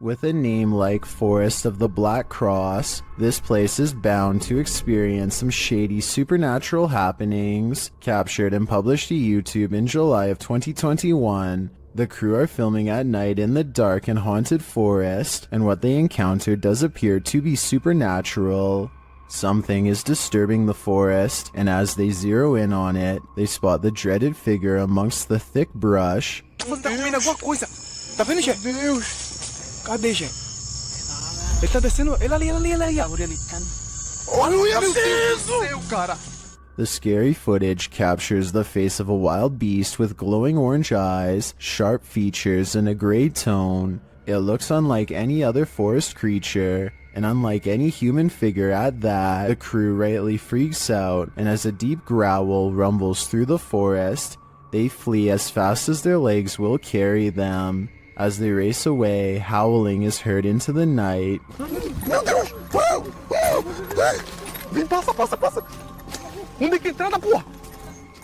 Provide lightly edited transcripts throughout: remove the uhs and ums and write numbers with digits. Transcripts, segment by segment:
With a name like Forest of the Black Cross, this place is bound to experience some shady supernatural happenings. Captured and published to YouTube in July of 2021, the crew are filming at night in the dark and haunted forest, and what they encounter does appear to be supernatural. Something is disturbing the forest, and as they zero in on it, they spot the dreaded figure amongst the thick brush. Cadê, gente? Ele tá descendo. Ele ali. Olha isso! Cara. The scary footage captures the face of a wild beast with glowing orange eyes, sharp features, and a gray tone. It looks unlike any other forest creature, and unlike any human figure at that. The crew rightly freaks out, and as a deep growl rumbles through the forest, they flee as fast as their legs will carry them. As they race away, howling is heard into the night.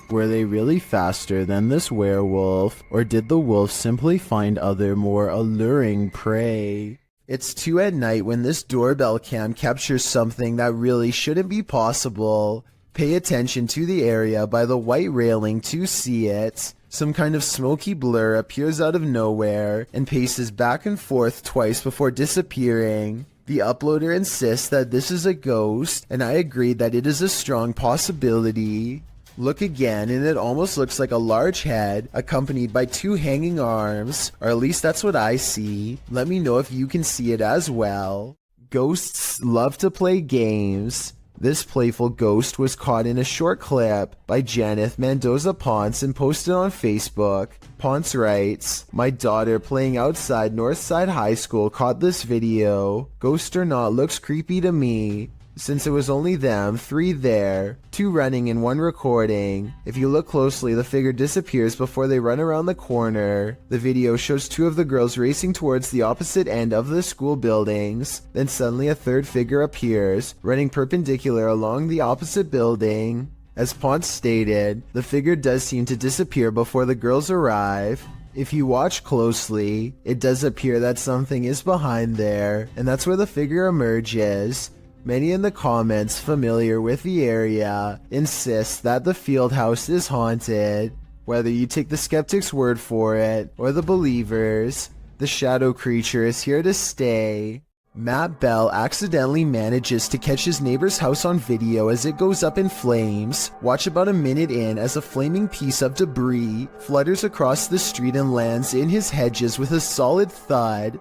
Were they really faster than this werewolf, or did the wolf simply find other more alluring prey? It's 2 at night when this doorbell cam captures something that really shouldn't be possible. Pay attention to the area by the white railing to see it. Some kind of smoky blur appears out of nowhere and paces back and forth twice before disappearing. The uploader insists that this is a ghost, and I agree that it is a strong possibility. Look again and it almost looks like a large head accompanied by 2 hanging arms, or at least that's what I see. Let me know if you can see it as well. Ghosts love to play games. This playful ghost was caught in a short clip by Janeth Mendoza Ponce and posted on Facebook. Ponce writes, "My daughter playing outside Northside High School caught this video. Ghost or not, looks creepy to me. Since it was only them, 3 there, 2 running and 1 recording. If you look closely, the figure disappears before they run around the corner. The video shows 2 of the girls racing towards the opposite end of the school buildings. Then suddenly a 3rd figure appears, running perpendicular along the opposite building. As Ponce stated, the figure does seem to disappear before the girls arrive. If you watch closely, it does appear that something is behind there, and that's where the figure emerges. Many in the comments familiar with the area insist that the field house is haunted. Whether you take the skeptic's word for it or the believers, the shadow creature is here to stay. Matt Bell accidentally manages to catch his neighbor's house on video as it goes up in flames. Watch about a minute in as a flaming piece of debris flutters across the street and lands in his hedges with a solid thud.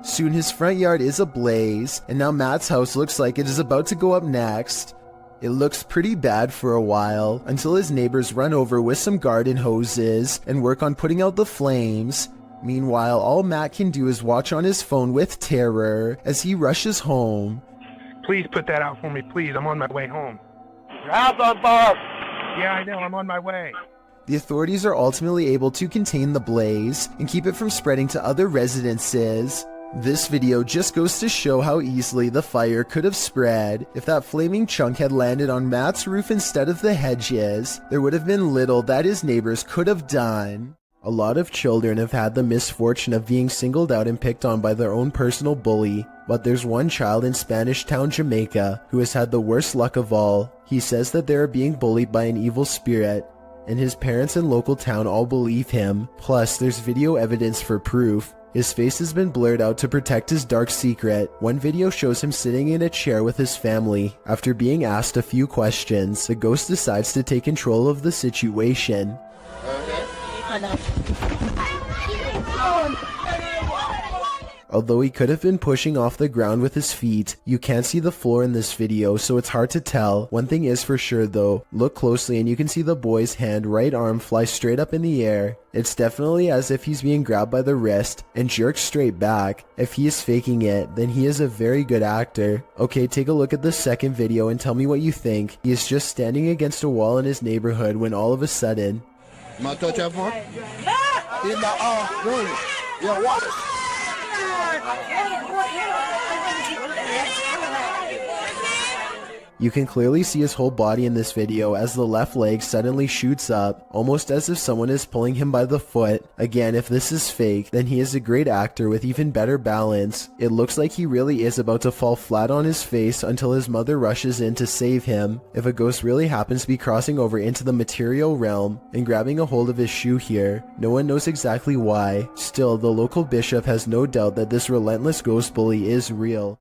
Soon his front yard is ablaze, and now Matt's house looks like it is about to go up next. It looks pretty bad for a while, until his neighbors run over with some garden hoses and work on putting out the flames. Meanwhile, all Matt can do is watch on his phone with terror as he rushes home. Please put that out for me, please. I'm on my way home. Your house on fire! Yeah, I know. I'm on my way. The authorities are ultimately able to contain the blaze and keep it from spreading to other residences. This video just goes to show how easily the fire could have spread. If that flaming chunk had landed on Matt's roof instead of the hedges, there would have been little that his neighbors could have done. A lot of children have had the misfortune of being singled out and picked on by their own personal bully, but there's one child in Spanish Town, Jamaica, who has had the worst luck of all. He says that they are being bullied by an evil spirit, and his parents and local town all believe him. Plus, there's video evidence for proof. His face has been blurred out to protect his dark secret. One video shows him sitting in a chair with his family. After being asked a few questions, the ghost decides to take control of the situation. Although he could have been pushing off the ground with his feet, you can't see the floor in this video, so it's hard to tell. One thing is for sure though, look closely and you can see the boy's right arm fly straight up in the air. It's definitely as if he's being grabbed by the wrist and jerked straight back. If he is faking it, then he is a very good actor. Okay, take a look at the second video and tell me what you think. He is just standing against a wall in his neighborhood when all of a sudden... You can clearly see his whole body in this video as the left leg suddenly shoots up, almost as if someone is pulling him by the foot. Again, if this is fake, then he is a great actor with even better balance. It looks like he really is about to fall flat on his face until his mother rushes in to save him. If a ghost really happens to be crossing over into the material realm and grabbing a hold of his shoe here, no one knows exactly why. Still, the local bishop has no doubt that this relentless ghost bully is real.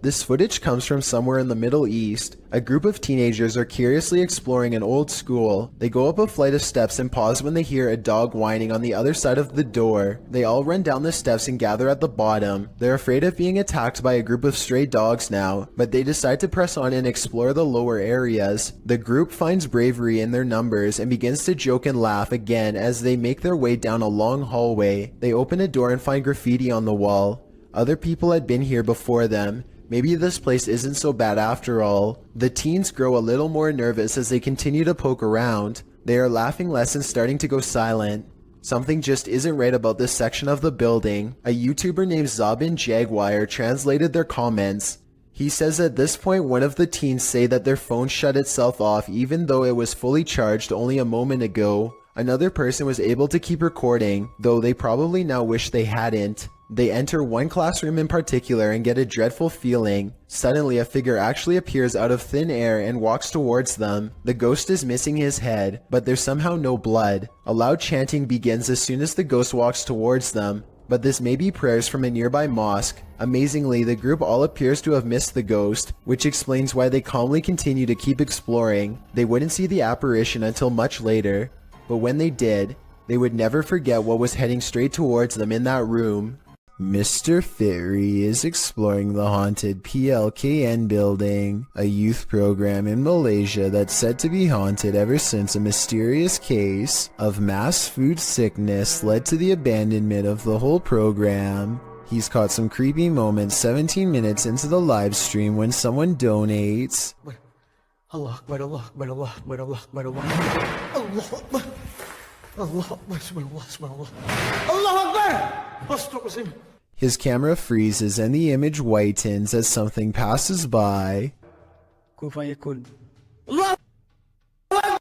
This footage comes from somewhere in the Middle East. A group of teenagers are curiously exploring an old school. They go up a flight of steps and pause when they hear a dog whining on the other side of the door. They all run down the steps and gather at the bottom. They're afraid of being attacked by a group of stray dogs now, but they decide to press on and explore the lower areas. The group finds bravery in their numbers and begins to joke and laugh again as they make their way down a long hallway. They open a door and find graffiti on the wall. Other people had been here before them. Maybe this place isn't so bad after all. The teens grow a little more nervous as they continue to poke around. They are laughing less and starting to go silent. Something just isn't right about this section of the building. A YouTuber named Zabin Jaguar translated their comments. He says at this point one of the teens say that their phone shut itself off even though it was fully charged only a moment ago. Another person was able to keep recording, though they probably now wish they hadn't. They enter one classroom in particular and get a dreadful feeling. Suddenly a figure actually appears out of thin air and walks towards them. The ghost is missing his head, but there's somehow no blood. A loud chanting begins as soon as the ghost walks towards them, but this may be prayers from a nearby mosque. Amazingly, the group all appears to have missed the ghost, which explains why they calmly continue to keep exploring. They wouldn't see the apparition until much later, but when they did, they would never forget what was heading straight towards them in that room. Mr. Fitry is exploring the haunted PLKN building, a youth program in Malaysia that's said to be haunted ever since a mysterious case of mass food sickness led to the abandonment of the whole program. He's caught some creepy moments 17 minutes into the live stream when someone donates. Allah Akbar, Allah Akbar, Allah Akbar, Allah Akbar, Allah Akbar, Allah Akbar, subhanallah, subhanallah, Allah Akbar, Astaghfirullah. His camera freezes and the image whitens as something passes by. Kun fayakun. Allah Akbar,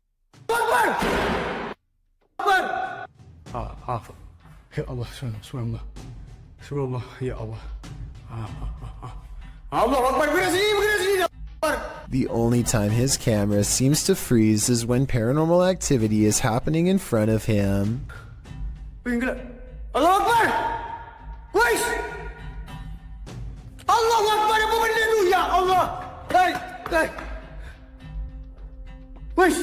Akbar. Ya Allah, subhanallah, subhanallah, ya Allah. Allah Akbar, bergerak sini. The only time his camera seems to freeze is when paranormal activity is happening in front of him. Allah Akbar! Wais! Allah Akbar, apa benda tu? Ya Allah! Hai! Wais!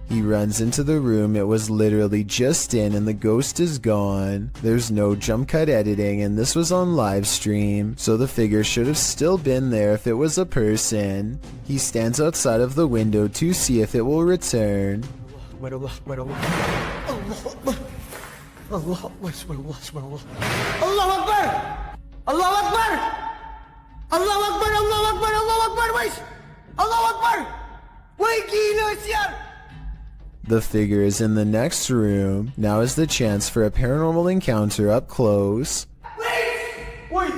He runs into the room it was literally just in and the ghost is gone. There's no jump cut editing and this was on live stream, so the figure should have still been there if it was a person. He stands outside of the window to see if it will return. Allah Akbar, Allah Akbar, Allah Akbar, subhanallah, subhanallah. Allah Akbar! Allah Akbar! Allah Akbar, Allah Akbar, Allah Akbar, wais! Allah Akbar! Wai gila sial! The figure is in the next room. Now is the chance for a paranormal encounter up close. Wait!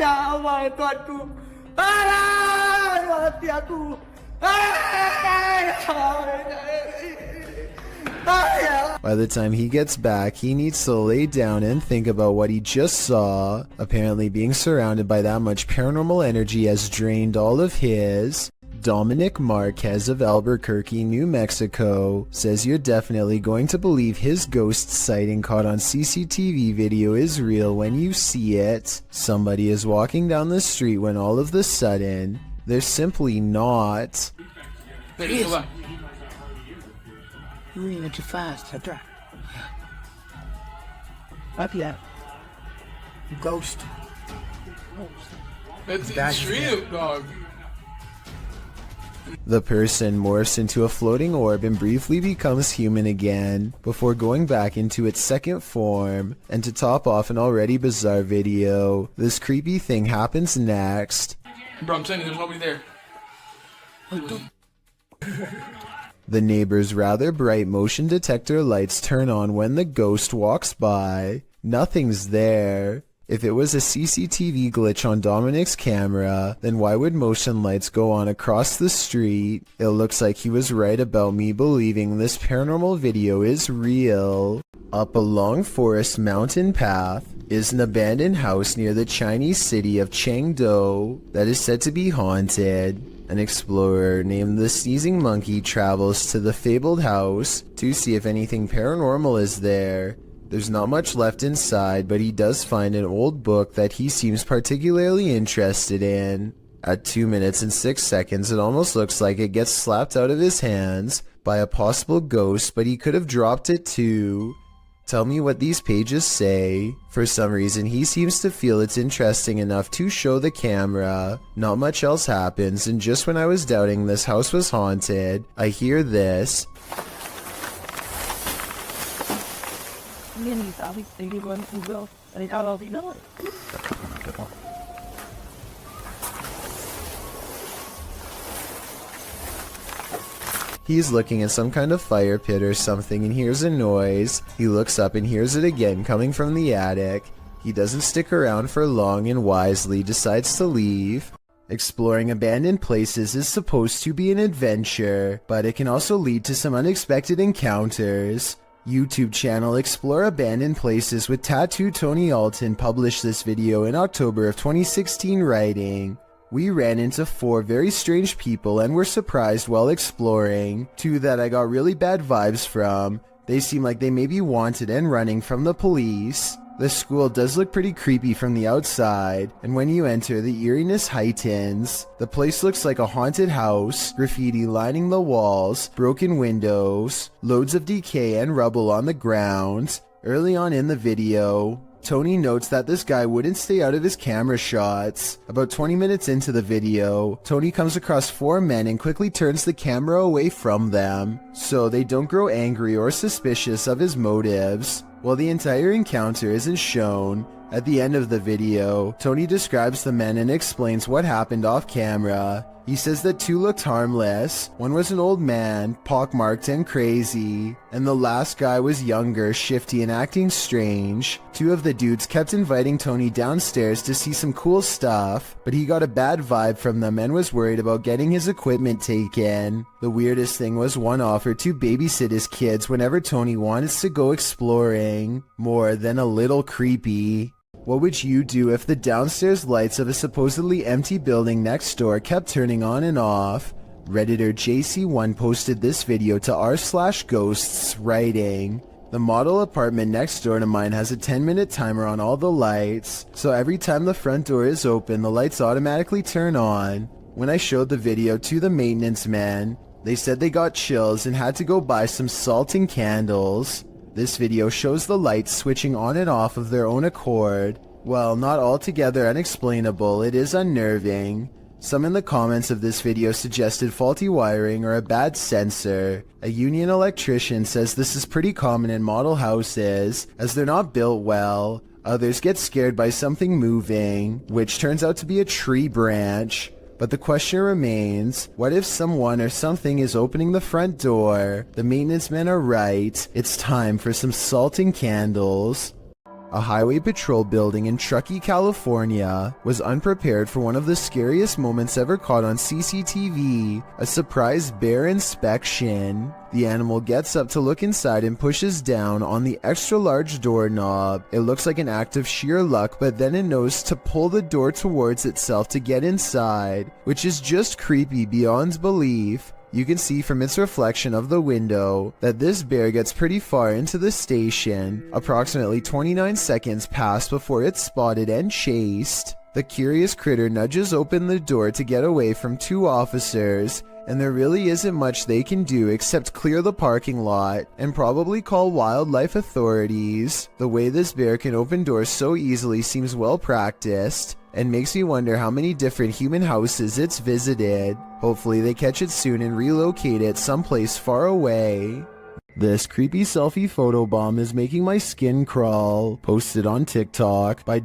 Ya Allah, Tuhanku! Mati aku! By the time he gets back, he needs to lay down and think about what he just saw. Apparently being surrounded by that much paranormal energy has drained all of his. Dominic Marquez of Albuquerque, New Mexico, says you're definitely going to believe his ghost sighting caught on CCTV video is real when you see it. Somebody is walking down the street when all of the sudden, they're simply not. You moving too fast. That's right. Up yet. Ghost. That's extreme, dog. The person morphs into a floating orb and briefly becomes human again, before going back into its second form. And to top off an already bizarre video, this creepy thing happens next. Bro, I'm saying there's nobody there. The neighbor's rather bright motion detector lights turn on when the ghost walks by. Nothing's there. If it was a CCTV glitch on Dominic's camera, then why would motion lights go on across the street? It looks like he was right about me believing this paranormal video is real. Up a long forest mountain path is an abandoned house near the Chinese city of Chengdu that is said to be haunted. An explorer named the Sneezing Monkey travels to the fabled house to see if anything paranormal is there. There's not much left inside, but he does find an old book that he seems particularly interested in. At 2 minutes and 6 seconds, it almost looks like it gets slapped out of his hands by a possible ghost, but he could have dropped it too. Tell me what these pages say. For some reason, he seems to feel it's interesting enough to show the camera. Not much else happens, and just when I was doubting this house was haunted, I hear this. He's looking at some kind of fire pit or something and hears a noise. He looks up and hears it again coming from the attic. He doesn't stick around for long and wisely decides to leave. Exploring abandoned places is supposed to be an adventure, but it can also lead to some unexpected encounters. YouTube channel Explore Abandoned Places with Tattoo Tony Alton published this video in October of 2016 writing, "We ran into 4 very strange people and were surprised while exploring. 2 that I got really bad vibes from. They seem like they may be wanted and running from the police. The school does look pretty creepy from the outside, and when you enter, the eeriness heightens. The place looks like a haunted house, graffiti lining the walls, broken windows, loads of decay and rubble on the ground." Early on in the video, Tony notes that this guy wouldn't stay out of his camera shots. About 20 minutes into the video, Tony comes across 4 men and quickly turns the camera away from them, so they don't grow angry or suspicious of his motives. While the entire encounter isn't shown, at the end of the video, Tony describes the men and explains what happened off camera. He says that 2 looked harmless, 1 was an old man, pockmarked and crazy, and the last guy was younger, shifty and acting strange. 2 of the dudes kept inviting Tony downstairs to see some cool stuff, but he got a bad vibe from them and was worried about getting his equipment taken. The weirdest thing was 1 offered to babysit his kids whenever Tony wanted to go exploring. More than a little creepy. What would you do if the downstairs lights of a supposedly empty building next door kept turning on and off? Redditor JC1 posted this video to r/ghosts, writing, "The model apartment next door to mine has a 10-minute timer on all the lights, so every time the front door is open, the lights automatically turn on. When I showed the video to the maintenance men, they said they got chills and had to go buy some salt and candles." This video shows the lights switching on and off of their own accord. While not altogether unexplainable, it is unnerving. Some in the comments of this video suggested faulty wiring or a bad sensor. A union electrician says this is pretty common in model houses, as they're not built well. Others get scared by something moving, which turns out to be a tree branch. But the question remains, what if someone or something is opening the front door? The maintenance men are right. It's time for some salt and candles. A highway patrol building in Truckee, California was unprepared for one of the scariest moments ever caught on CCTV, a surprise bear inspection. The animal gets up to look inside and pushes down on the extra large doorknob. It looks like an act of sheer luck, but then it knows to pull the door towards itself to get inside, which is just creepy beyond belief. You can see from its reflection of the window that this bear gets pretty far into the station. Approximately 29 seconds pass before it's spotted and chased. The curious critter nudges open the door to get away from 2 officers, and there really isn't much they can do except clear the parking lot and probably call wildlife authorities. The way this bear can open doors so easily seems well practiced, and makes me wonder how many different human houses it's visited. Hopefully they catch it soon and relocate it someplace far away. This creepy selfie photobomb is making my skin crawl. Posted on TikTok by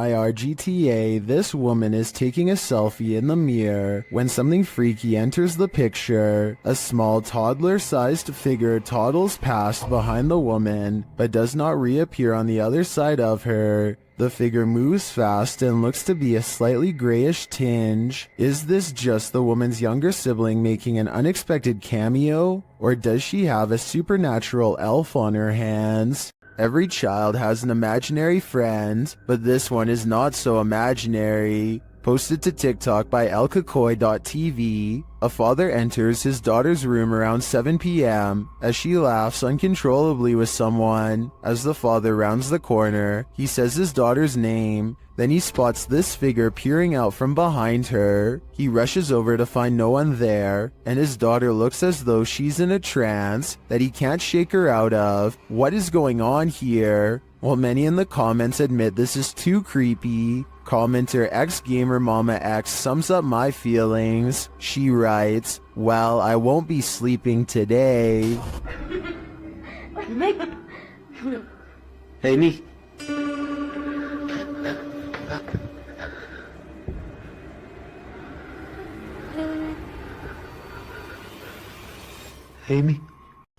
WINIRGTA, this woman is taking a selfie in the mirror when something freaky enters the picture. A small toddler-sized figure toddles past behind the woman, but does not reappear on the other side of her. The figure moves fast and looks to be a slightly grayish tinge. Is this just the woman's younger sibling making an unexpected cameo? Or does she have a supernatural elf on her hands? Every child has an imaginary friend, but this one is not so imaginary. Posted to TikTok by elkakoy.tv, a father enters his daughter's room around 7 p.m. as she laughs uncontrollably with someone. As the father rounds the corner, he says his daughter's name. Then he spots this figure peering out from behind her. He rushes over to find no one there, and his daughter looks as though she's in a trance that he can't shake her out of. What is going on here? While many in the comments admit this is too creepy, commenter xgamermamax sums up my feelings. She writes, "Well, I won't be sleeping today." Hey, me. Amy.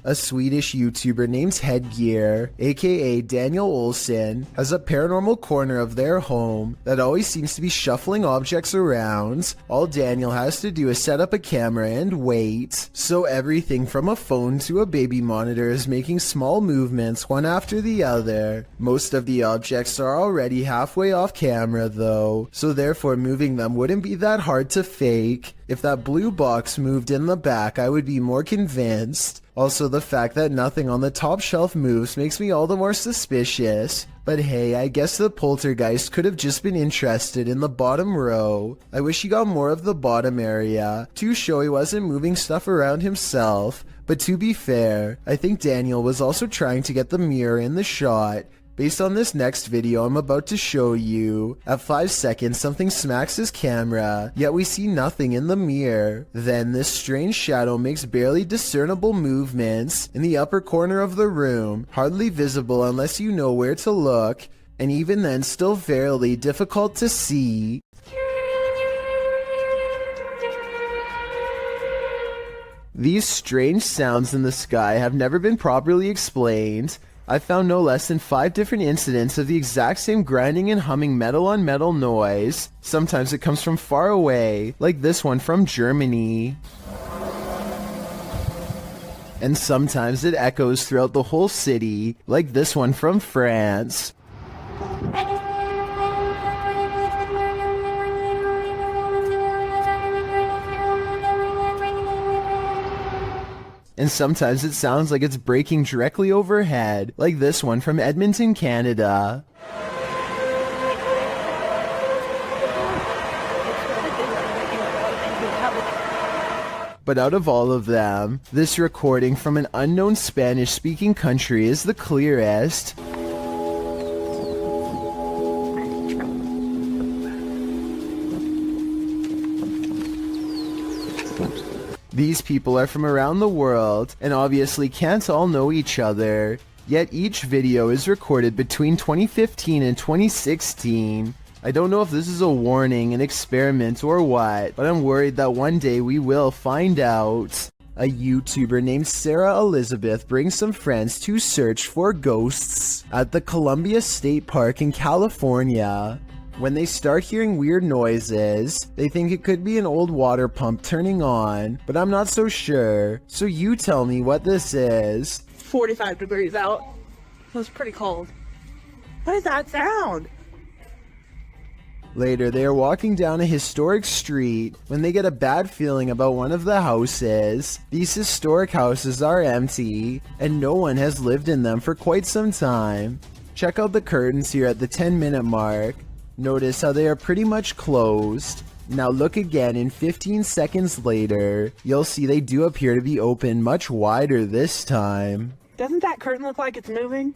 A Swedish YouTuber named Headgear, aka Daniel Olsen, has a paranormal corner of their home that always seems to be shuffling objects around. All Daniel has to do is set up a camera and wait. So everything from a phone to a baby monitor is making small movements one after the other. Most of the objects are already halfway off camera though, so therefore moving them wouldn't be that hard to fake. If that blue box moved in the back, I would be more convinced. Also, the fact that nothing on the top shelf moves makes me all the more suspicious. But hey, I guess the poltergeist could have just been interested in the bottom row. I wish he got more of the bottom area to show he wasn't moving stuff around himself. But to be fair, I think Daniel was also trying to get the mirror in the shot. Based on this next video I'm about to show you, at 5 seconds something smacks his camera, yet we see nothing in the mirror. Then this strange shadow makes barely discernible movements in the upper corner of the room, hardly visible unless you know where to look, and even then still fairly difficult to see. These strange sounds in the sky have never been properly explained. I found no less than 5 different incidents of the exact same grinding and humming metal on metal noise. Sometimes it comes from far away, like this one from Germany. And sometimes it echoes throughout the whole city, like this one from France. And sometimes it sounds like it's breaking directly overhead, like this one from Edmonton, Canada. But out of all of them, this recording from an unknown Spanish-speaking country is the clearest. These people are from around the world, and obviously can't all know each other. Yet each video is recorded between 2015 and 2016. I don't know if this is a warning, an experiment, or what, but I'm worried that one day we will find out. A YouTuber named Sarah Elizabeth brings some friends to search for ghosts at the Columbia State Park in California. When they start hearing weird noises, they think it could be an old water pump turning on, but I'm not so sure. So you tell me what this is. 45 degrees out. It was pretty cold. What is that sound? Later, they are walking down a historic street when they get a bad feeling about one of the houses. These historic houses are empty, and no one has lived in them for quite some time. Check out the curtains here at the 10-minute mark. Notice how they are pretty much closed. Now look again and 15 seconds later, you'll see they do appear to be open much wider this time. Doesn't that curtain look like it's moving?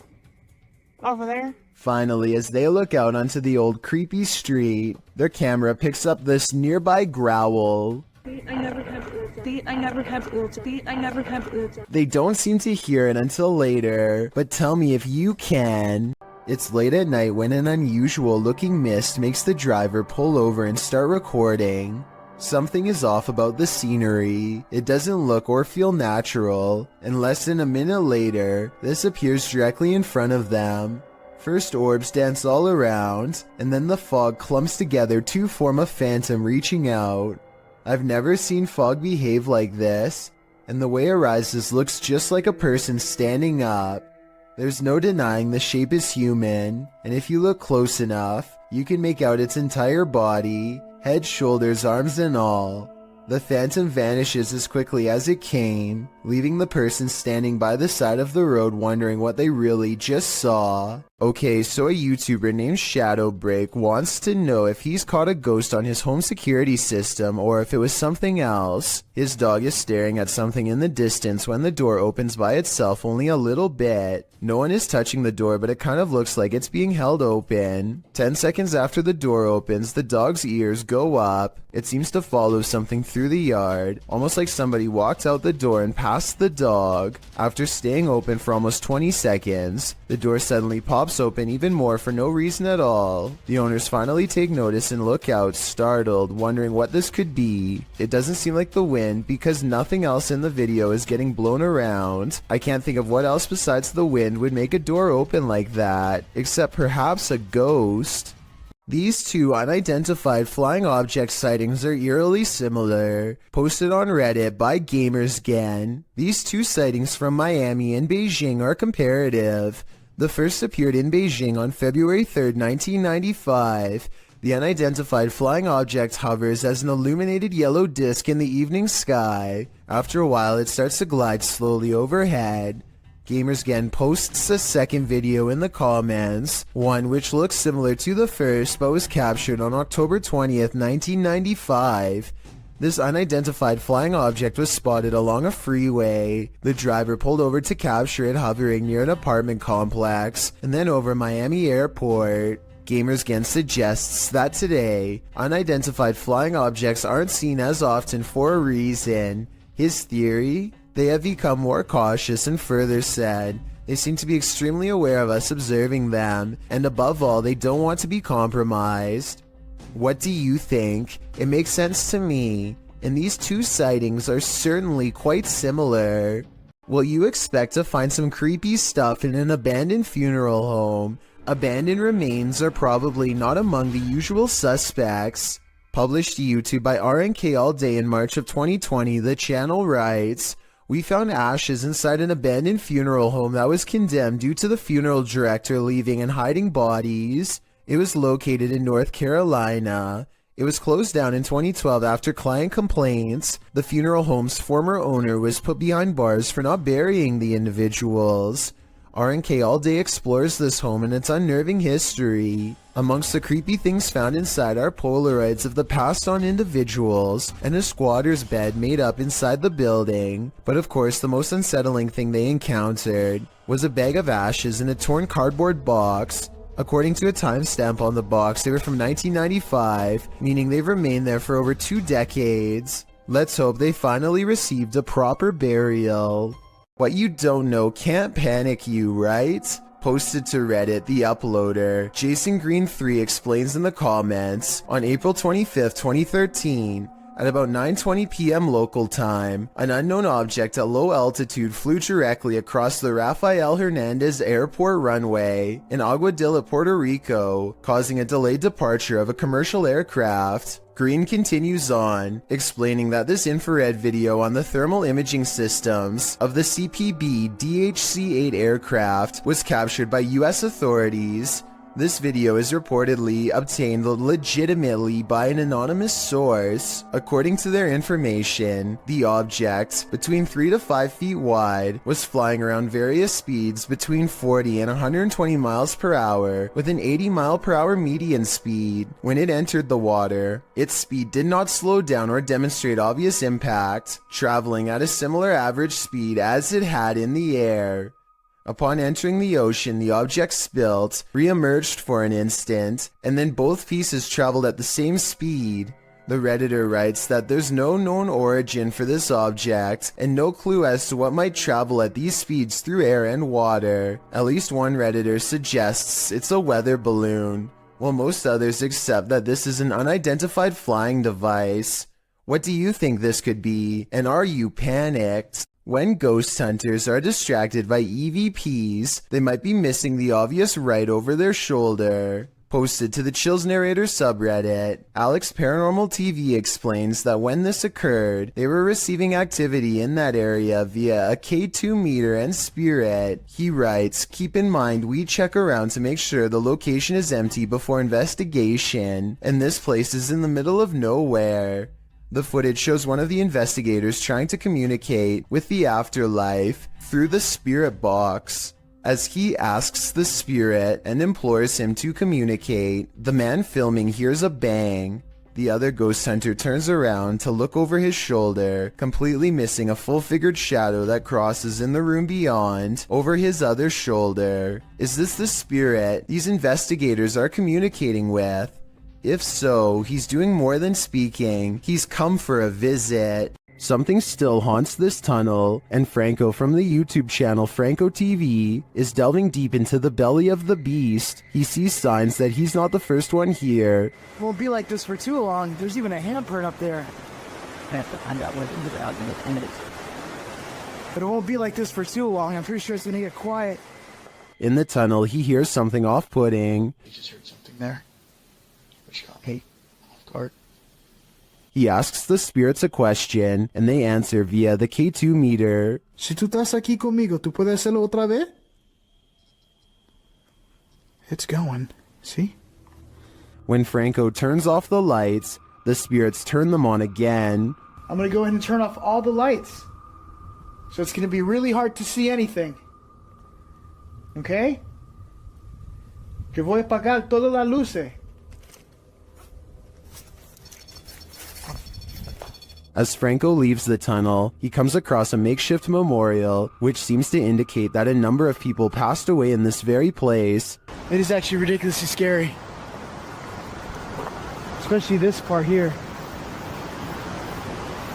Over there? Finally, as they look out onto the old creepy street, their camera picks up this nearby growl. I never have They don't seem to hear it until later, but tell me if you can. It's late at night when an unusual looking mist makes the driver pull over and start recording. Something is off about the scenery. It doesn't look or feel natural, and less than a minute later, this appears directly in front of them. First orbs dance all around, and then the fog clumps together to form a phantom reaching out. I've never seen fog behave like this, and the way it rises looks just like a person standing up. There's no denying the shape is human, and if you look close enough, you can make out its entire body, head, shoulders, arms, and all. The phantom vanishes as quickly as it came, leaving the person standing by the side of the road wondering what they really just saw. Okay, so a YouTuber named Shadowbreak wants to know if he's caught a ghost on his home security system or if it was something else. His dog is staring at something in the distance when the door opens by itself only a little bit. No one is touching the door, but it kind of looks like it's being held open. 10 seconds after the door opens, the dog's ears go up. It seems to follow something through the yard, almost like somebody walked out the door and past the dog. After staying open for almost 20 seconds, the door suddenly pops open even more for no reason at all. The owners finally take notice and look out, startled, wondering what this could be. It doesn't seem like the wind because nothing else in the video is getting blown around. I can't think of what else besides the wind would make a door open like that, except perhaps a ghost. These two unidentified flying object sightings are eerily similar. Posted on Reddit by GamersGen, these two sightings from Miami and Beijing are comparative. The first appeared in Beijing on February 3, 1995. The unidentified flying object hovers as an illuminated yellow disc in the evening sky. After a while, it starts to glide slowly overhead. GamersGen posts a second video in the comments, one which looks similar to the first but was captured on October 20th, 1995. This unidentified flying object was spotted along a freeway. The driver pulled over to capture it hovering near an apartment complex and then over Miami Airport. GamersGen suggests that today, unidentified flying objects aren't seen as often for a reason. His theory? They have become more cautious, and further said, they seem to be extremely aware of us observing them, and above all, they don't want to be compromised. What do you think? It makes sense to me, and these two sightings are certainly quite similar. Will you expect to find some creepy stuff in an abandoned funeral home? Abandoned remains are probably not among the usual suspects. Published to YouTube by RNK All Day in March of 2020, the channel writes, "We found ashes inside an abandoned funeral home that was condemned due to the funeral director leaving and hiding bodies. It was located in North Carolina. It was closed down in 2012 after client complaints. The funeral home's former owner was put behind bars for not burying the individuals." RNK All Day explores this home and its unnerving history. Amongst the creepy things found inside are Polaroids of the passed on individuals and a squatter's bed made up inside the building. But of course, the most unsettling thing they encountered was a bag of ashes in a torn cardboard box. According to a timestamp on the box, they were from 1995, meaning they've remained there for over 2 decades. Let's hope they finally received a proper burial. What you don't know can't panic you, right? Posted to Reddit, the uploader, Jason Green 3 explains in the comments, on April 25, 2013, at about 9:20 p.m. local time, an unknown object at low altitude flew directly across the Rafael Hernandez Airport runway in Aguadilla, Puerto Rico, causing a delayed departure of a commercial aircraft. Green continues on, explaining that this infrared video on the thermal imaging systems of the CPB DHC-8 aircraft was captured by US authorities. This video is reportedly obtained legitimately by an anonymous source. According to their information, the object, between 3 to 5 feet wide, was flying around various speeds between 40 and 120 miles per hour with an 80 mile per hour median speed. When it entered the water, its speed did not slow down or demonstrate obvious impact, traveling at a similar average speed as it had in the air. Upon entering the ocean, the object spilt, re-emerged for an instant, and then both pieces traveled at the same speed. The Redditor writes that there's no known origin for this object, and no clue as to what might travel at these speeds through air and water. At least one Redditor suggests it's a weather balloon, while most others accept that this is an unidentified flying device. What do you think this could be, and are you panicked? When ghost hunters are distracted by EVPs, they might be missing the obvious right over their shoulder. Posted to the Chills Narrator subreddit, Alex Paranormal TV explains that when this occurred, they were receiving activity in that area via a K2 meter and spirit. He writes, "Keep in mind we check around to make sure the location is empty before investigation, and this place is in the middle of nowhere." The footage shows one of the investigators trying to communicate with the afterlife through the spirit box. As he asks the spirit and implores him to communicate, the man filming hears a bang. The other ghost hunter turns around to look over his shoulder, completely missing a full-figured shadow that crosses in the room beyond, over his other shoulder. Is this the spirit these investigators are communicating with? If so, he's doing more than speaking. He's come for a visit. Something still haunts this tunnel, and Franco from the YouTube channel Franco TV is delving deep into the belly of the beast. He sees signs that he's not the first one here. It won't be like this for too long. There's even a handprint up there. I have to find out what it's about in 10 minutes. But it won't be like this for too long. I'm pretty sure it's gonna get quiet. In the tunnel, he hears something off-putting. You just heard something there. Hey, off guard. He asks the spirits a question, and they answer via the K2 meter. Si tú estás aquí conmigo, ¿tú puedes hacerlo otra vez? It's going. See? When Franco turns off the lights, the spirits turn them on again. I'm gonna go ahead and turn off all the lights. So it's gonna be really hard to see anything. Okay? Que voy a apagar todas las luces. As Franco leaves the tunnel, he comes across a makeshift memorial, which seems to indicate that a number of people passed away in this very place. It is actually ridiculously scary. Especially this part here.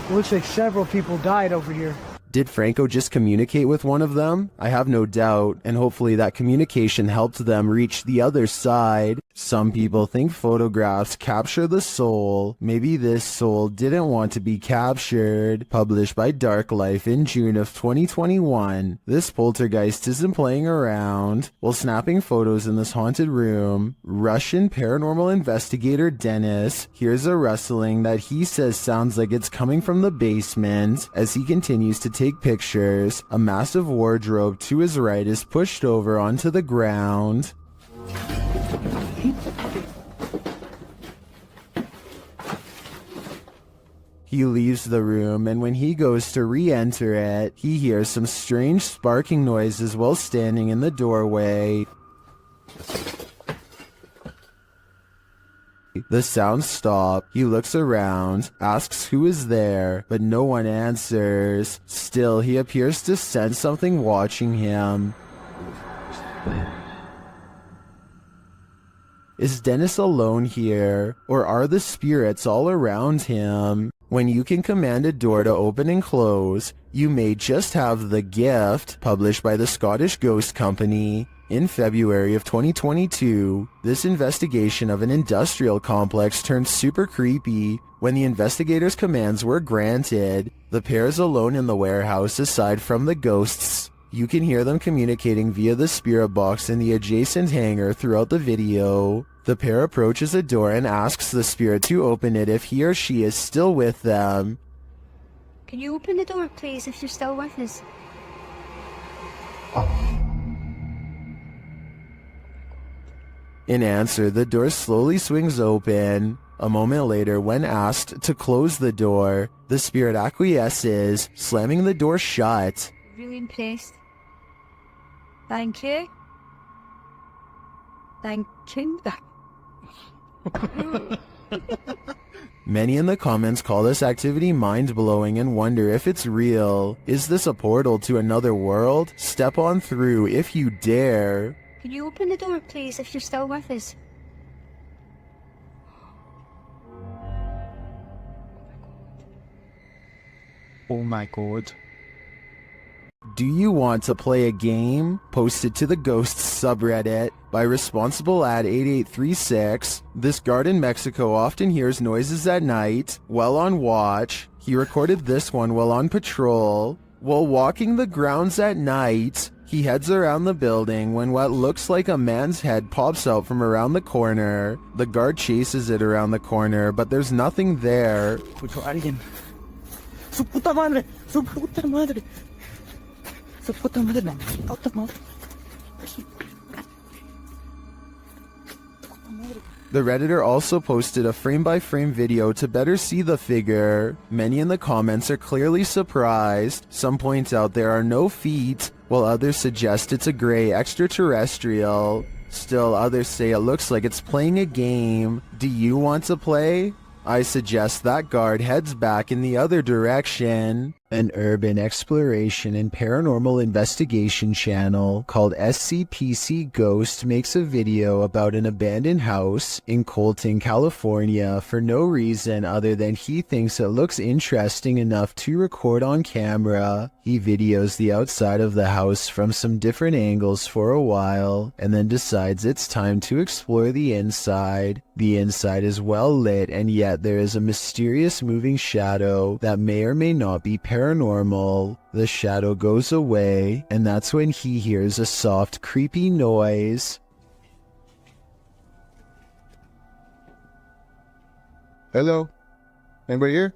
It looks like several people died over here. Did Franco just communicate with one of them? I have no doubt, and hopefully that communication helped them reach the other side. Some people think photographs capture the soul. Maybe this soul didn't want to be captured. Published by Dark Life in June of 2021. This poltergeist isn't playing around. While snapping photos in this haunted room, Russian paranormal investigator Dennis hears a rustling that he says sounds like it's coming from the basement. As he continues to take pictures, a massive wardrobe to his right is pushed over onto the ground. He leaves the room, and when he goes to re-enter it, he hears some strange sparking noises while standing in the doorway. The sounds stop. He looks around, asks who is there, but no one answers. Still, he appears to sense something watching him. Is Dennis alone here, or are the spirits all around him? When you can command a door to open and close, you may just have the gift, published by the Scottish Ghost Company. In February of 2022, this investigation of an industrial complex turned super creepy when the investigators' commands were granted. The pair is alone in the warehouse aside from the ghosts. You can hear them communicating via the spirit box in the adjacent hangar throughout the video. The pair approaches a door and asks the spirit to open it if he or she is still with them. Can you open the door, please, if you're still with us? In answer, the door slowly swings open. A moment later, when asked to close the door, the spirit acquiesces, slamming the door shut. Really impressed. Thank you. Thank you. Many in the comments call this activity mind-blowing and wonder if it's real. Is this a portal to another world? Step on through if you dare. Can you open the door, please, if you're still with us? Oh my god. Do you want to play a game? Posted to the Ghosts subreddit by Responsible at 8836. This guard in Mexico often hears noises at night while on watch. He recorded this one while on patrol. While walking the grounds at night, he heads around the building when what looks like a man's head pops out from around the corner. The guard chases it around the corner, but there's nothing there. Escucho a alguien. ¡Su puta madre! ¡Su puta madre! ¡Su puta madre! ¡Su puta madre! The Redditor also posted a frame-by-frame video to better see the figure. Many in the comments are clearly surprised. Some point out there are no feet, while others suggest it's a gray extraterrestrial. Still, others say it looks like it's playing a game. Do you want to play? I suggest that guard heads back in the other direction. An urban exploration and paranormal investigation channel called SCPC Ghost makes a video about an abandoned house in Colton, California for no reason other than he thinks it looks interesting enough to record on camera. He videos the outside of the house from some different angles for a while and then decides it's time to explore the inside. The inside is well lit, and yet there is a mysterious moving shadow that may or may not be paranormal. The shadow goes away, and that's when he hears a soft, creepy noise. Hello? Anybody here?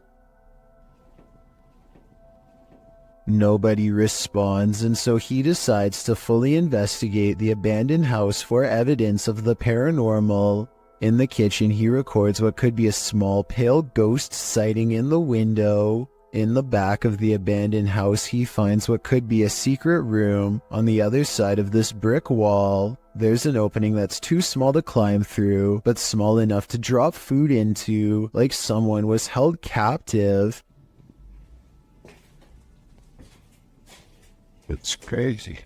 Nobody responds, and so he decides to fully investigate the abandoned house for evidence of the paranormal. In the kitchen, he records what could be a small pale ghost sighting in the window. In the back of the abandoned house, he finds what could be a secret room. On the other side of this brick wall, there's an opening that's too small to climb through, but small enough to drop food into, like someone was held captive. It's crazy.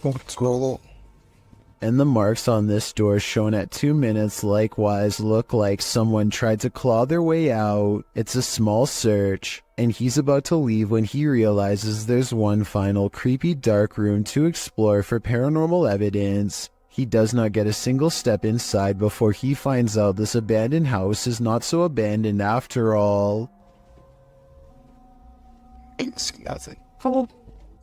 What's going on? And the marks on this door shown at 2 minutes likewise look like someone tried to claw their way out. It's a small search, and he's about to leave when he realizes there's one final creepy dark room to explore for paranormal evidence. He does not get a single step inside before he finds out this abandoned house is not so abandoned after all. It's nothing. Oh,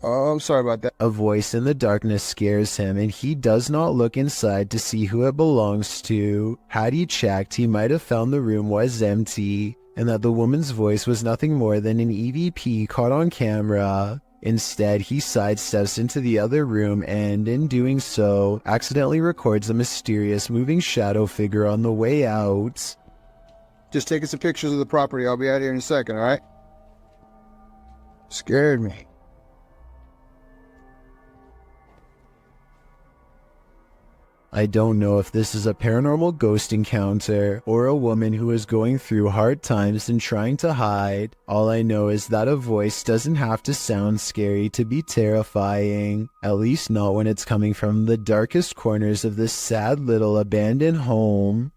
I'm sorry about that. A voice in the darkness scares him, and he does not look inside to see who it belongs to. Had he checked, he might have found the room was empty, and that the woman's voice was nothing more than an EVP caught on camera. Instead, he sidesteps into the other room and, in doing so, accidentally records a mysterious moving shadow figure on the way out. Just taking some pictures of the property. I'll be out here in a second, alright? Scared me. I don't know if this is a paranormal ghost encounter or a woman who is going through hard times and trying to hide. All I know is that a voice doesn't have to sound scary to be terrifying, at least not when it's coming from the darkest corners of this sad little abandoned home.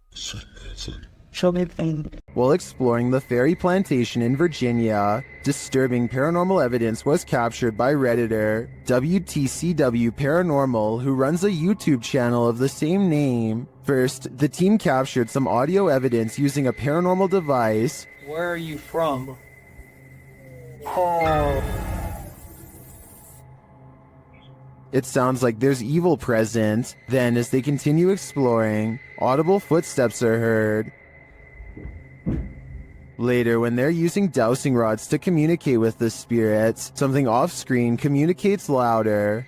Show me pain. While exploring the Ferry Plantation in Virginia, disturbing paranormal evidence was captured by Redditor WTCW Paranormal, who runs a YouTube channel of the same name. First, the team captured some audio evidence using a paranormal device. Where are you from? Oh. It sounds like there's evil present. Then, as they continue exploring, audible footsteps are heard. Later, when they're using dowsing rods to communicate with the spirits, something off-screen communicates louder.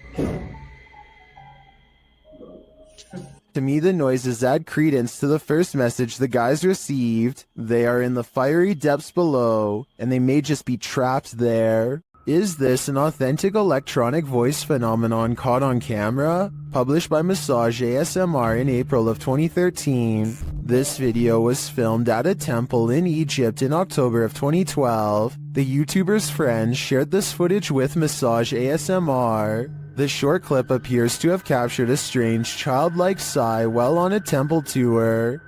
To me, the noises add credence to the first message the guys received. They are in the fiery depths below, and they may just be trapped there. Is this an authentic electronic voice phenomenon caught on camera? Published by Massage ASMR in April of 2013. This video was filmed at a temple in Egypt in October of 2012. The YouTuber's friends shared this footage with Massage ASMR. The short clip appears to have captured a strange childlike sigh while on a temple tour.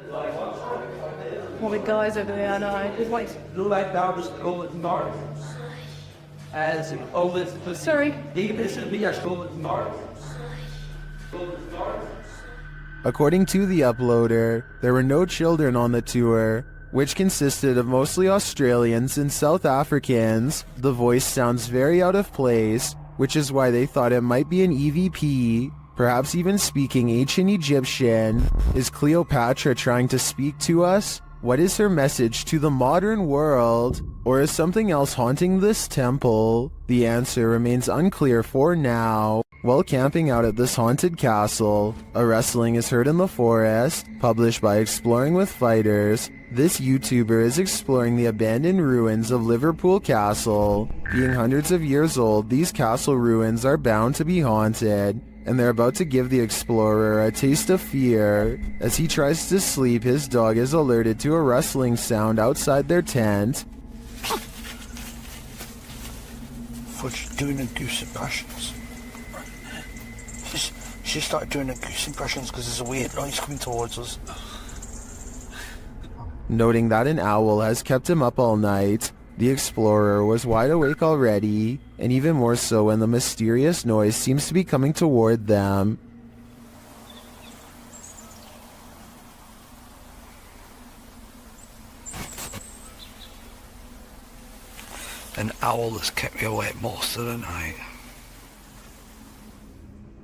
Well, the guys over there, I know. It's like, Like thou dost go in darkness. As in always, sorry. even should be as go in darkness. According to the uploader, there were no children on the tour. which consisted of mostly Australians and South Africans. The voice sounds very out of place, which is why they thought it might be an EVP, perhaps even speaking ancient Egyptian. Is Cleopatra trying to speak to us? What is her message to the modern world? Or is something else haunting this temple? The answer remains unclear for now. While camping out at this haunted castle, a rustling is heard in the forest. Published by Exploring with Fighters, this YouTuber is exploring the abandoned ruins of Liverpool Castle. Being hundreds of years old, these castle ruins are bound to be haunted, and they're about to give the explorer a taste of fear. As he tries to sleep, his dog is alerted to a rustling sound outside their tent. Fudge doing a goose impressions. She started doing a goose impressions because there's a weird noise coming towards us. Noting that an owl has kept him up all night, the explorer was wide awake already, and even more so when the mysterious noise seems to be coming toward them. An owl has kept me awake most of the night.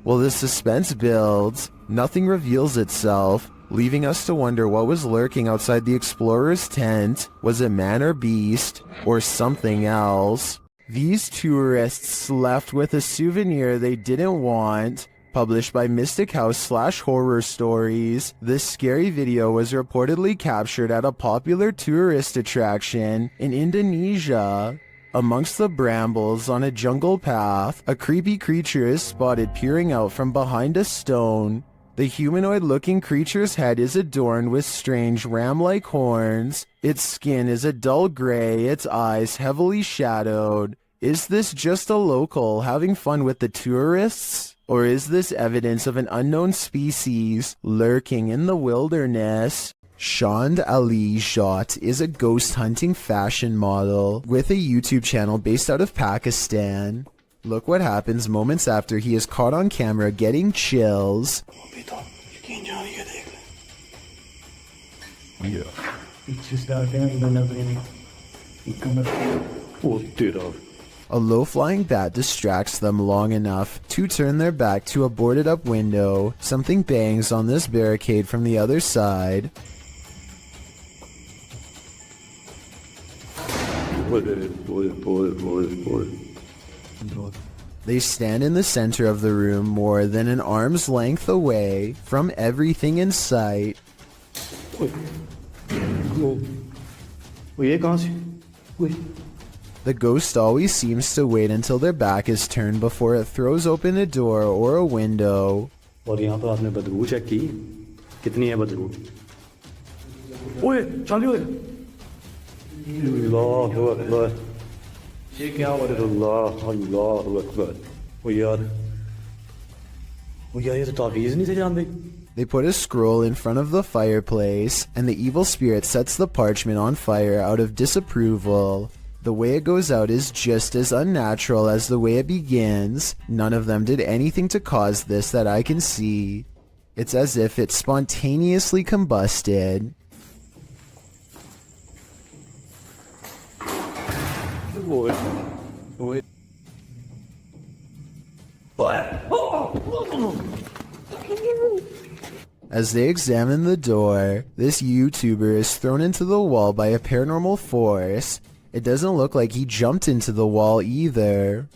While the suspense builds, nothing reveals itself, leaving us to wonder what was lurking outside the explorer's tent. Was it man or beast, or something else? These tourists left with a souvenir they didn't want. Published by Mystic House / Horror Stories, this scary video was reportedly captured at a popular tourist attraction in Indonesia. Amongst the brambles on a jungle path, a creepy creature is spotted peering out from behind a stone. The humanoid-looking creature's head is adorned with strange ram-like horns. Its skin is a dull gray, its eyes heavily shadowed. Is this just a local having fun with the tourists? Or is this evidence of an unknown species lurking in the wilderness? Shand Ali Jat is a ghost hunting fashion model with a YouTube channel based out of Pakistan. Look what happens moments after he is caught on camera getting chills. Yeah. It's just out there, you don't have any. You come up here. Oh, dude. A low-flying bat distracts them long enough to turn their back to a boarded-up window. Something bangs on this barricade from the other side. They stand in the center of the room more than an arm's length away from everything in sight. The ghost always seems to wait until their back is turned before it throws open a door or a window. और यहाँ पर आपने बदबू check की? कितनी है बदबू? ओए, चालू है। अल्लाहु अकबर। ये क्या हो रहा है? अल्लाहु अकबर। ओ यार ये तो तावीज़ नहीं से जानते। They put a scroll in front of the fireplace, and the evil spirit sets the parchment on fire out of disapproval. The way it goes out is just as unnatural as the way it begins. None of them did anything to cause this that I can see. It's as if it spontaneously combusted. As they examine the door, this YouTuber is thrown into the wall by a paranormal force. It doesn't look like he jumped into the wall either.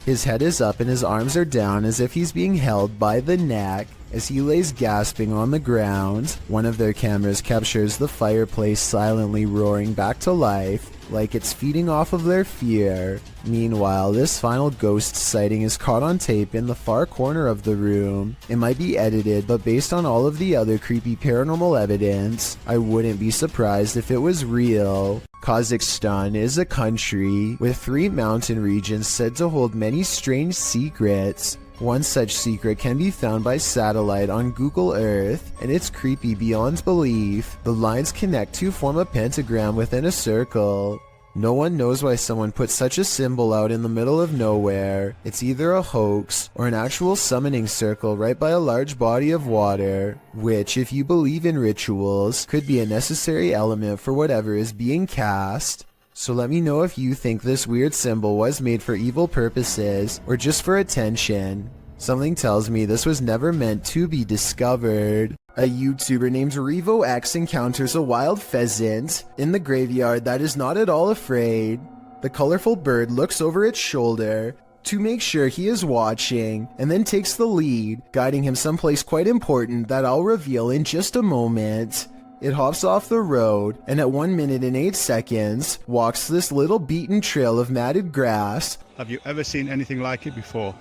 His head is up and his arms are down as if he's being held by the neck. As he lays gasping on the ground, one of their cameras captures the fireplace silently roaring back to life, like it's feeding off of their fear. Meanwhile, this final ghost sighting is caught on tape in the far corner of the room. It might be edited, but based on all of the other creepy paranormal evidence, I wouldn't be surprised if it was real. Kazakhstan is a country with 3 mountain regions said to hold many strange secrets. One such secret can be found by satellite on Google Earth, and it's creepy beyond belief. The lines connect to form a pentagram within a circle. No one knows why someone put such a symbol out in the middle of nowhere. It's either a hoax or an actual summoning circle right by a large body of water, which, if you believe in rituals, could be a necessary element for whatever is being cast. So let me know if you think this weird symbol was made for evil purposes or just for attention. Something tells me this was never meant to be discovered. A YouTuber named RevoX encounters a wild pheasant in the graveyard that is not at all afraid. The colorful bird looks over its shoulder to make sure he is watching and then takes the lead, guiding him someplace quite important that I'll reveal in just a moment. It hops off the road and at 1 minute and 8 seconds walks this little beaten trail of matted grass. Have you ever seen anything like it before?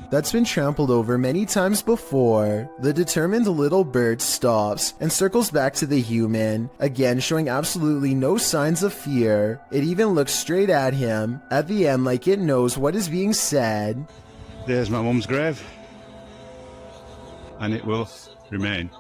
That's been trampled over many times before. The determined little bird stops and circles back to the human, again showing absolutely no signs of fear. It even looks straight at him, at the end like it knows what is being said. There's my mum's grave, and it will remain,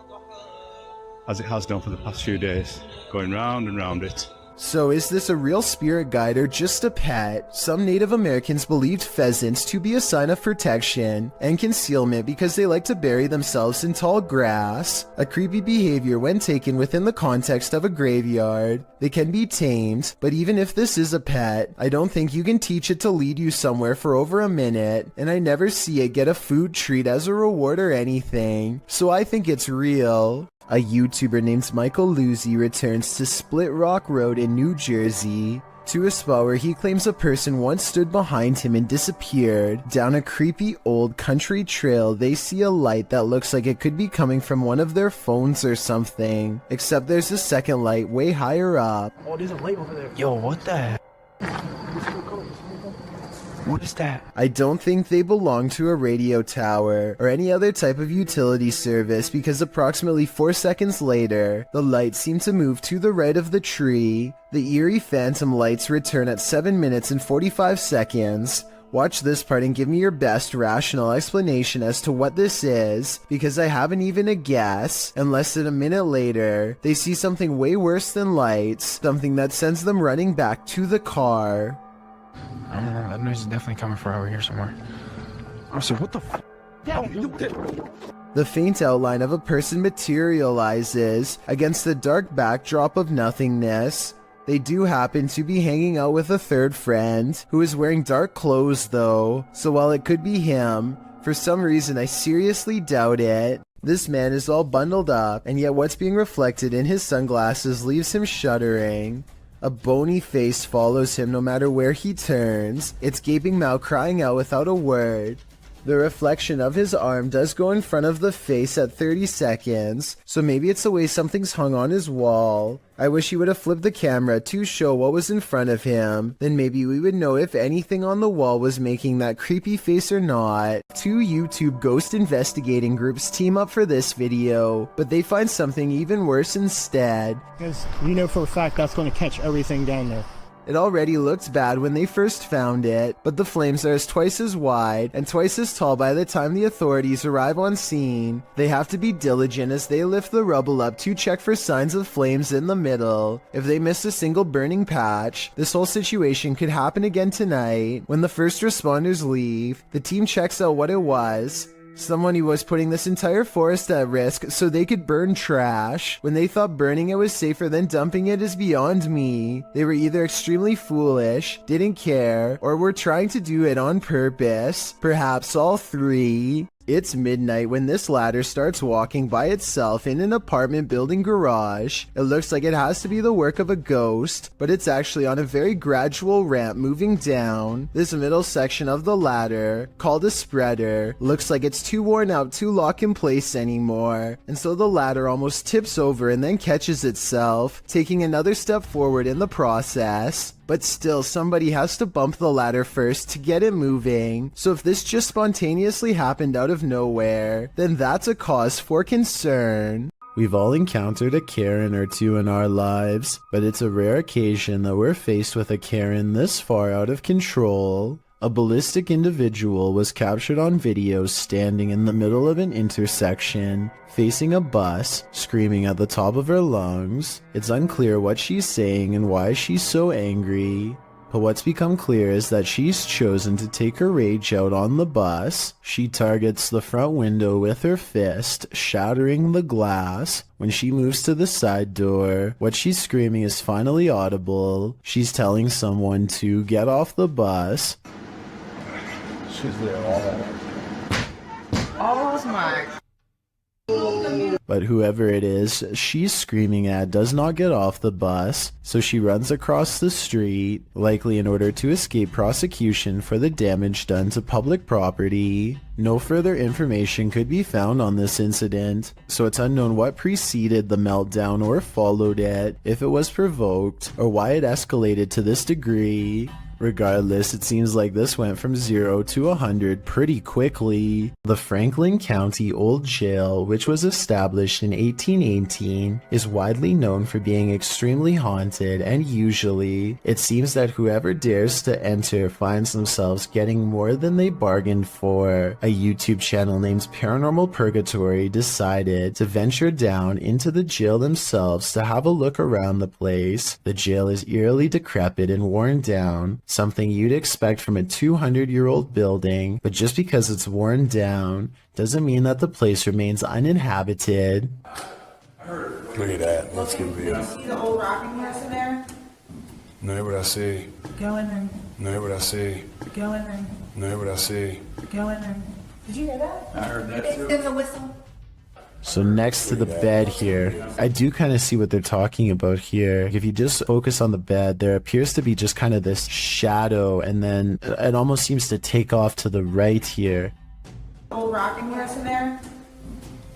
as it has done for the past few days, going round and round it. So is this a real spirit guide or just a pet? Some Native Americans believed pheasants to be a sign of protection and concealment because they like to bury themselves in tall grass. A creepy behavior when taken within the context of a graveyard. They can be tamed, but even if this is a pet, I don't think you can teach it to lead you somewhere for over a minute, and I never see it get a food treat as a reward or anything, so I think it's real. A YouTuber named Michael Luzzi returns to Split Rock Road in New Jersey, to a spot where he claims a person once stood behind him and disappeared. Down a creepy old country trail, they see a light that looks like it could be coming from one of their phones or something, except there's a second light way higher up. Oh, there's a light over there. Yo, what the heck? What is that? I don't think they belong to a radio tower or any other type of utility service because approximately 4 seconds later, the lights seem to move to the right of the tree. The eerie phantom lights return at 7 minutes and 45 seconds. Watch this part and give me your best rational explanation as to what this is, because I haven't even a guess. And less than a minute later, they see something way worse than lights, something that sends them running back to the car. I don't know, that noise is definitely coming from over here somewhere. Oh, so what the f? The faint outline of a person materializes against the dark backdrop of nothingness. They do happen to be hanging out with a third friend, who is wearing dark clothes though, so while it could be him, for some reason I seriously doubt it. This man is all bundled up, and yet what's being reflected in his sunglasses leaves him shuddering. A bony face follows him no matter where he turns, its gaping mouth crying out without a word. The reflection of his arm does go in front of the face at 30 seconds, so maybe it's the way something's hung on his wall. I wish he would have flipped the camera to show what was in front of him, then maybe we would know if anything on the wall was making that creepy face or not. 2 YouTube ghost investigating groups team up for this video, but they find something even worse instead. Because you know for a fact that's going to catch everything down there. It already looked bad when they first found it, but the flames are twice as wide and twice as tall by the time the authorities arrive on scene. They have to be diligent as they lift the rubble up to check for signs of flames in the middle. If they miss a single burning patch, this whole situation could happen again tonight. When the first responders leave, the team checks out what it was. Someone who was putting this entire forest at risk so they could burn trash. When they thought burning it was safer than dumping it is beyond me. They were either extremely foolish, didn't care, or were trying to do it on purpose. Perhaps all 3. It's midnight when this ladder starts walking by itself in an apartment building garage. It looks like it has to be the work of a ghost, but it's actually on a very gradual ramp moving down. This middle section of the ladder, called a spreader, looks like it's too worn out to lock in place anymore, and so the ladder almost tips over and then catches itself, taking another step forward in the process. But still, somebody has to bump the ladder first to get it moving. So if this just spontaneously happened out of nowhere, then that's a cause for concern. We've all encountered a Karen or two in our lives, but it's a rare occasion that we're faced with a Karen this far out of control. A ballistic individual was captured on video standing in the middle of an intersection, facing a bus, screaming at the top of her lungs. It's unclear what she's saying and why she's so angry, but what's become clear is that she's chosen to take her rage out on the bus. She targets the front window with her fist, shattering the glass. When she moves to the side door, what she's screaming is finally audible. She's telling someone to get off the bus. She's there all that. But whoever it is she's screaming at does not get off the bus, so she runs across the street, likely in order to escape prosecution for the damage done to public property. No further information could be found on this incident, so it's unknown what preceded the meltdown or followed it, if it was provoked, or why it escalated to this degree. Regardless, it seems like this went from 0 to 100 pretty quickly. The Franklin County Old Jail, which was established in 1818, is widely known for being extremely haunted, and usually, it seems that whoever dares to enter finds themselves getting more than they bargained for. A YouTube channel named Paranormal Purgatory decided to venture down into the jail themselves to have a look around the place. The jail is eerily decrepit and worn down, something you'd expect from a 200-year-old building, but just because it's worn down doesn't mean that the place remains uninhabited. Look at that. Let's get real. See the old rocking horse in there? Know what I see. Go in there. Know what I see. Go in there. Know what I see. Go in there. Did you hear that? I heard that too. There's a whistle. So next to the bed here, I do kind of see what they're talking about here. If you just focus on the bed, there appears to be just kind of this shadow, and then it almost seems to take off to the right here. Old rocking horse in there?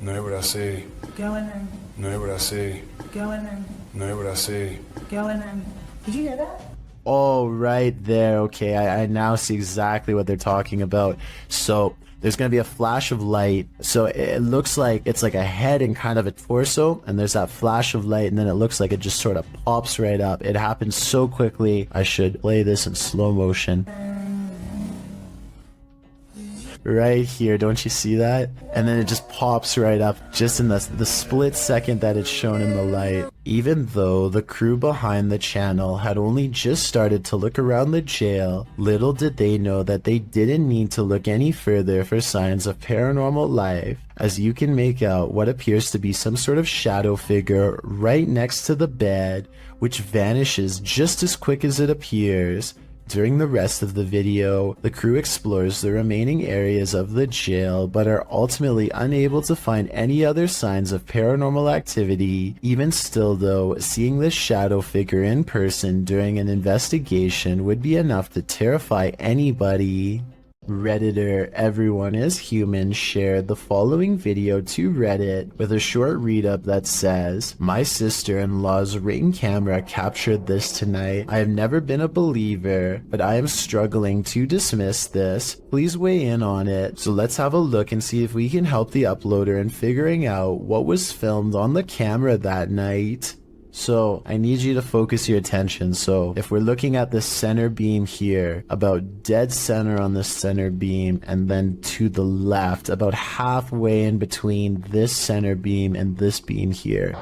Know what I see. Go in there. Know what I see. Go in there. Know what I see. Go in there. Did you hear that? Oh, right there. Okay, I now see exactly what they're talking about. So there's going to be a flash of light. So it looks like it's like a head and kind of a torso, and there's that flash of light, and then it looks like it just sort of pops right up. It happens so quickly. I should play this in slow motion. Right here, don't you see that? And then it just pops right up just in the split second that it's shown in the light. Even though the crew behind the channel had only just started to look around the jail, little did they know that they didn't need to look any further for signs of paranormal life, as you can make out what appears to be some sort of shadow figure right next to the bed, which vanishes just as quick as it appears. During the rest of the video, the crew explores the remaining areas of the jail, but are ultimately unable to find any other signs of paranormal activity. Even still though, seeing this shadow figure in person during an investigation would be enough to terrify anybody. Redditor Everyone is Human shared the following video to Reddit with a short read-up that says, "My sister-in-law's Ring camera captured this tonight. I have never been a believer, but I am struggling to dismiss this. Please weigh in on it. So let's have a look and see if we can help the uploader in figuring out what was filmed on the camera that night." So I need you to focus your attention. So if we're looking at the center beam here, about dead center on the center beam, and then to the left, about halfway in between this center beam and this beam here,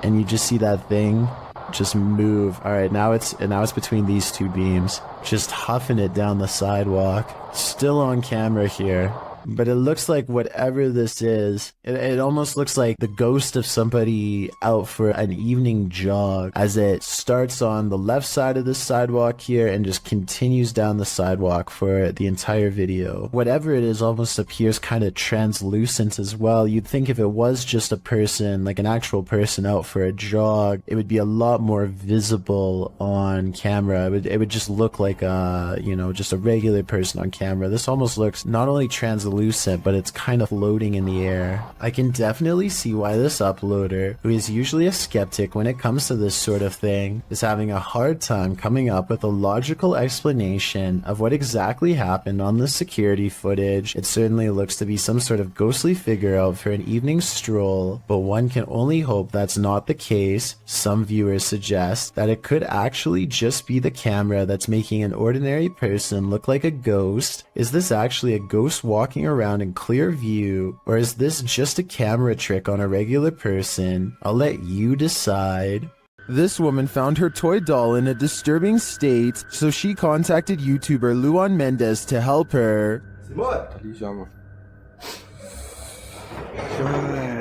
and you just see that thing just move. All right, now it's between these two beams, just huffing it down the sidewalk. Still on camera here. But it looks like whatever this is, it almost looks like the ghost of somebody out for an evening jog, as it starts on the left side of the sidewalk here and just continues down the sidewalk for the entire video. Whatever it is almost appears kind of translucent as well. You'd think if it was just a person, like an actual person out for a jog, it would be a lot more visible on camera. It would just look like a, just a regular person on camera. This almost looks not only translucent, translucent, but it's kind of floating in the air. I can definitely see why this uploader, who is usually a skeptic when it comes to this sort of thing, is having a hard time coming up with a logical explanation of what exactly happened on the security footage. It certainly looks to be some sort of ghostly figure out for an evening stroll, but one can only hope that's not the case. Some viewers suggest that it could actually just be the camera that's making an ordinary person look like a ghost. Is this actually a ghost walking around in clear view, or is this just a camera trick on a regular person? I'll let you decide. This woman found her toy doll in a disturbing state, so she contacted YouTuber Luan Mendez to help her. Bora! Ali já, mano.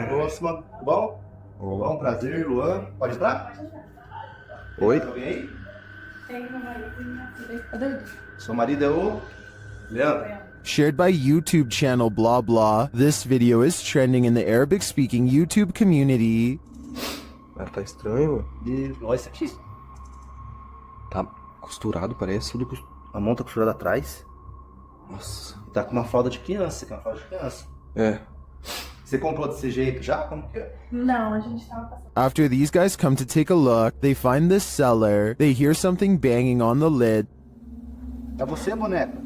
Próxima, tudo bom? Bom, prazer, Luan. Pode entrar? Oi? Alguém aí? Seu marido é o Leandro. Shared by YouTube channel blah blah, this video is trending in the Arabic speaking YouTube community. Ah, tá estranho, mano. Olha isso aqui. Tá costurado, parece. Tudo a mão tá costurada atrás. Nossa. Tá com uma fralda de criança. Com uma fralda de criança. É. Você comprou desse jeito já? Como que é? Não, a gente tava passando. After these guys come to take a look, they find this seller. They hear something banging on the lid. É você, boneca?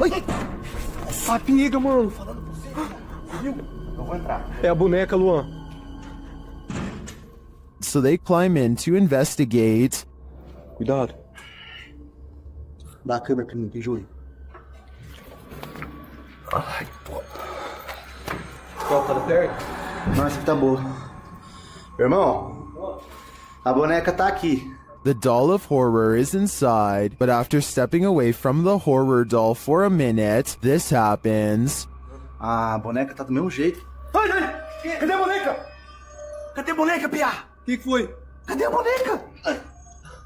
Ai! Sapinga, mano! Falando pra você. Viu? Eu vou entrar. É a boneca, Luan. So they climb in to investigate. Cuidado. Dá a câmera pra mim, Júlio. Ai, pô. Qual tá perto? Não, essa aqui tá boa. Irmão, a boneca tá aqui. The doll of horror is inside, but after stepping away from the horror doll for a minute, this happens. A boneca tá do mesmo jeito. Ai, ai! Cadê a boneca? Cadê a boneca, Pia? O que foi? Cadê a boneca?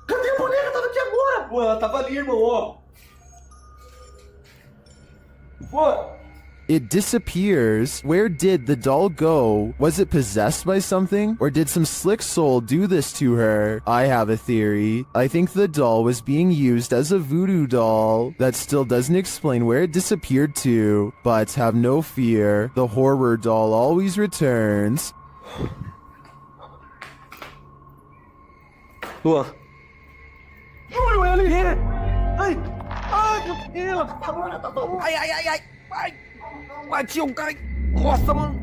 Cadê a boneca? Tava aqui agora! Pô, ela tava ali, irmão, ó. Pô! It disappears. Where did the doll go? Was it possessed by something? Or did some slick soul do this to her? I have a theory. I think the doll was being used as a voodoo doll. That still doesn't explain where it disappeared to. But have no fear. The horror doll always returns. Luan. Júlio, ele é! Ai! Ai, meu Deus! Tá bom, tá bom! Ai, ai, ai, ai! Ai! Bati um cara! Nossa, mano!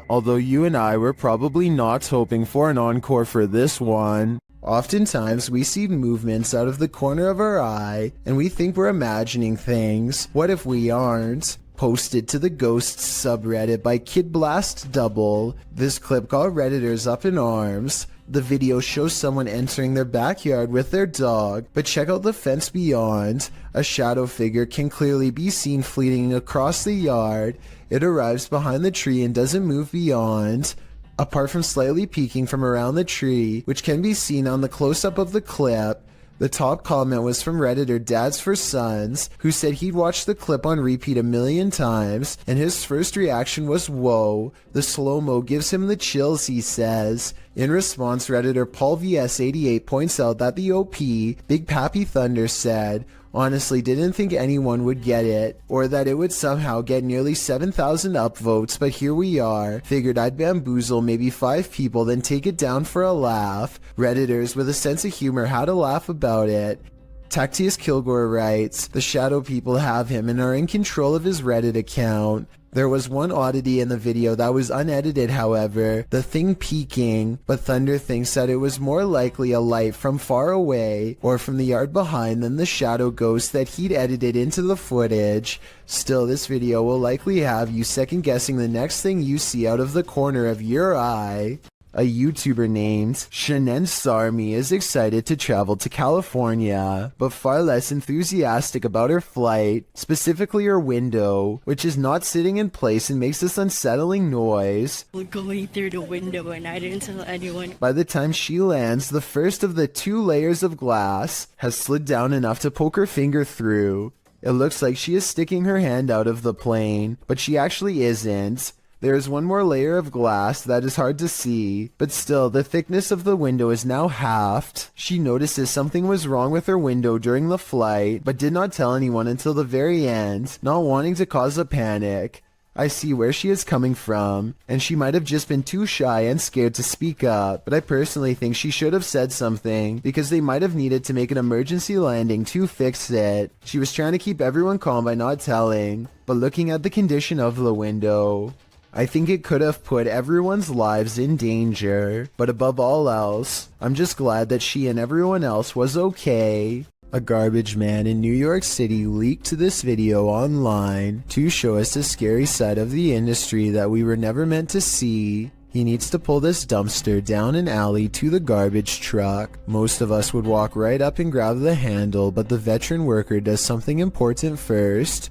Although you and I were probably not hoping for an encore for this one. Oftentimes, we see movements out of the corner of our eye, and we think we're imagining things. What if we aren't? Posted to the Ghosts subreddit by Kid Blast Double, this clip got Redditors up in arms. The video shows someone entering their backyard with their dog, but check out the fence beyond. A shadow figure can clearly be seen fleeting across the yard. It arrives behind the tree and doesn't move beyond. Apart from slightly peeking from around the tree, which can be seen on the close-up of the clip, the top comment was from Redditor Dads for Sons, who said he'd watched the clip on repeat 1,000,000 times, and his first reaction was, whoa, the slow-mo gives him the chills, he says. In response, Redditor Paul VS88 points out that the OP, Big Pappy Thunder, said, honestly didn't think anyone would get it, or that it would somehow get nearly 7,000 upvotes, but here we are. Figured I'd bamboozle maybe 5 people, then take it down for a laugh. Redditors with a sense of humor had a laugh about it. Tactius Kilgore writes, the shadow people have him and are in control of his Reddit account. There was one oddity in the video that was unedited, however, the thing peeking, but Thunder thinks that it was more likely a light from far away or from the yard behind than the shadow ghost that he'd edited into the footage. Still, this video will likely have you second guessing the next thing you see out of the corner of your eye. A YouTuber named Shanen Sarmi is excited to travel to California, but far less enthusiastic about her flight, specifically her window, which is not sitting in place and makes this unsettling noise. Going through the window and I didn't tell anyone. By the time she lands, the first of the 2 layers of glass has slid down enough to poke her finger through. It looks like she is sticking her hand out of the plane, but she actually isn't. There is one more layer of glass that is hard to see, but still the thickness of the window is now halved. She notices something was wrong with her window during the flight, but did not tell anyone until the very end, not wanting to cause a panic. I see where she is coming from, and she might have just been too shy and scared to speak up, but I personally think she should have said something, because they might have needed to make an emergency landing to fix it. She was trying to keep everyone calm by not telling, but looking at the condition of the window, I think it could have put everyone's lives in danger, but above all else, I'm just glad that she and everyone else was okay. A garbage man in New York City leaked this video online to show us a scary side of the industry that we were never meant to see. He needs to pull this dumpster down an alley to the garbage truck. Most of us would walk right up and grab the handle, but the veteran worker does something important first.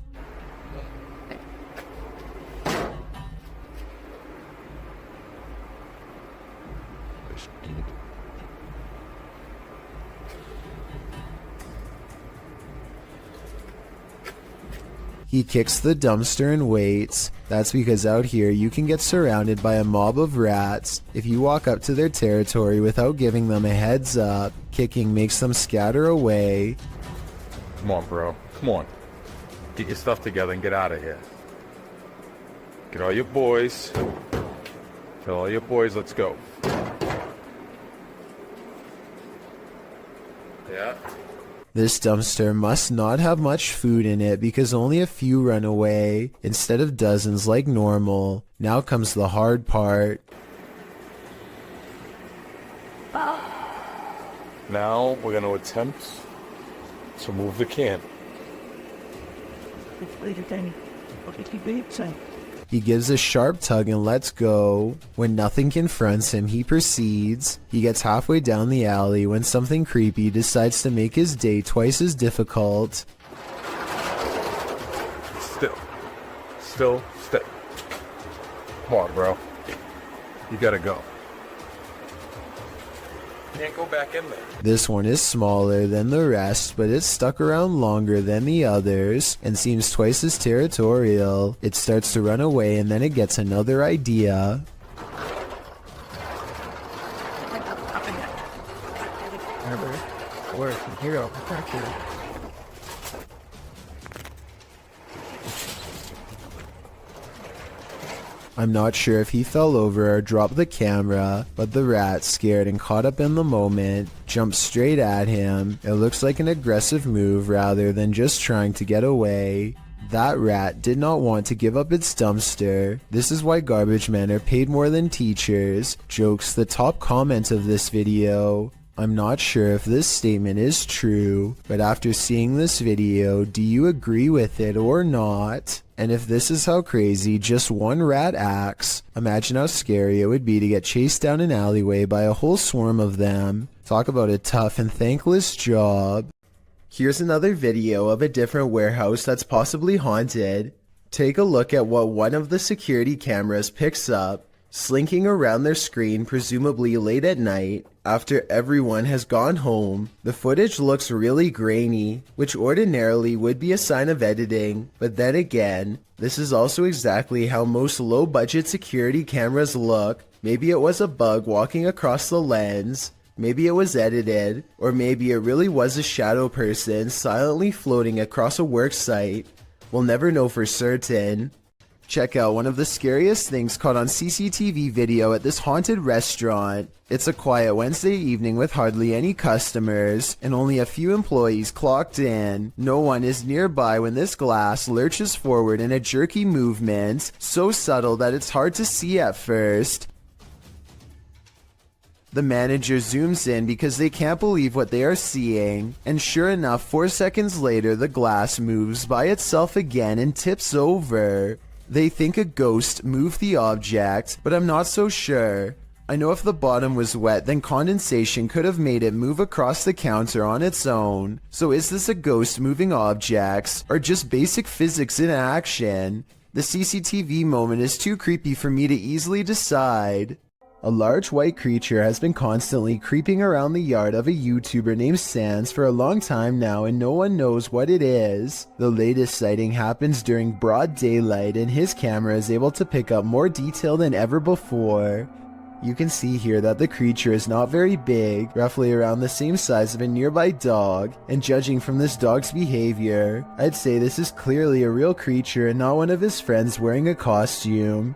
He kicks the dumpster and waits. That's because out here you can get surrounded by a mob of rats if you walk up to their territory without giving them a heads up. Kicking makes them scatter away. Come on, bro. Come on. Get your stuff together and get out of here. Get all your boys. Tell all your boys, let's go. Yeah. This dumpster must not have much food in it because only a few run away, instead of dozens like normal. Now comes the hard part. Now we're going to attempt to move the can. He gives a sharp tug and lets go. When nothing confronts him, he proceeds. He gets halfway down the alley when something creepy decides to make his day twice as difficult. Still. Come on, bro. You gotta go. Can't go back in there. This one is smaller than the rest, but it's stuck around longer than the others and seems twice as territorial. It starts to run away and then it gets another idea. Where? Here you go. Back here. I'm not sure if he fell over or dropped the camera, but the rat, scared and caught up in the moment, jumped straight at him. It looks like an aggressive move rather than just trying to get away. That rat did not want to give up its dumpster. This is why garbage men are paid more than teachers. Jokes the top comment of this video. I'm not sure if this statement is true, but after seeing this video, do you agree with it or not? And if this is how crazy just one rat acts, imagine how scary it would be to get chased down an alleyway by a whole swarm of them. Talk about a tough and thankless job. Here's another video of a different warehouse that's possibly haunted. Take a look at what one of the security cameras picks up. Slinking around their screen, presumably late at night, after everyone has gone home. The footage looks really grainy, which ordinarily would be a sign of editing, but then again, this is also exactly how most low-budget security cameras look. Maybe it was a bug walking across the lens, maybe it was edited, or maybe it really was a shadow person silently floating across a work site. We'll never know for certain. Check out one of the scariest things caught on CCTV video at this haunted restaurant. It's a quiet Wednesday evening with hardly any customers and only a few employees clocked in. No one is nearby when this glass lurches forward in a jerky movement, so subtle that it's hard to see at first. The manager zooms in because they can't believe what they are seeing, and sure enough, 4 seconds later the glass moves by itself again and tips over. They think a ghost moved the object, but I'm not so sure. I know if the bottom was wet, then condensation could have made it move across the counter on its own. So is this a ghost moving objects, or just basic physics in action? The CCTV moment is too creepy for me to easily decide. A large white creature has been constantly creeping around the yard of a YouTuber named Sans for a long time now, and no one knows what it is. The latest sighting happens during broad daylight, and his camera is able to pick up more detail than ever before. You can see here that the creature is not very big, roughly around the same size of a nearby dog, and judging from this dog's behavior, I'd say this is clearly a real creature and not one of his friends wearing a costume.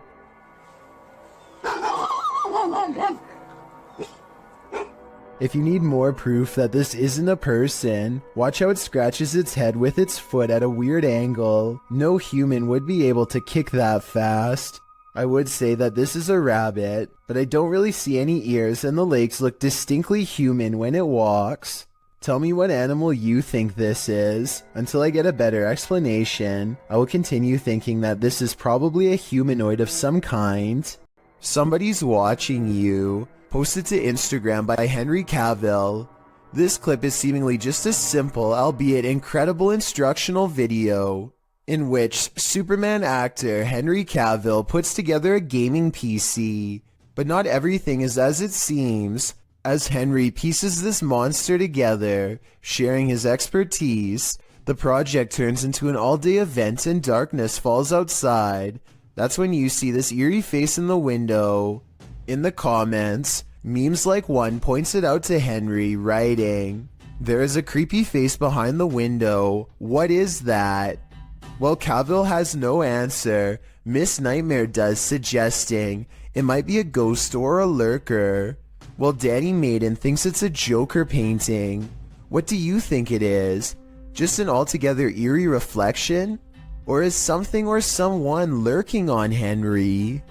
If you need more proof that this isn't a person, watch how it scratches its head with its foot at a weird angle. No human would be able to kick that fast. I would say that this is a rabbit, but I don't really see any ears and the legs look distinctly human when it walks. Tell me what animal you think this is. Until I get a better explanation, I will continue thinking that this is probably a humanoid of some kind. Somebody's watching you. Posted to Instagram by Henry Cavill. This clip is seemingly just a simple, albeit incredible instructional video, in which Superman actor Henry Cavill puts together a gaming PC. But not everything is as it seems. As Henry pieces this monster together, sharing his expertise, the project turns into an all-day event and darkness falls outside. That's when you see this eerie face in the window. In the comments, memes like one points it out to Henry, writing, "There is a creepy face behind the window. What is that?" Well, Cavill has no answer. Miss Nightmare does, suggesting it might be a ghost or a lurker. Well, Danny Maiden thinks it's a Joker painting. What do you think it is? Just an altogether eerie reflection? Or is something or someone lurking on Henry?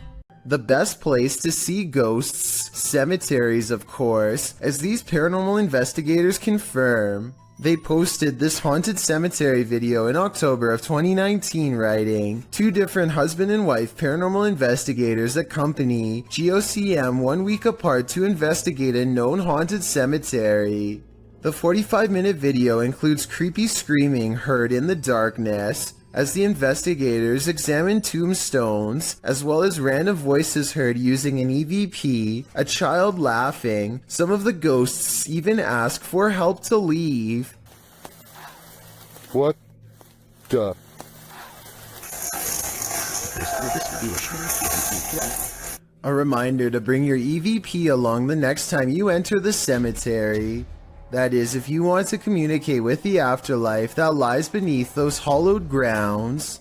The best place to see ghosts, cemeteries of course, as these paranormal investigators confirm. They posted this haunted cemetery video in October of 2019, writing, "Two different husband and wife paranormal investigators accompany GOCM 1 week apart to investigate a known haunted cemetery." The 45-minute video includes creepy screaming heard in the darkness as the investigators examine tombstones, as well as random voices heard using an EVP, a child laughing. Some of the ghosts even ask for help to leave. What the? A reminder to bring your EVP along the next time you enter the cemetery. That is, if you want to communicate with the afterlife that lies beneath those hollowed grounds.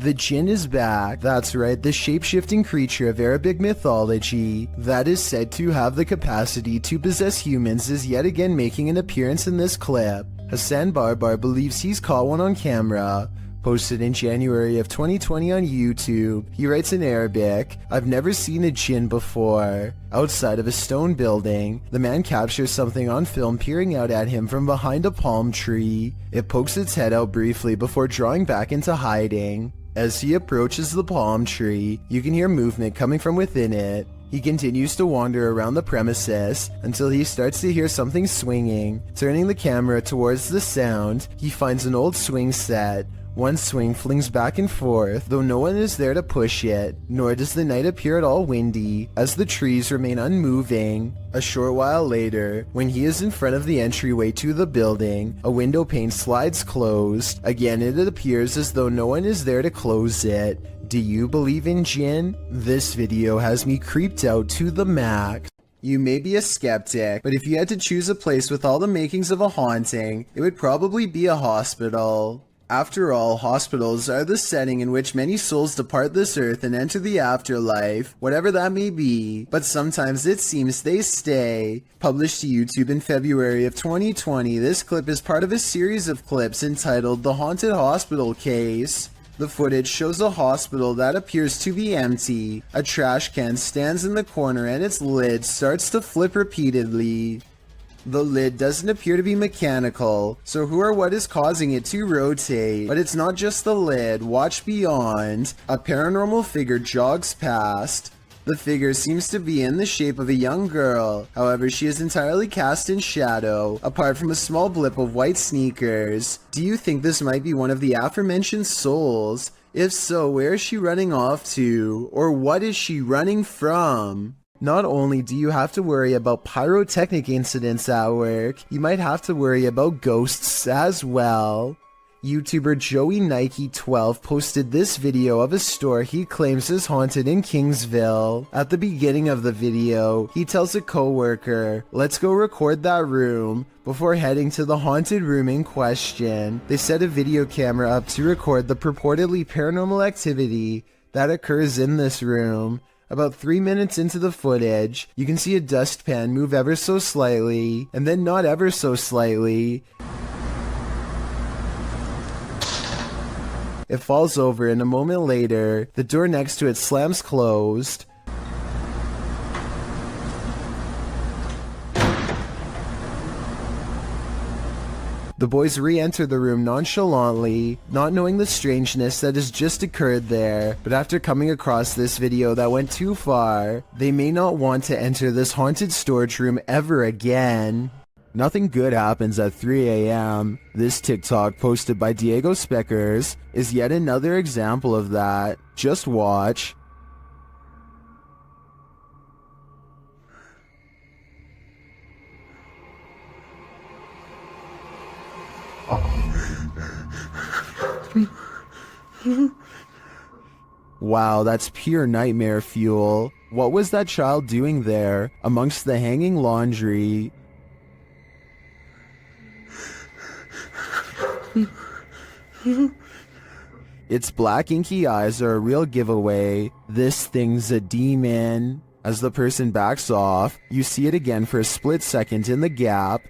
The Jinn is back. That's right, the shape-shifting creature of Arabic mythology that is said to have the capacity to possess humans is yet again making an appearance in this clip. Hassan Barbar believes he's caught one on camera. Posted in January of 2020 on YouTube, he writes in Arabic, "I've never seen a jinn before." Outside of a stone building, the man captures something on film peering out at him from behind a palm tree. It pokes its head out briefly before drawing back into hiding. As he approaches the palm tree, you can hear movement coming from within it. He continues to wander around the premises until he starts to hear something swinging. Turning the camera towards the sound, he finds an old swing set. One swing flings back and forth, though no one is there to push it, nor does the night appear at all windy, as the trees remain unmoving. A short while later, when he is in front of the entryway to the building, a window pane slides closed. Again, it appears as though no one is there to close it. Do you believe in jinn? This video has me creeped out to the max. You may be a skeptic, but if you had to choose a place with all the makings of a haunting, it would probably be a hospital. After all, hospitals are the setting in which many souls depart this earth and enter the afterlife, whatever that may be, but sometimes it seems they stay. Published to YouTube in February of 2020, this clip is part of a series of clips entitled The Haunted Hospital Case. The footage shows a hospital that appears to be empty. A trash can stands in the corner and its lid starts to flip repeatedly. The lid doesn't appear to be mechanical, so who or what is causing it to rotate? But it's not just the lid. Watch beyond. A paranormal figure jogs past. The figure seems to be in the shape of a young girl, however she is entirely cast in shadow, apart from a small blip of white sneakers. Do you think this might be one of the aforementioned souls? If so, where is she running off to? Or what is she running from? Not only do you have to worry about pyrotechnic incidents at work, you might have to worry about ghosts as well. YouTuber Joey Nike 12 posted this video of a store he claims is haunted in Kingsville. At the beginning of the video, he tells a coworker, "Let's go record that room," before heading to the haunted room in question. They set a video camera up to record the purportedly paranormal activity that occurs in this room. About 3 minutes into the footage, you can see a dustpan move ever so slightly, and then not ever so slightly. It falls over, and a moment later, the door next to it slams closed. The boys re-enter the room nonchalantly, not knowing the strangeness that has just occurred there, but after coming across this video that went too far, they may not want to enter this haunted storage room ever again. Nothing good happens at 3 a.m. This TikTok posted by Diego Speckers is yet another example of that. Just watch. Wow, that's pure nightmare fuel. What was that child doing there, amongst the hanging laundry? Its black inky eyes are a real giveaway. This thing's a demon. As the person backs off, you see it again for a split second in the gap.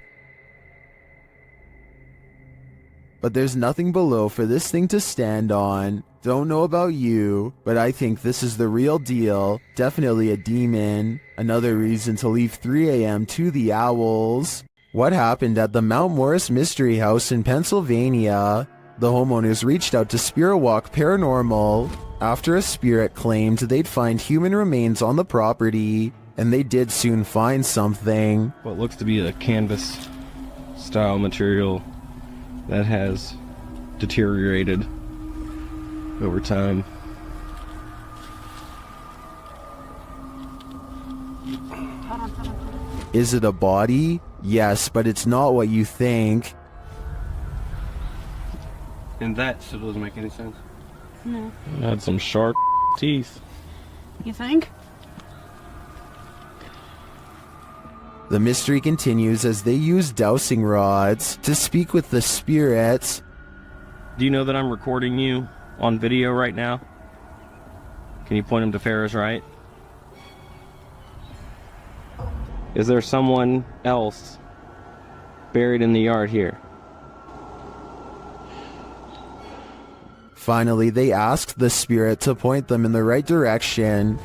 But there's nothing below for this thing to stand on. Don't know about you, but I think this is the real deal. Definitely a demon. Another reason to leave 3 a.m. to the owls. What happened at the Mount Morris Mystery House in Pennsylvania? The homeowners reached out to Spirit Walk Paranormal after a spirit claimed they'd find human remains on the property, and they did soon find something. What looks to be a canvas style material that has deteriorated over time. Is it a body? Yes, but it's not what you think. And that still doesn't make any sense. No. It had some sharp teeth. You think? The mystery continues as they use dowsing rods to speak with the spirits. Do you know that I'm recording you on video right now? Can you point him to Ferris, right? Is there someone else buried in the yard here? Finally, they asked the spirit to point them in the right direction.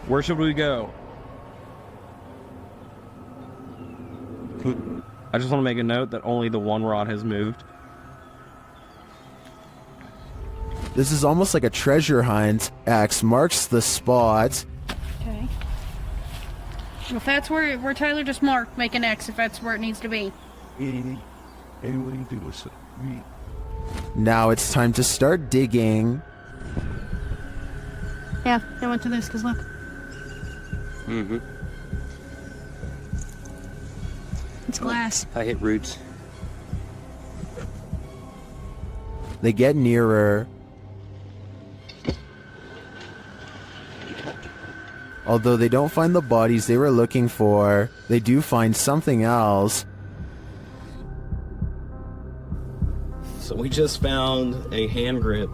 Where should we go? I just want to make a note that only the one rod has moved. This is almost like a treasure hunt. X marks the spot. Okay. If that's where Tyler just marked, make an X if that's where it needs to be. Now it's time to start digging. Yeah, I went to this because look. Mm-hmm. It's glass. I hit roots. They get nearer. Although they don't find the bodies they were looking for, they do find something else. So we just found a hand grip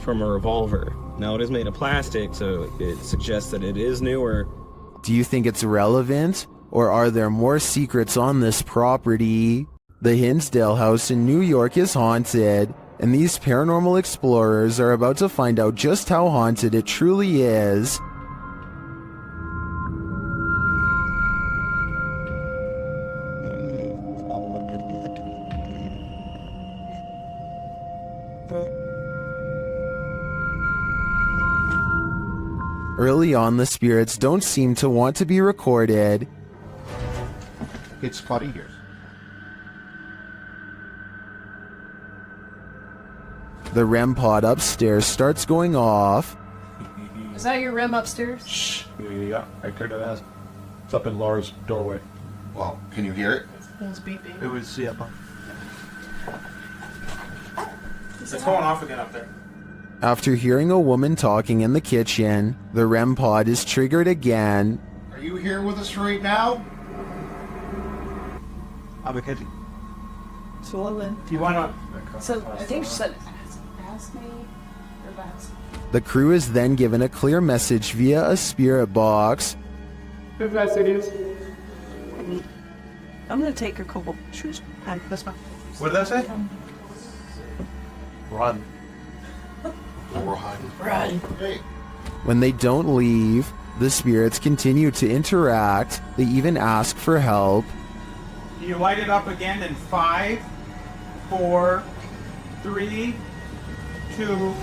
from a revolver. Now it is made of plastic, so it suggests that it is newer. Do you think it's relevant? Or are there more secrets on this property? The Hinsdale house in New York is haunted, and these paranormal explorers are about to find out just how haunted it truly is. Early on, the spirits don't seem to want to be recorded. It's 40 years. The REM pod upstairs starts going off. Is that your room upstairs? Shh. Yeah, I cleared that ass. It's up in Laura's doorway. Well, can you hear it? It was beeping. It was, yeah. It's going off again up there. After hearing a woman talking in the kitchen, the REM pod is triggered again. Are you here with us right now? So what then? Do you want to? So I think she said, ask me or ask. The crew is then given a clear message via a spirit box. I'm gonna take a couple shoes. That's fine. What did that say? Run. Run. Hey. When they don't leave, the spirits continue to interact. They even ask for help. You light it up again in 5, 4, 3, 2,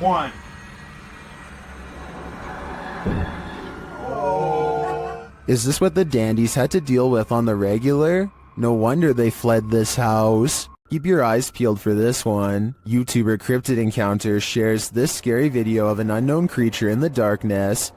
1. Is this what the dandies had to deal with on the regular? No wonder they fled this house. Keep your eyes peeled for this one. YouTuber Cryptid Encounter shares this scary video of an unknown creature in the darkness.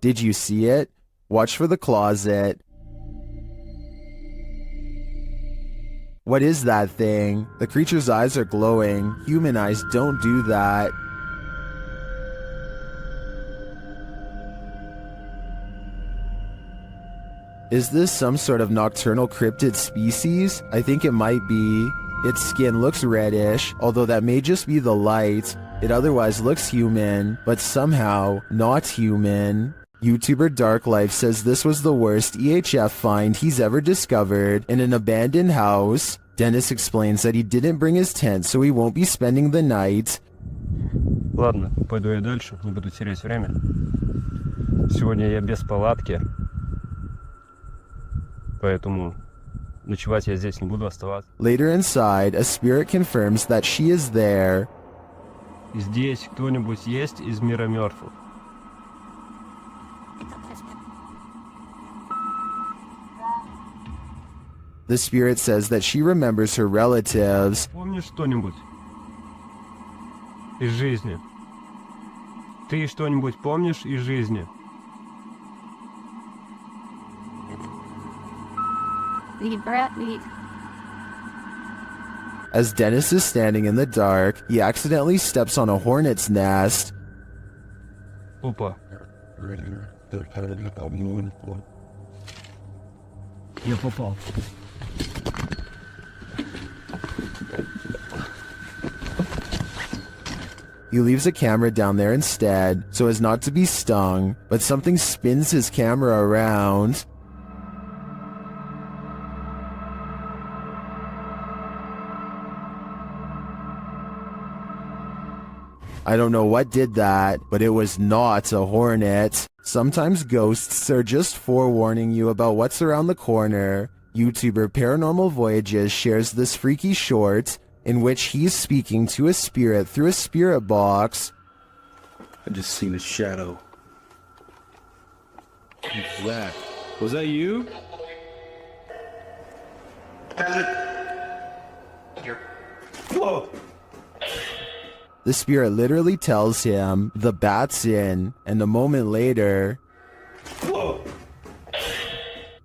Did you see it? Watch for the closet. What is that thing? The creature's eyes are glowing. Human eyes don't do that. Is this some sort of nocturnal cryptid species? I think it might be. Its skin looks reddish, although that may just be the light. It otherwise looks human, but somehow not human. YouTuber Dark Life says this was the worst EHF find he's ever discovered in an abandoned house. Dennis explains that he didn't bring his tent, so he won't be spending the night. Ладно, пойду я дальше, не буду терять время. Сегодня я без палатки, поэтому ночевать я здесь не буду оставаться. Later inside, a spirit confirms that she is there. Здесь кто-нибудь есть из мира мертвых? The spirit says that she remembers her relatives. Помнишь что-нибудь из жизни? Ты что-нибудь помнишь из жизни? As Dennis is standing in the dark, he accidentally steps on a hornet's nest. Опа. Я попал. He leaves a camera down there instead, so as not to be stung, but something spins his camera around. I don't know what did that, but it was not a hornet. Sometimes ghosts are just forewarning you about what's around the corner. YouTuber Paranormal Voyages shares this freaky short in which he's speaking to a spirit through a spirit box. I just seen a shadow. Who's that? Was that you? Whoa! The spirit literally tells him, "The bat's in," and a moment later, Whoa!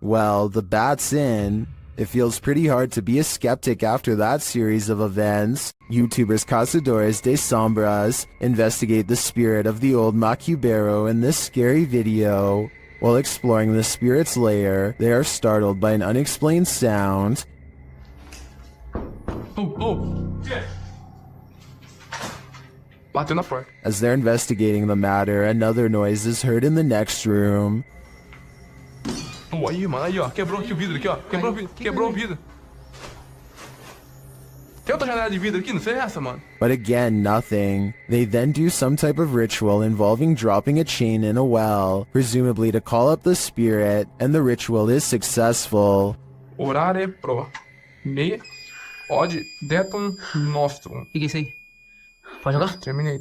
well, the bat's in. It feels pretty hard to be a skeptic after that series of events. YouTubers Cazadores de Sombras investigate the spirit of the old Macubero in this scary video. While exploring the spirit's lair, they are startled by an unexplained sound. Bateu na porta. As they're investigating the matter, another noise is heard in the next room. Aí, mano, aí, ó. Quebrou aqui o vidro, aqui, ó. Quebrou o vidro. Tem outra janela de vidro aqui? Não sei essa, mano. But again, nothing. They then do some type of ritual involving dropping a chain in a well, presumably to call up the spirit, and the ritual is successful. Orare pro me od detum nostrum. O que é isso aí? Pode jogar? Terminei.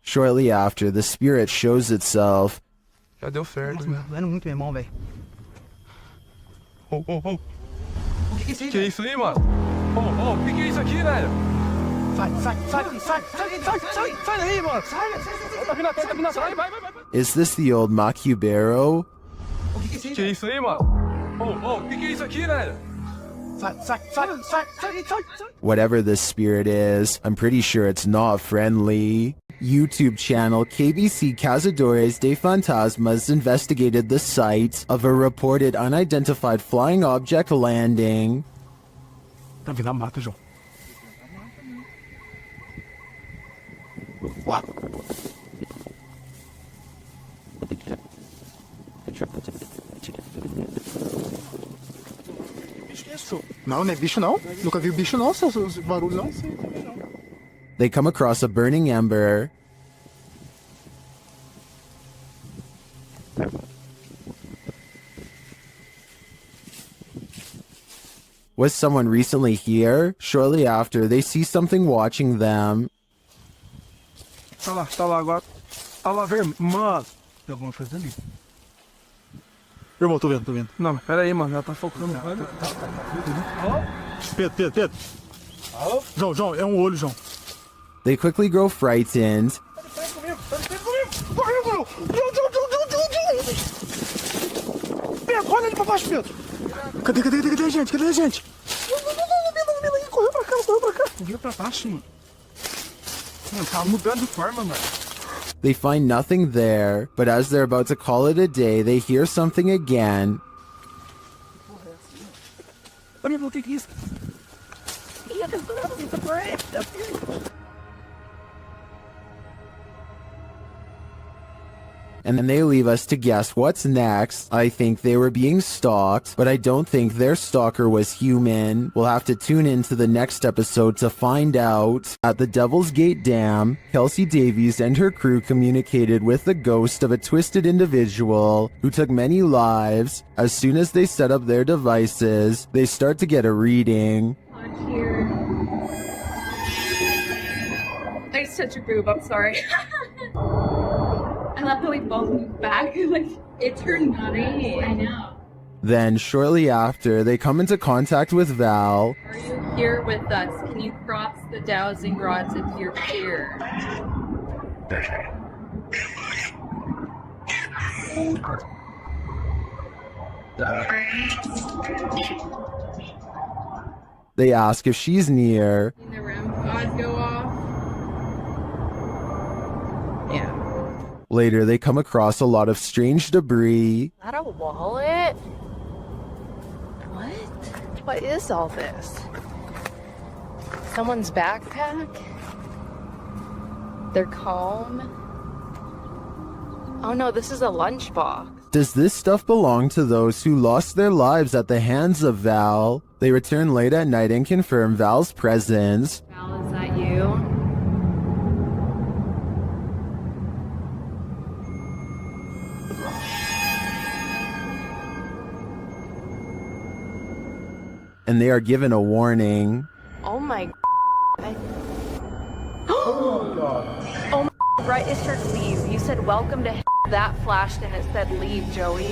Shortly after, the spirit shows itself. Já deu certo. Doendo muito, meu irmão, velho. O que é isso aí, mano? O que é isso aqui, velho? Sai daí, mano. Sai. Tá vindo atrás, vai. Is this the old Macubero? Que é isso aí, mano? O que é isso aqui, velho? Sai. Whatever this spirit is, I'm pretty sure it's not friendly. YouTube channel KBC Cazadores de Fantasmas investigated the site of a reported unidentified flying object landing. Tá vindo a mata, João. Não, não é bicho não. Nunca vi bicho não, seus barulhos não. They come across a burning ember. Was someone recently here? Shortly after, they see something watching them. Tá lá agora. Tá lá, velho. Mano. Tem alguma coisa ali. Irmão, tô vendo. Não, mas pera aí, mano. Ela tá focando. Pedro. João, é um olho, João. They quickly grow frightened. Pedro, olha ali pra baixo, Pedro. Cadê a gente? Correu pra cá. Vira pra baixo, mano. Mano, tá mudando de forma, mano. They find nothing there, but as they're about to call it a day, they hear something again. Olha o que é isso? And then they leave us to guess what's next. I think they were being stalked, but I don't think their stalker was human. We'll have to tune into the next episode to find out. At the Devil's Gate Dam, Kelsey Davies and her crew communicated with the ghost of a twisted individual who took many lives. As soon as they set up their devices, they start to get a reading. Here. I just touched your boob, I'm sorry. I love how we both moved back. Like, it turned green. I know. Then, shortly after, they come into contact with Val. Are you here with us? Can you cross the dowsing rods into your chair? They ask if she's near. Can the REM pods go off? Yeah. Later, they come across a lot of strange debris. Is that a wallet? What? What is all this? Someone's backpack? Their comb? Oh no, this is a lunchbox. Does this stuff belong to those who lost their lives at the hands of Val? They return late at night and confirm Val's presence. Val, is that you? And they are given a warning. Oh my Oh my god. Oh my right, it said leave. You said welcome to that flashed and it said leave, Joey.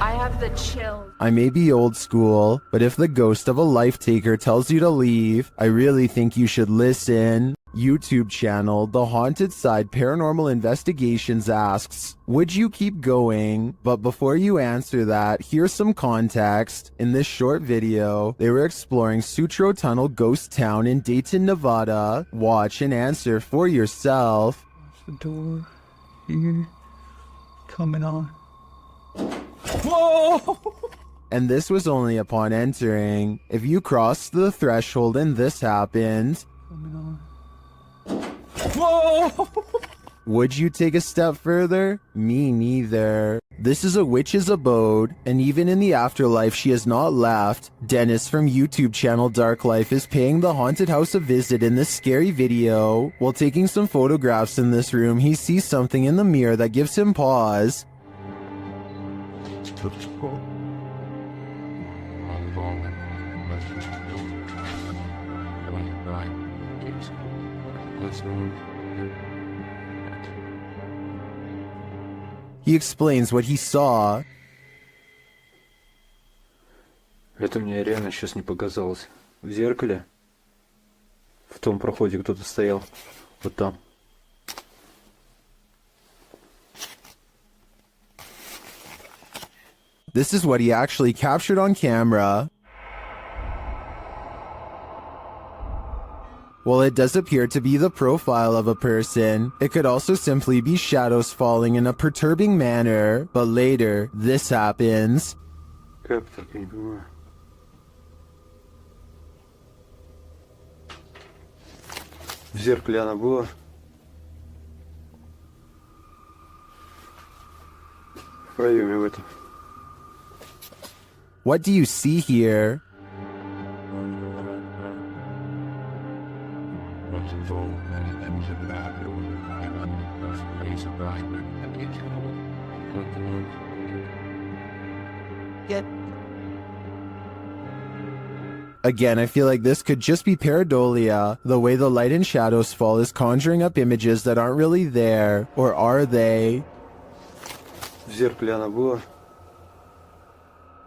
I have the chills. I may be old school, but if the ghost of a life taker tells you to leave, I really think you should listen. YouTube channel The Haunted Side Paranormal Investigations asks, would you keep going? But before you answer that, here's some context. In this short video, they were exploring Sutro Tunnel Ghost Town in Dayton, Nevada. Watch and answer for yourself. The door here coming on. Whoa! And this was only upon entering. If you crossed the threshold and this happened, Whoa! would you take a step further? Me neither. This is a witch's abode, and even in the afterlife she has not left. Dennis from YouTube channel Dark Life is paying the haunted house a visit in this scary video. While taking some photographs in this room, he sees something in the mirror that gives him pause. He explains what he saw. Это мне реально сейчас не показалось. В зеркале, в том проходе кто-то стоял. Вот там. This is what he actually captured on camera. While it does appear to be the profile of a person, it could also simply be shadows falling in a perturbing manner. But later, this happens. Как так, я не понимаю. В зеркале она была. В проеме в этом. What do you see here? Again, I feel like this could just be pareidolia. The way the light and shadows fall is conjuring up images that aren't really there. Or are they? В зеркале она была.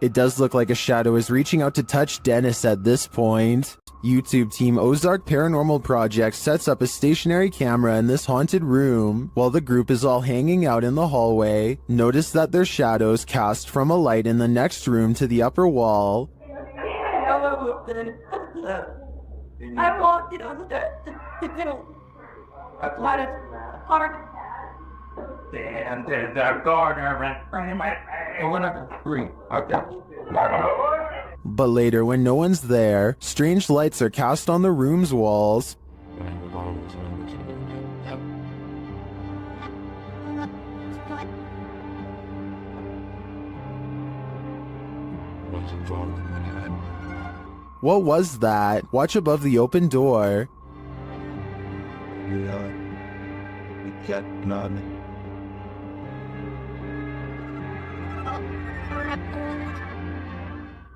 It does look like a shadow is reaching out to touch Dennis at this point. YouTube team Ozark Paranormal Project sets up a stationary camera in this haunted room. While the group is all hanging out in the hallway, notice that there's shadows cast from a light in the next room to the upper wall. I walked it on the And there's a corner in front of my one of the three. Okay. But later, when no one's there, strange lights are cast on the room's walls. What was that? Watch above the open door.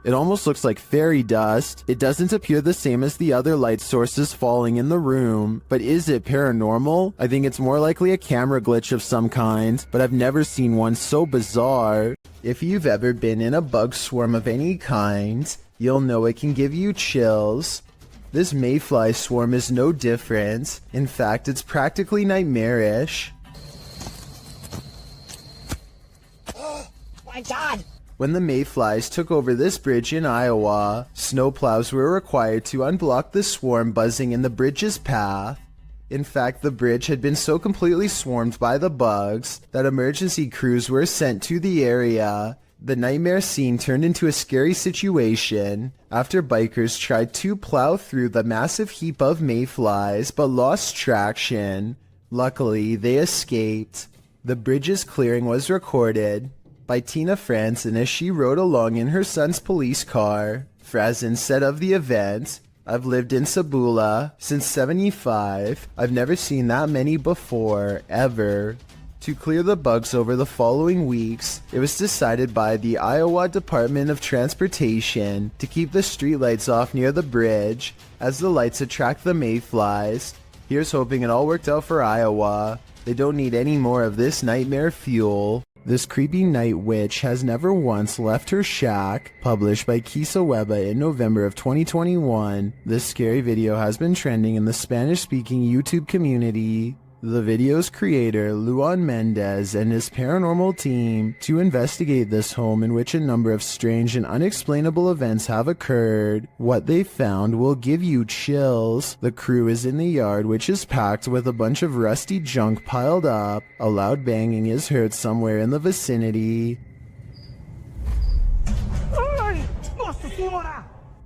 It almost looks like fairy dust. It doesn't appear the same as the other light sources falling in the room. But is it paranormal? I think it's more likely a camera glitch of some kind, but I've never seen one so bizarre. If you've ever been in a bug swarm of any kind, you'll know it can give you chills. This mayfly swarm is no different. In fact, it's practically nightmarish. Oh my God! When the mayflies took over this bridge in Iowa, snowplows were required to unblock the swarm buzzing in the bridge's path. In fact, the bridge had been so completely swarmed by the bugs that emergency crews were sent to the area. The nightmare scene turned into a scary situation after bikers tried to plow through the massive heap of mayflies but lost traction. Luckily, they escaped. The bridge's clearing was recorded by Tina Franzen as she rode along in her son's police car. Franzen said of the event, "I've lived in Sabula since '75. I've never seen that many before, ever." To clear the bugs over the following weeks, it was decided by the Iowa Department of Transportation to keep the streetlights off near the bridge, as the lights attract the mayflies. Here's hoping it all worked out for Iowa. They don't need any more of this nightmare fuel. This creepy night witch has never once left her shack. Published by Kisa Weba in November of 2021, this scary video has been trending in the Spanish-speaking YouTube community. The video's creator, Luan Mendez, and his paranormal team to investigate this home in which a number of strange and unexplainable events have occurred. What they found will give you chills. The crew is in the yard, which is packed with a bunch of rusty junk piled up. A loud banging is heard somewhere in the vicinity.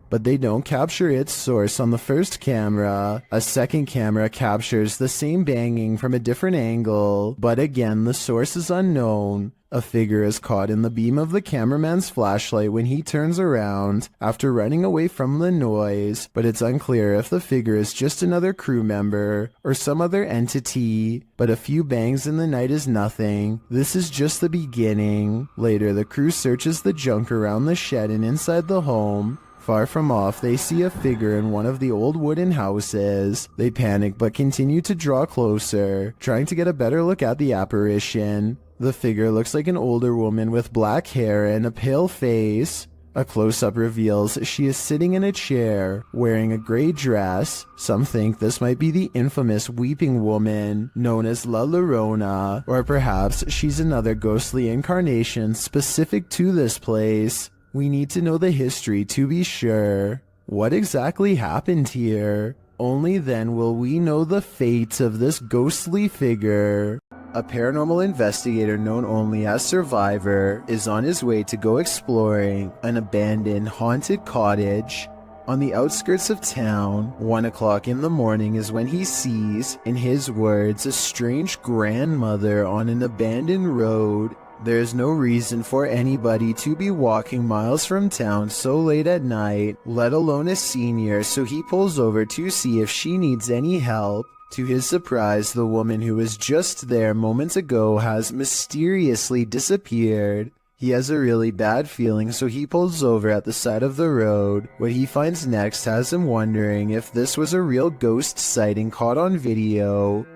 But they don't capture its source on the first camera. A second camera captures the same banging from a different angle, but again the source is unknown. A figure is caught in the beam of the cameraman's flashlight when he turns around after running away from the noise, but it's unclear if the figure is just another crew member or some other entity. But a few bangs in the night is nothing. This is just the beginning. Later, the crew searches the junk around the shed and inside the home, far from off, they see a figure in one of the old wooden houses. They panic but continue to draw closer, trying to get a better look at the apparition. The figure looks like an older woman with black hair and a pale face. A close-up reveals she is sitting in a chair, wearing a gray dress. Some think this might be the infamous Weeping Woman, known as La Llorona, or perhaps she's another ghostly incarnation specific to this place. We need to know the history to be sure. What exactly happened here? Only then will we know the fate of this ghostly figure. A paranormal investigator known only as Survivor is on his way to go exploring an abandoned haunted cottage. On the outskirts of town, 1 o'clock in the morning is when he sees, in his words, a strange grandmother on an abandoned road. There is no reason for anybody to be walking miles from town so late at night, let alone a senior, so he pulls over to see if she needs any help. To his surprise, the woman who was just there moments ago has mysteriously disappeared. He has a really bad feeling, so he pulls over at the side of the road. What he finds next has him wondering if this was a real ghost sighting caught on video.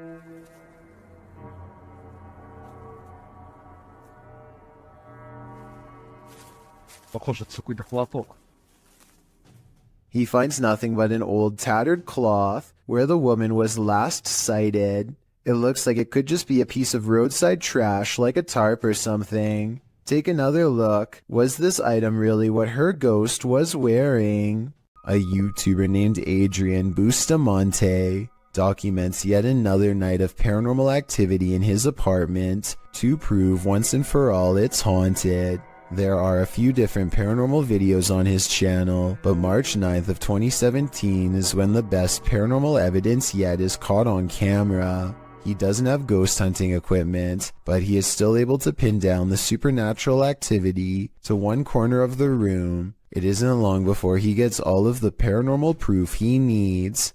He finds nothing but an old tattered cloth where the woman was last sighted. It looks like it could just be a piece of roadside trash like a tarp or something. Take another look. Was this item really what her ghost was wearing? A YouTuber named Adrian Bustamante documents yet another night of paranormal activity in his apartment to prove once and for all it's haunted. There are a few different paranormal videos on his channel, but March 9th of 2017 is when the best paranormal evidence yet is caught on camera. He doesn't have ghost hunting equipment, but he is still able to pin down the supernatural activity to one corner of the room. It isn't long before he gets all of the paranormal proof he needs.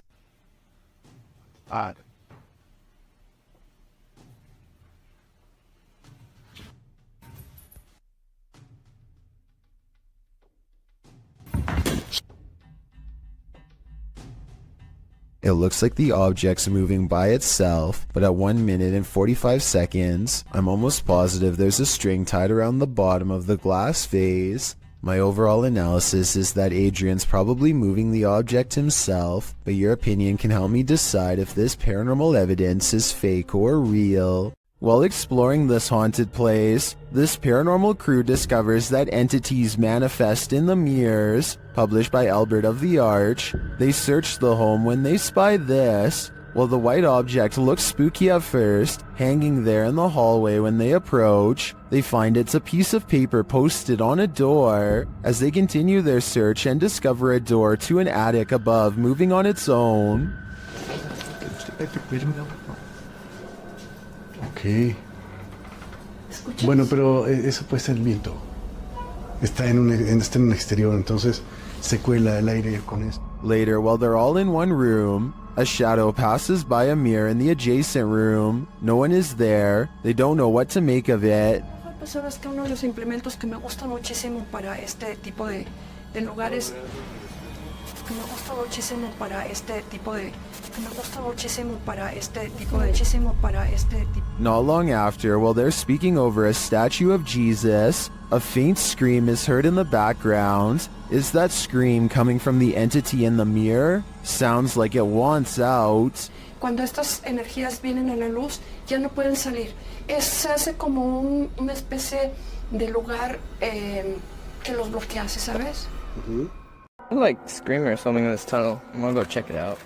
It looks like the object's moving by itself, but at 1 minute and 45 seconds, I'm almost positive there's a string tied around the bottom of the glass vase. My overall analysis is that Adrian's probably moving the object himself, but your opinion can help me decide if this paranormal evidence is fake or real. While exploring this haunted place, this paranormal crew discovers that entities manifest in the mirrors. Published by Albert of the Arch, they search the home when they spy this. While the white object looks spooky at first, hanging there in the hallway when they approach, they find it's a piece of paper posted on a door. As they continue their search and discover a door to an attic above moving on its own. Ok. Bueno, pero eso puede ser el viento. Está en un exterior, entonces se cuela el aire con eso. Later, while they're all in one room, a shadow passes by a mirror in the adjacent room. No one is there. They don't know what to make of it. Pues sabes que uno de los implementos que me gusta muchísimo para este tipo de lugares, Not long after, while they're speaking over a statue of Jesus, a faint scream is heard in the background. Is that scream coming from the entity in the mirror? Sounds like it wants out. Cuando estas energías vienen a la luz, ya no pueden salir. Se hace como una especie de lugar que los bloquea, ¿sabes? I like screaming or something in this tunnel. I'm gonna go check it out.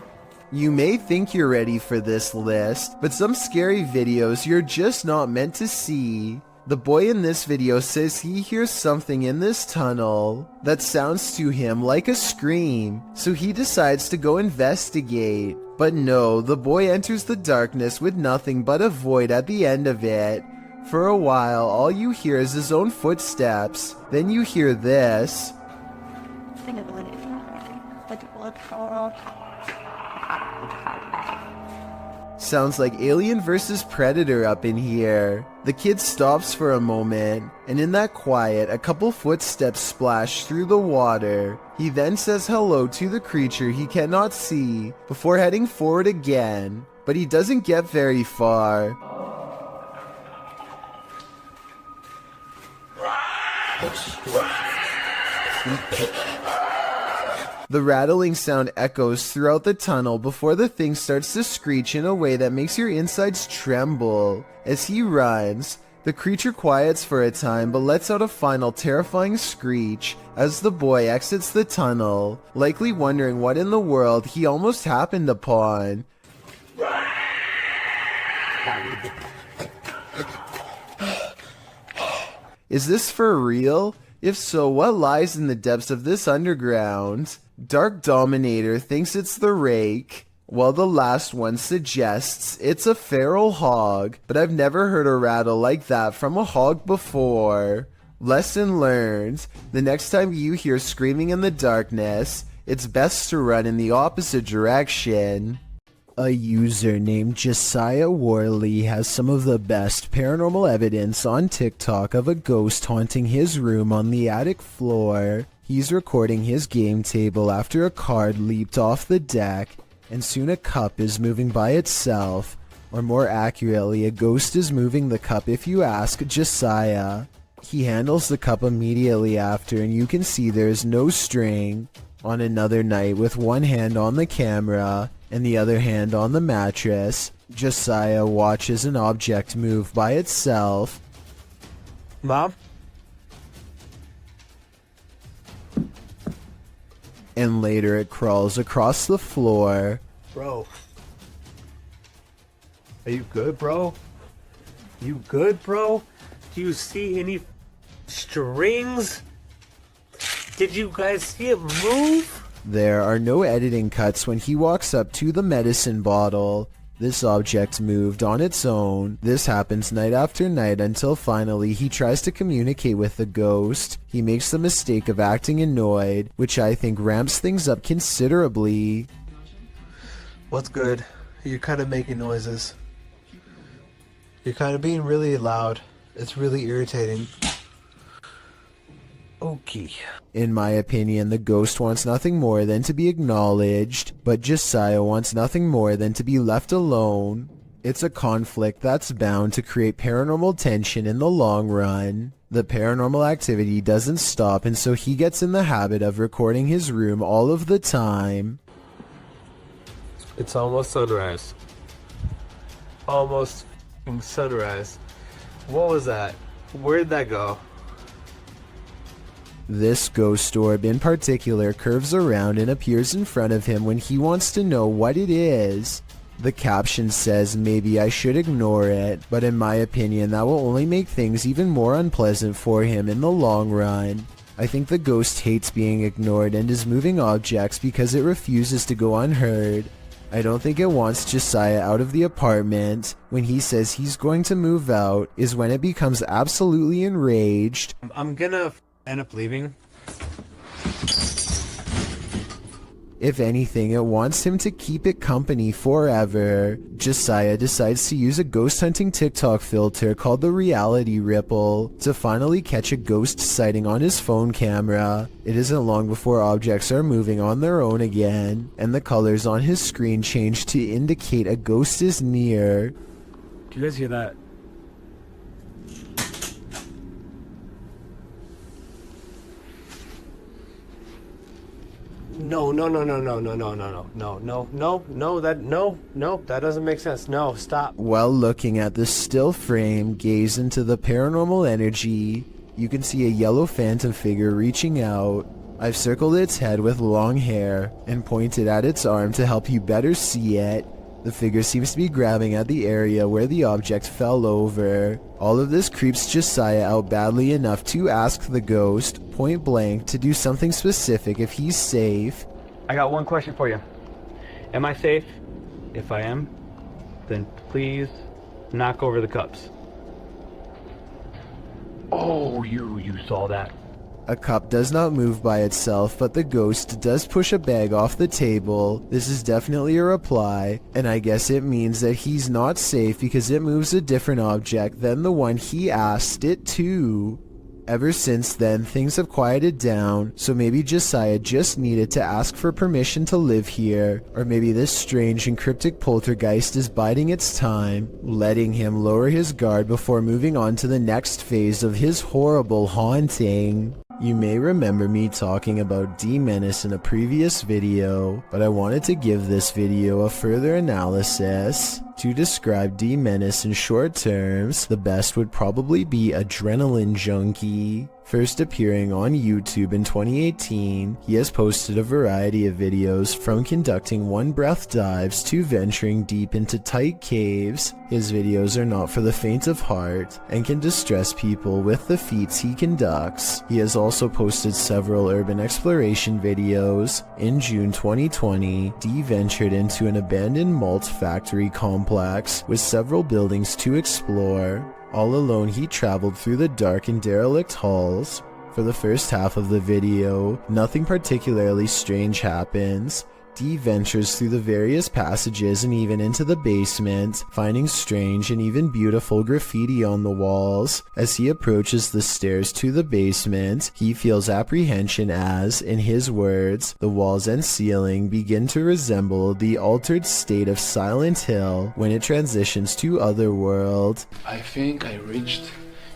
You may think you're ready for this list, but some scary videos you're just not meant to see. The boy in this video says he hears something in this tunnel that sounds to him like a scream, so he decides to go investigate. But no, the boy enters the darkness with nothing but a void at the end of it. For a while, all you hear is his own footsteps. Then you hear this. sounds like Alien vs. Predator up in here. The kid stops for a moment, and in that quiet, a couple footsteps splash through the water. He then says hello to the creature he cannot see, before heading forward again, but he doesn't get very far. The rattling sound echoes throughout the tunnel before the thing starts to screech in a way that makes your insides tremble. As he runs, the creature quiets for a time but lets out a final terrifying screech as the boy exits the tunnel, likely wondering what in the world he almost happened upon. Is this for real? If so, what lies in the depths of this underground? Dark Dominator thinks it's the rake, while the last one suggests it's a feral hog, but I've never heard a rattle like that from a hog before. Lesson learned: the next time you hear screaming in the darkness, it's best to run in the opposite direction. A user named Josiah Worley has some of the best paranormal evidence on TikTok of a ghost haunting his room on the attic floor. He's recording his game table after a card leaped off the deck, and soon a cup is moving by itself, or more accurately, a ghost is moving the cup if you ask Josiah. He handles the cup immediately after, and you can see there's no string. On another night, with one hand on the camera and the other hand on the mattress, Josiah watches an object move by itself. Mom? And later it crawls across the floor. Bro. Are you good, bro? You good, bro? Do you see any strings? Did you guys see it move? There are no editing cuts when he walks up to the medicine bottle. This object moved on its own. This happens night after night until finally he tries to communicate with the ghost. He makes the mistake of acting annoyed, which I think ramps things up considerably. What's good? You're kind of making noises. You're kind of being really loud. It's really irritating. Okay. In my opinion, the ghost wants nothing more than to be acknowledged, but Josiah wants nothing more than to be left alone. It's a conflict that's bound to create paranormal tension in the long run. The paranormal activity doesn't stop, and so he gets in the habit of recording his room all of the time. It's almost sunrise. Almost sunrise. What was that? Where'd that go? This ghost orb in particular curves around and appears in front of him when he wants to know what it is. The caption says maybe I should ignore it, but in my opinion that will only make things even more unpleasant for him in the long run. I think the ghost hates being ignored and is moving objects because it refuses to go unheard. I don't think it wants Josiah out of the apartment. When he says he's going to move out is when it becomes absolutely enraged. I'm gonna end up leaving. If anything, it wants him to keep it company forever. Josiah decides to use a ghost hunting TikTok filter called the Reality Ripple to finally catch a ghost sighting on his phone camera. It isn't long before objects are moving on their own again, and the colors on his screen change to indicate a ghost is near. Do you guys hear that? No, that doesn't make sense. No, stop. While looking at the still frame, gaze into the paranormal energy. You can see a yellow phantom figure reaching out. I've circled its head with long hair and pointed at its arm to help you better see it. The figure seems to be grabbing at the area where the object fell over. All of this creeps Josiah out badly enough to ask the ghost, point blank, to do something specific if he's safe. I got one question for you. Am I safe? If I am, then please knock over the cups. Oh, you saw that. A cup does not move by itself, but the ghost does push a bag off the table. This is definitely a reply, and I guess it means that he's not safe because it moves a different object than the one he asked it to. Ever since then, things have quieted down, so maybe Josiah just needed to ask for permission to live here, or maybe this strange and cryptic poltergeist is biding its time, letting him lower his guard before moving on to the next phase of his horrible haunting. You may remember me talking about D-Menace in a previous video, but I wanted to give this video a further analysis. To describe D-Menace in short terms, the best would probably be Adrenaline Junkie. First appearing on YouTube in 2018, he has posted a variety of videos from conducting one-breath dives to venturing deep into tight caves. His videos are not for the faint of heart and can distress people with the feats he conducts. He has also posted several urban exploration videos. In June 2020, D ventured into an abandoned malt factory complex with several buildings to explore. All alone, he traveled through the dark and derelict halls. For the first half of the video, nothing particularly strange happens. D ventures through the various passages and even into the basement, finding strange and even beautiful graffiti on the walls. As he approaches the stairs to the basement, he feels apprehension as, in his words, the walls and ceiling begin to resemble the altered state of Silent Hill when it transitions to Otherworld. I think I reached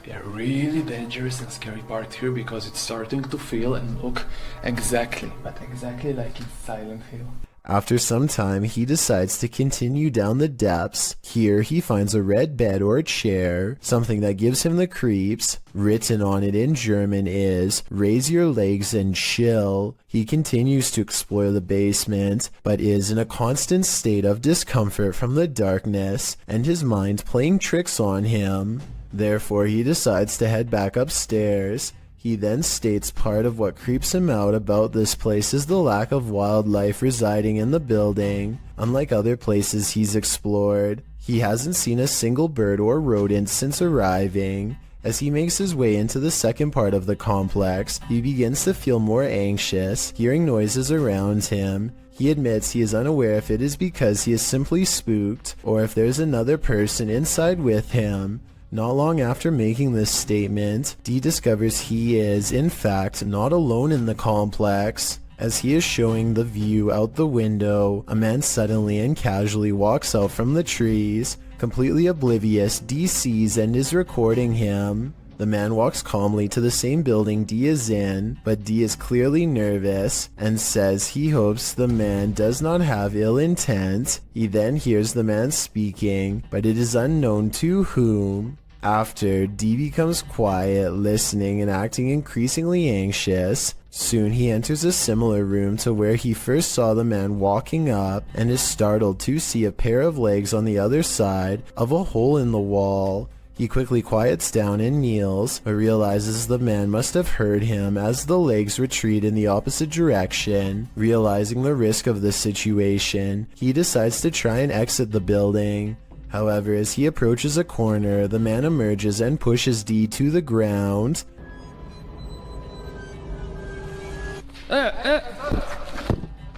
a really dangerous and scary part here because it's starting to feel and look exactly like in Silent Hill. After some time, he decides to continue down the depths. Here, he finds a red bed or chair, something that gives him the creeps. Written on it in German is, "Raise your legs and chill." He continues to explore the basement, but is in a constant state of discomfort from the darkness and his mind playing tricks on him. Therefore, he decides to head back upstairs. He then states part of what creeps him out about this place is the lack of wildlife residing in the building. Unlike other places he's explored, he hasn't seen a single bird or rodent since arriving. As he makes his way into the second part of the complex, he begins to feel more anxious, hearing noises around him. He admits he is unaware if it is because he is simply spooked, or if there's another person inside with him. Not long after making this statement, D discovers he is, in fact, not alone in the complex. As he is showing the view out the window, a man suddenly and casually walks out from the trees. Completely oblivious, D sees and is recording him. The man walks calmly to the same building D is in, but D is clearly nervous and says he hopes the man does not have ill intent. He then hears the man speaking, but it is unknown to whom. After, D becomes quiet, listening and acting increasingly anxious. Soon he enters a similar room to where he first saw the man walking up and is startled to see a pair of legs on the other side of a hole in the wall. He quickly quiets down and kneels, but realizes the man must have heard him as the legs retreat in the opposite direction. Realizing the risk of the situation, he decides to try and exit the building. However, as he approaches a corner, the man emerges and pushes D to the ground.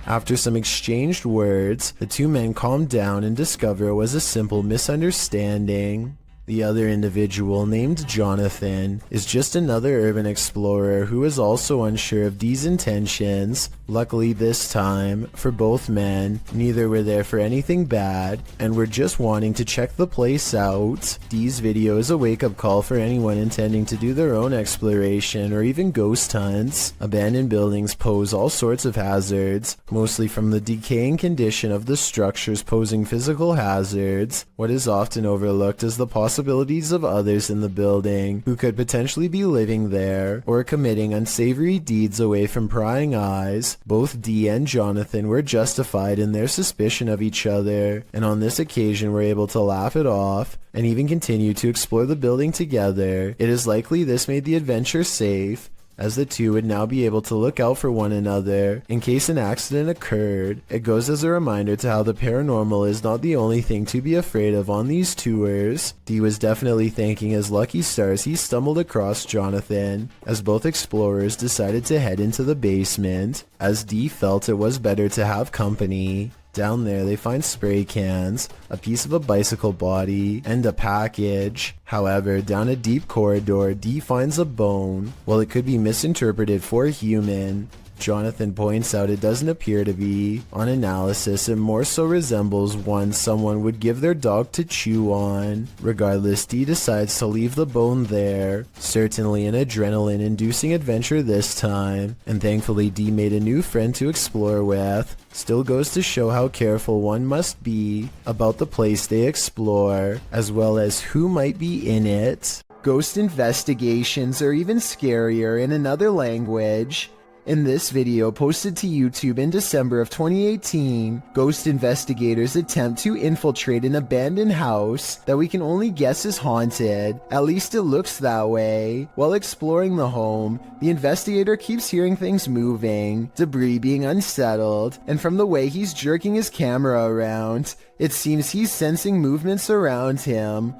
After some exchanged words, the two men calm down and discover it was a simple misunderstanding. The other individual, named Jonathan, is just another urban explorer who is also unsure of D's intentions. Luckily this time, for both men, neither were there for anything bad, and were just wanting to check the place out. D's video is a wake-up call for anyone intending to do their own exploration or even ghost hunts. Abandoned buildings pose all sorts of hazards, mostly from the decaying condition of the structures posing physical hazards. What is often overlooked is the possibility of others in the building who could potentially be living there or committing unsavory deeds away from prying eyes. Both D and Jonathan were justified in their suspicion of each other, and on this occasion were able to laugh it off and even continue to explore the building together. It is likely this made the adventure safe, as the two would now be able to look out for one another in case an accident occurred. It goes as a reminder to how the paranormal is not the only thing to be afraid of on these tours. Dee was definitely thanking his lucky stars he stumbled across Jonathan, as both explorers decided to head into the basement, as Dee felt it was better to have company. Down there they find spray cans, a piece of a bicycle body, and a package. However, down a deep corridor, Dee finds a bone. While it could be misinterpreted for human, Jonathan points out it doesn't appear to be. On analysis, it more so resembles one someone would give their dog to chew on. Regardless, Dee decides to leave the bone there. Certainly an adrenaline-inducing adventure this time, and thankfully Dee made a new friend to explore with. Still goes to show how careful one must be about the place they explore, as well as who might be in it. Ghost investigations are even scarier in another language. In this video posted to YouTube in December of 2018, ghost investigators attempt to infiltrate an abandoned house that we can only guess is haunted. At least it looks that way. While exploring the home, the investigator keeps hearing things moving, debris being unsettled, and from the way he's jerking his camera around, it seems he's sensing movements around him.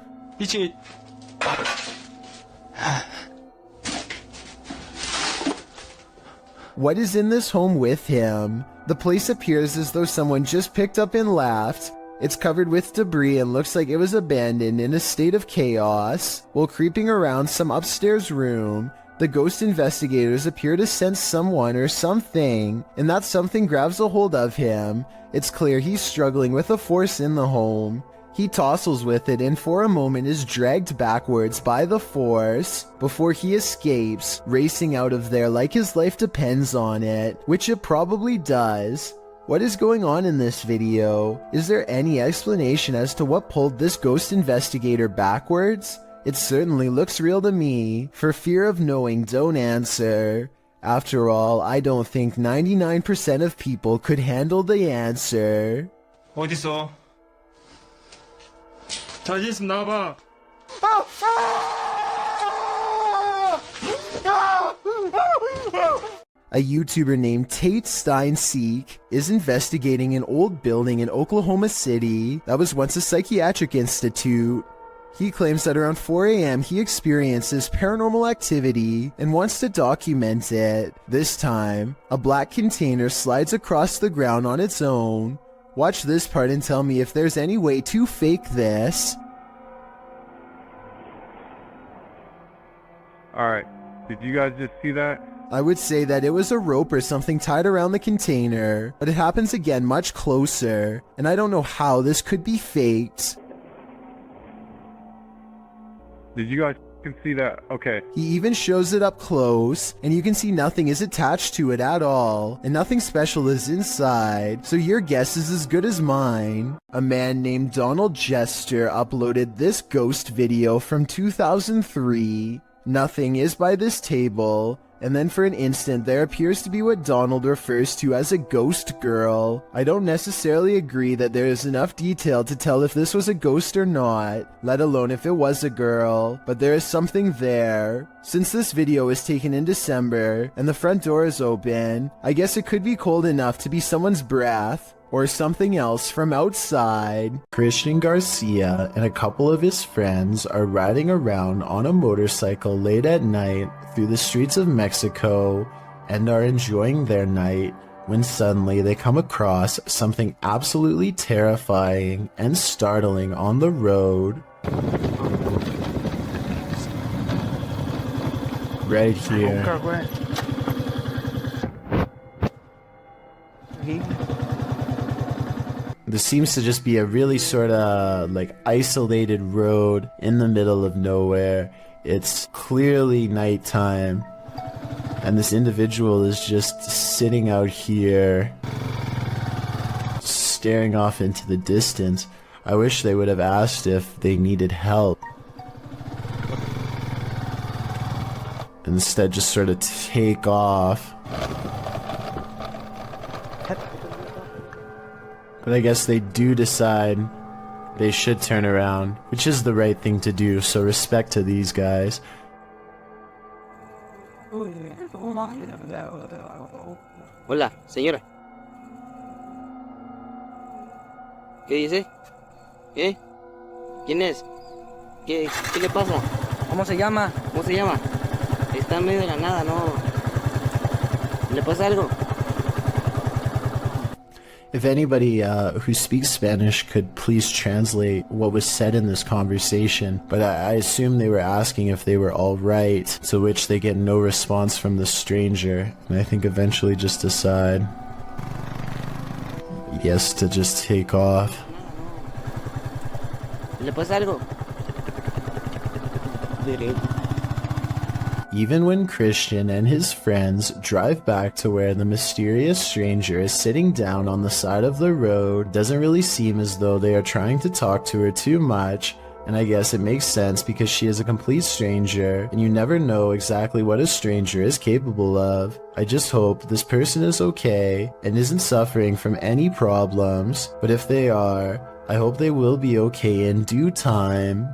What is in this home with him? The place appears as though someone just picked up and left. It's covered with debris and looks like it was abandoned in a state of chaos. While creeping around some upstairs room, the ghost investigators appear to sense someone or something, and that something grabs a hold of him. It's clear he's struggling with a force in the home. He tossles with it and for a moment is dragged backwards by the force before he escapes, racing out of there like his life depends on it, which it probably does. What is going on in this video? Is there any explanation as to what pulled this ghost investigator backwards? It certainly looks real to me. For fear of knowing, don't answer. After all, I don't think 99% of people could handle the answer. 어딨어? 자신 있으면 나와봐. A YouTuber named Tate Steinseek is investigating an old building in Oklahoma City that was once a psychiatric institute. He claims that around 4 a.m. he experiences paranormal activity and wants to document it. This time, a black container slides across the ground on its own. Watch this part and tell me if there's any way to fake this. Alright, did you guys just see that? I would say that it was a rope or something tied around the container, but it happens again much closer, and I don't know how this could be faked. Did you guys can see that? Okay. He even shows it up close, and you can see nothing is attached to it at all, and nothing special is inside, so your guess is as good as mine. A man named Donald Jester uploaded this ghost video from 2003. Nothing is by this table, and then for an instant there appears to be what Donald refers to as a ghost girl. I don't necessarily agree that there is enough detail to tell if this was a ghost or not, let alone if it was a girl, but there is something there. Since this video was taken in December, and the front door is open, I guess it could be cold enough to be someone's breath, or something else from outside. Christian Garcia and a couple of his friends are riding around on a motorcycle late at night through the streets of Mexico and are enjoying their night when suddenly they come across something absolutely terrifying and startling on the road. Right here. This seems to just be a really sort of like isolated road in the middle of nowhere. It's clearly nighttime, and this individual is just sitting out here, staring off into the distance. I wish they would have asked if they needed help. Instead, just sort of take off. But I guess they do decide they should turn around, which is the right thing to do, so respect to these guys. Hola, señora. ¿Qué dice? ¿Qué? ¿Quién es? ¿Qué le pasa? ¿Cómo se llama? ¿Cómo se llama? Está en medio de la nada, ¿no? ¿Le pasa algo? If anybody who speaks Spanish could please translate what was said in this conversation, but I assume they were asking if they were all right, to which they get no response from the stranger, and I think eventually just decide, yes, to just take off. ¿Le pasa algo? Even when Christian and his friends drive back to where the mysterious stranger is sitting down on the side of the road, it doesn't really seem as though they are trying to talk to her too much, and I guess it makes sense because she is a complete stranger, and you never know exactly what a stranger is capable of. I just hope this person is okay and isn't suffering from any problems, but if they are, I hope they will be okay in due time.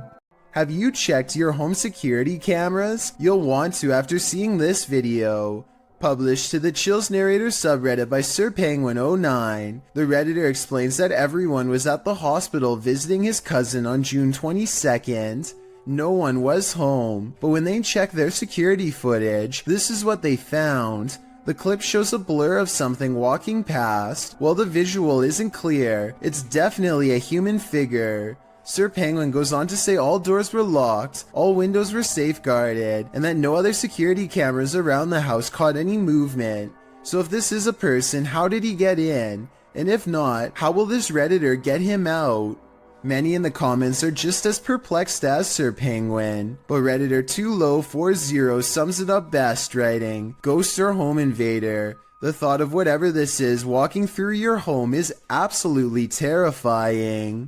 Have you checked your home security cameras? You'll want to after seeing this video. Published to the Chills Narrator subreddit by SirPenguin09, the Redditor explains that everyone was at the hospital visiting his cousin on June 22nd. No one was home, but when they checked their security footage, this is what they found. The clip shows a blur of something walking past. While the visual isn't clear, it's definitely a human figure. Sir Penguin goes on to say all doors were locked, all windows were safeguarded, and that no other security cameras around the house caught any movement. So if this is a person, how did he get in? And if not, how will this Redditor get him out? Many in the comments are just as perplexed as Sir Penguin, but Redditor 2low40 sums it up best, writing, "Ghost or home invader. The thought of whatever this is walking through your home is absolutely terrifying.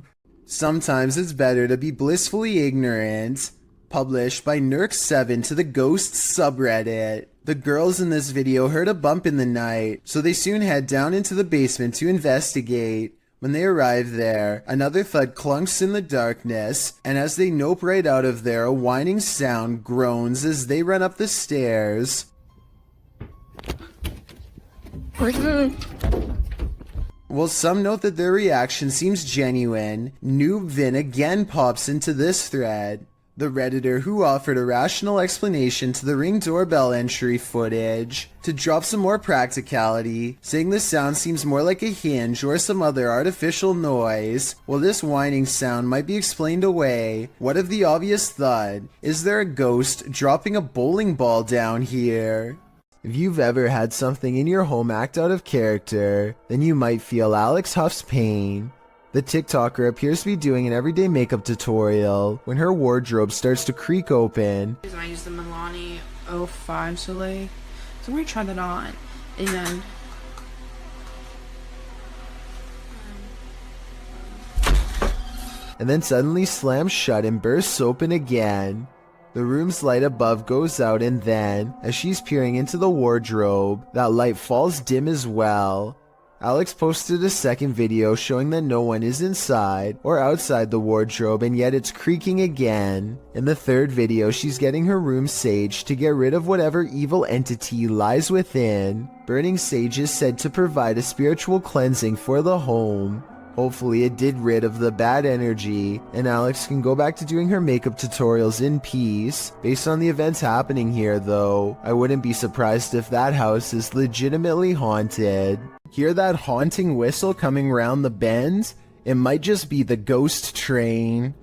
Sometimes it's better to be blissfully ignorant." Published by Nurk7 to the Ghosts subreddit. The girls in this video heard a bump in the night, so they soon head down into the basement to investigate. When they arrive there, another thud clunks in the darkness, and as they nope right out of there, a whining sound groans as they run up the stairs. While some note that their reaction seems genuine, Noob Vin again pops into this thread. The Redditor who offered a rational explanation to the Ring doorbell entry footage to drop some more practicality, saying the sound seems more like a hinge or some other artificial noise. While this whining sound might be explained away, what of the obvious thud? Is there a ghost dropping a bowling ball down here? If you've ever had something in your home act out of character, then you might feel Alex Huff's pain. The TikToker appears to be doing an everyday makeup tutorial when her wardrobe starts to creak open. I use the Milani 05 Soleil. So we're gonna try that on. And then suddenly slams shut and bursts open again. The room's light above goes out, and then, as she's peering into the wardrobe, that light falls dim as well. Alex posted a second video showing that no one is inside or outside the wardrobe, and yet it's creaking again. In the third video, she's getting her room saged to get rid of whatever evil entity lies within. Burning sage is said to provide a spiritual cleansing for the home. Hopefully it did rid of the bad energy, and Alex can go back to doing her makeup tutorials in peace. Based on the events happening here though, I wouldn't be surprised if that house is legitimately haunted. Hear that haunting whistle coming round the bend? It might just be the ghost train.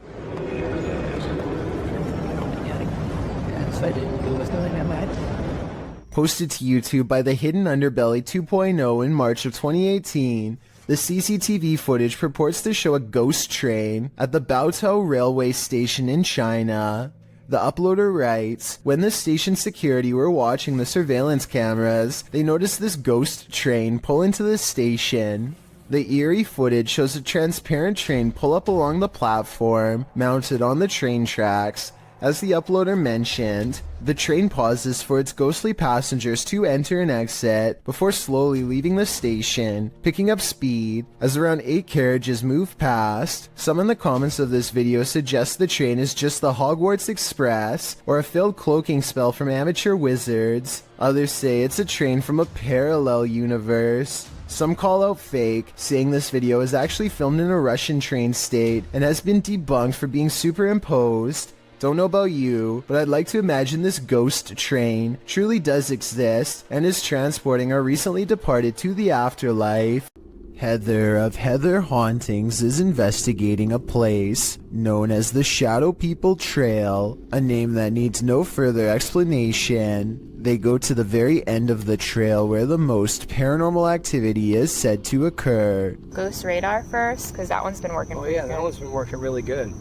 Posted to YouTube by the Hidden Underbelly 2.0 in March of 2018, the CCTV footage purports to show a ghost train at the Baotou railway station in China. The uploader writes, when the station security were watching the surveillance cameras, they noticed this ghost train pull into the station. The eerie footage shows a transparent train pull up along the platform, mounted on the train tracks. As the uploader mentioned, the train pauses for its ghostly passengers to enter and exit before slowly leaving the station, picking up speed as around 8 carriages move past. Some in the comments of this video suggest the train is just the Hogwarts Express or a failed cloaking spell from amateur wizards. Others say it's a train from a parallel universe. Some call out fake, saying this video is actually filmed in a Russian train state and has been debunked for being superimposed. Don't know about you, but I'd like to imagine this ghost train truly does exist and is transporting our recently departed to the afterlife. Heather of Heather Hauntings is investigating a place known as the Shadow People Trail, a name that needs no further explanation. They go to the very end of the trail where the most paranormal activity is said to occur. Ghost radar first, because that one's been working pretty good. That one's been working really good.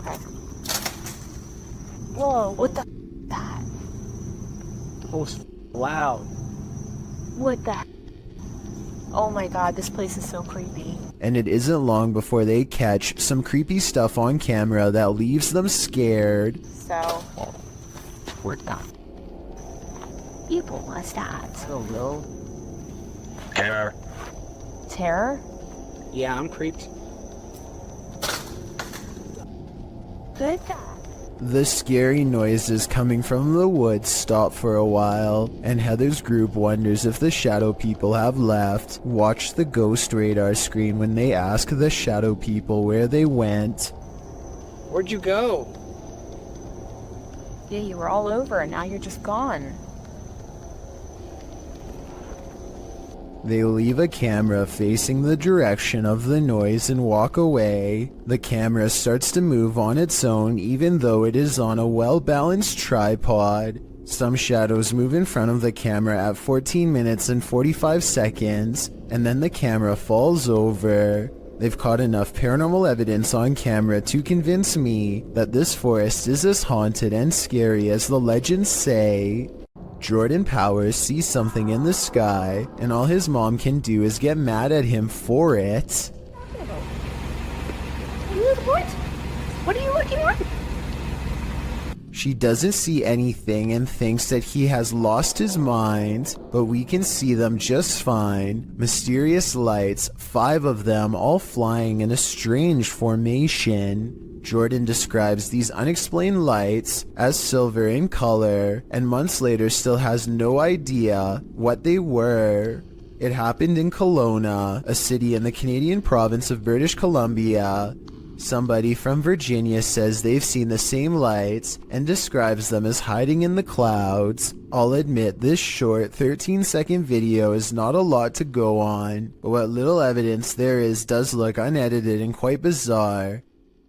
Okay. Whoa, what the that? Oh, it's loud. What the Oh my god, this place is so creepy. And it isn't long before they catch some creepy stuff on camera that leaves them scared. So, what the people was that? I don't know. Terror. Terror? Yeah, I'm creeped. Good God. The scary noises coming from the woods stop for a while, and Heather's group wonders if the Shadow People have left. Watch the ghost radar screen when they ask the Shadow People where they went. Where'd you go? Yeah, you were all over and now you're just gone. They leave a camera facing the direction of the noise and walk away. The camera starts to move on its own even though it is on a well-balanced tripod. Some shadows move in front of the camera at 14 minutes and 45 seconds, and then the camera falls over. They've caught enough paranormal evidence on camera to convince me that this forest is as haunted and scary as the legends say. Jordan Powers sees something in the sky, and all his mom can do is get mad at him for it. What? What are you looking at? She doesn't see anything and thinks that he has lost his mind, but we can see them just fine. Mysterious lights, 5 of them all flying in a strange formation. Jordan describes these unexplained lights as silver in color, and months later still has no idea what they were. It happened in Kelowna, a city in the Canadian province of British Columbia. Somebody from Virginia says they've seen the same lights and describes them as hiding in the clouds. I'll admit this short 13-second video is not a lot to go on, but what little evidence there is does look unedited and quite bizarre.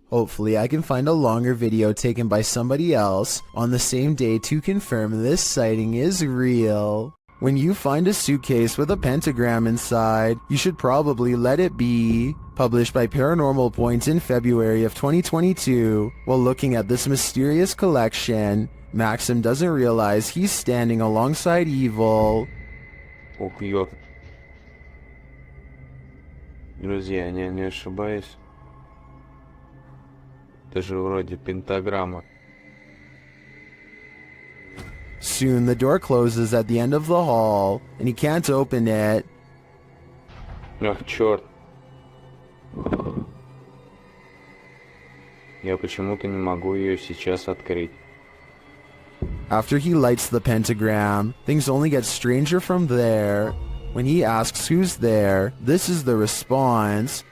Hopefully I can find a longer video taken by somebody else on the same day to confirm this sighting is real. When you find a suitcase with a pentagram inside, you should probably let it be. Published by Paranormal Points in February of 2022. While looking at this mysterious collection, Maxim doesn't realize he's standing alongside evil. Ох, ёп. Друзья, я не ошибаюсь. Это же вроде пентаграмма. Soon the door closes at the end of the hall, and he can't open it. Ах, черт. Я почему-то не могу ее сейчас открыть. After he lights the pentagram, things only get stranger from there. When he asks who's there, this is the response.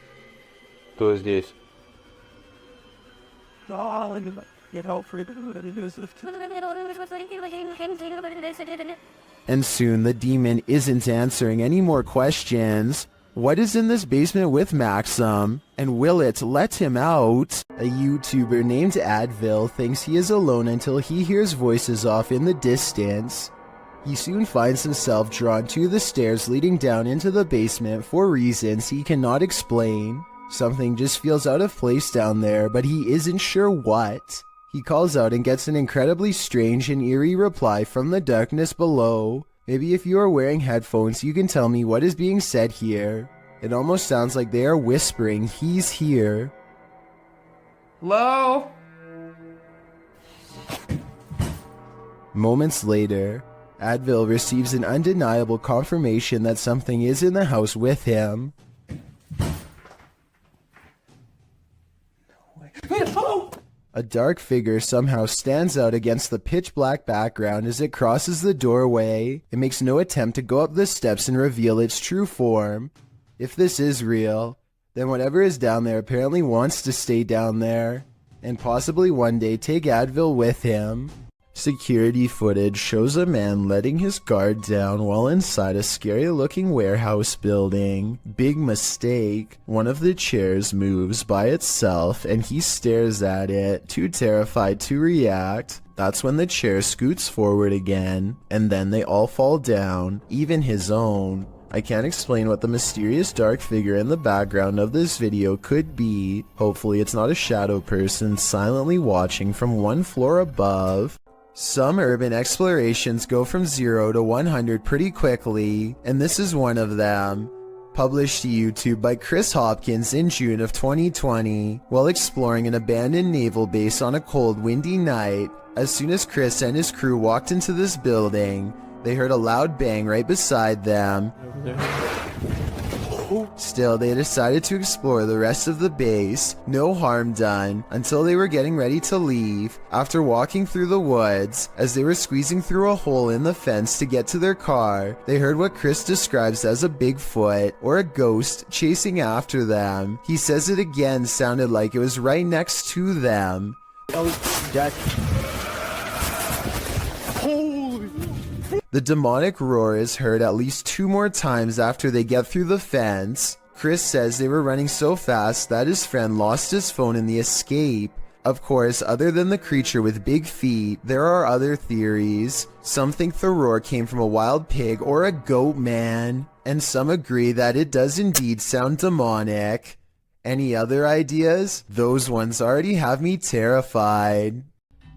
Кто здесь? And soon the demon isn't answering any more questions. What is in this basement with Maxim? And will it let him out? A YouTuber named Advil thinks he is alone until he hears voices off in the distance. He soon finds himself drawn to the stairs leading down into the basement for reasons he cannot explain. Something just feels out of place down there, but he isn't sure what. He calls out and gets an incredibly strange and eerie reply from the darkness below. Maybe if you are wearing headphones, you can tell me what is being said here. It almost sounds like they are whispering, "He's here." Hello? Moments later, Advil receives an undeniable confirmation that something is in the house with him. A dark figure somehow stands out against the pitch black background as it crosses the doorway. It makes no attempt to go up the steps and reveal its true form. If this is real, then whatever is down there apparently wants to stay down there, and possibly one day take Advil with him. Security footage shows a man letting his guard down while inside a scary-looking warehouse building. Big mistake. One of the chairs moves by itself and he stares at it, too terrified to react. That's when the chair scoots forward again, and then they all fall down, even his own. I can't explain what the mysterious dark figure in the background of this video could be. Hopefully it's not a shadow person silently watching from one floor above. Some urban explorations go from 0 to 100 pretty quickly, and this is one of them. Published to YouTube by Chris Hopkins in June of 2020, while exploring an abandoned naval base on a cold, windy night. As soon as Chris and his crew walked into this building, they heard a loud bang right beside them. Still, they decided to explore the rest of the base, no harm done, until they were getting ready to leave. After walking through the woods, as they were squeezing through a hole in the fence to get to their car, they heard what Chris describes as a Bigfoot, or a ghost, chasing after them. He says it again sounded like it was right next to them. The demonic roar is heard at least 2 more times after they get through the fence. Chris says they were running so fast that his friend lost his phone in the escape. Of course, other than the creature with big feet, there are other theories. Some think the roar came from a wild pig or a goat man, and some agree that it does indeed sound demonic. Any other ideas? Those ones already have me terrified.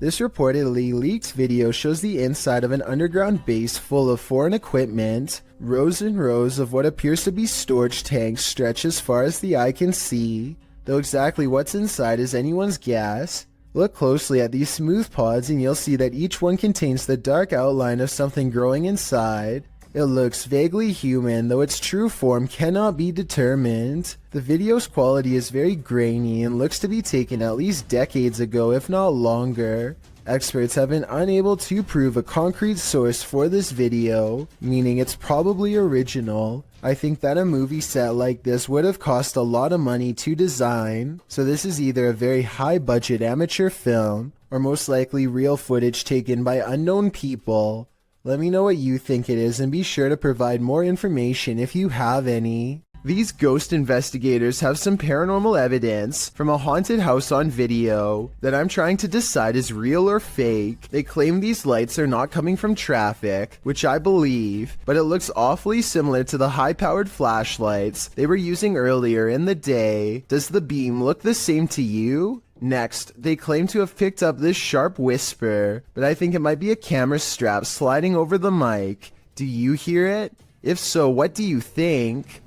This reportedly leaked video shows the inside of an underground base full of foreign equipment. Rows and rows of what appears to be storage tanks stretch as far as the eye can see, though exactly what's inside is anyone's guess. Look closely at these smooth pods and you'll see that each one contains the dark outline of something growing inside. It looks vaguely human, though its true form cannot be determined. The video's quality is very grainy and looks to be taken at least decades ago, if not longer. Experts have been unable to prove a concrete source for this video, meaning it's probably original. I think that a movie set like this would have cost a lot of money to design, so this is either a very high-budget amateur film, or most likely real footage taken by unknown people. Let me know what you think it is and be sure to provide more information if you have any. These ghost investigators have some paranormal evidence from a haunted house on video that I'm trying to decide is real or fake. They claim these lights are not coming from traffic, which I believe, but it looks awfully similar to the high-powered flashlights they were using earlier in the day. Does the beam look the same to you? Next, they claim to have picked up this sharp whisper, but I think it might be a camera strap sliding over the mic. Do you hear it? If so, what do you think?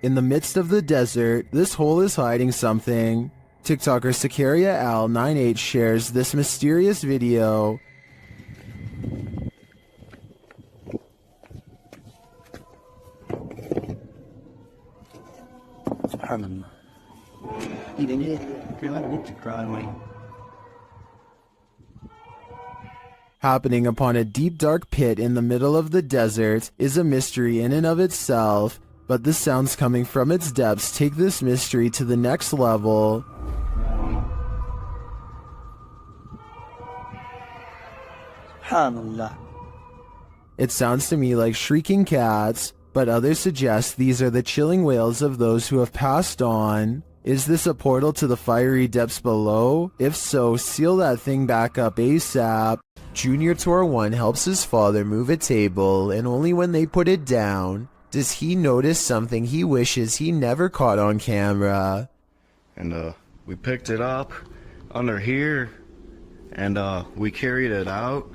In the midst of the desert, this hole is hiding something. TikToker Sicaria Al 98 shares this mysterious video. Happening upon a deep dark pit in the middle of the desert is a mystery in and of itself, but the sounds coming from its depths take this mystery to the next level. It sounds to me like shrieking cats, but others suggest these are the chilling wails of those who have passed on. Is this a portal to the fiery depths below? If so, seal that thing back up ASAP. Junior Tour 1 helps his father move a table, and only when they put it down does he notice something he wishes he never caught on camera. And we picked it up under here, and we carried it out,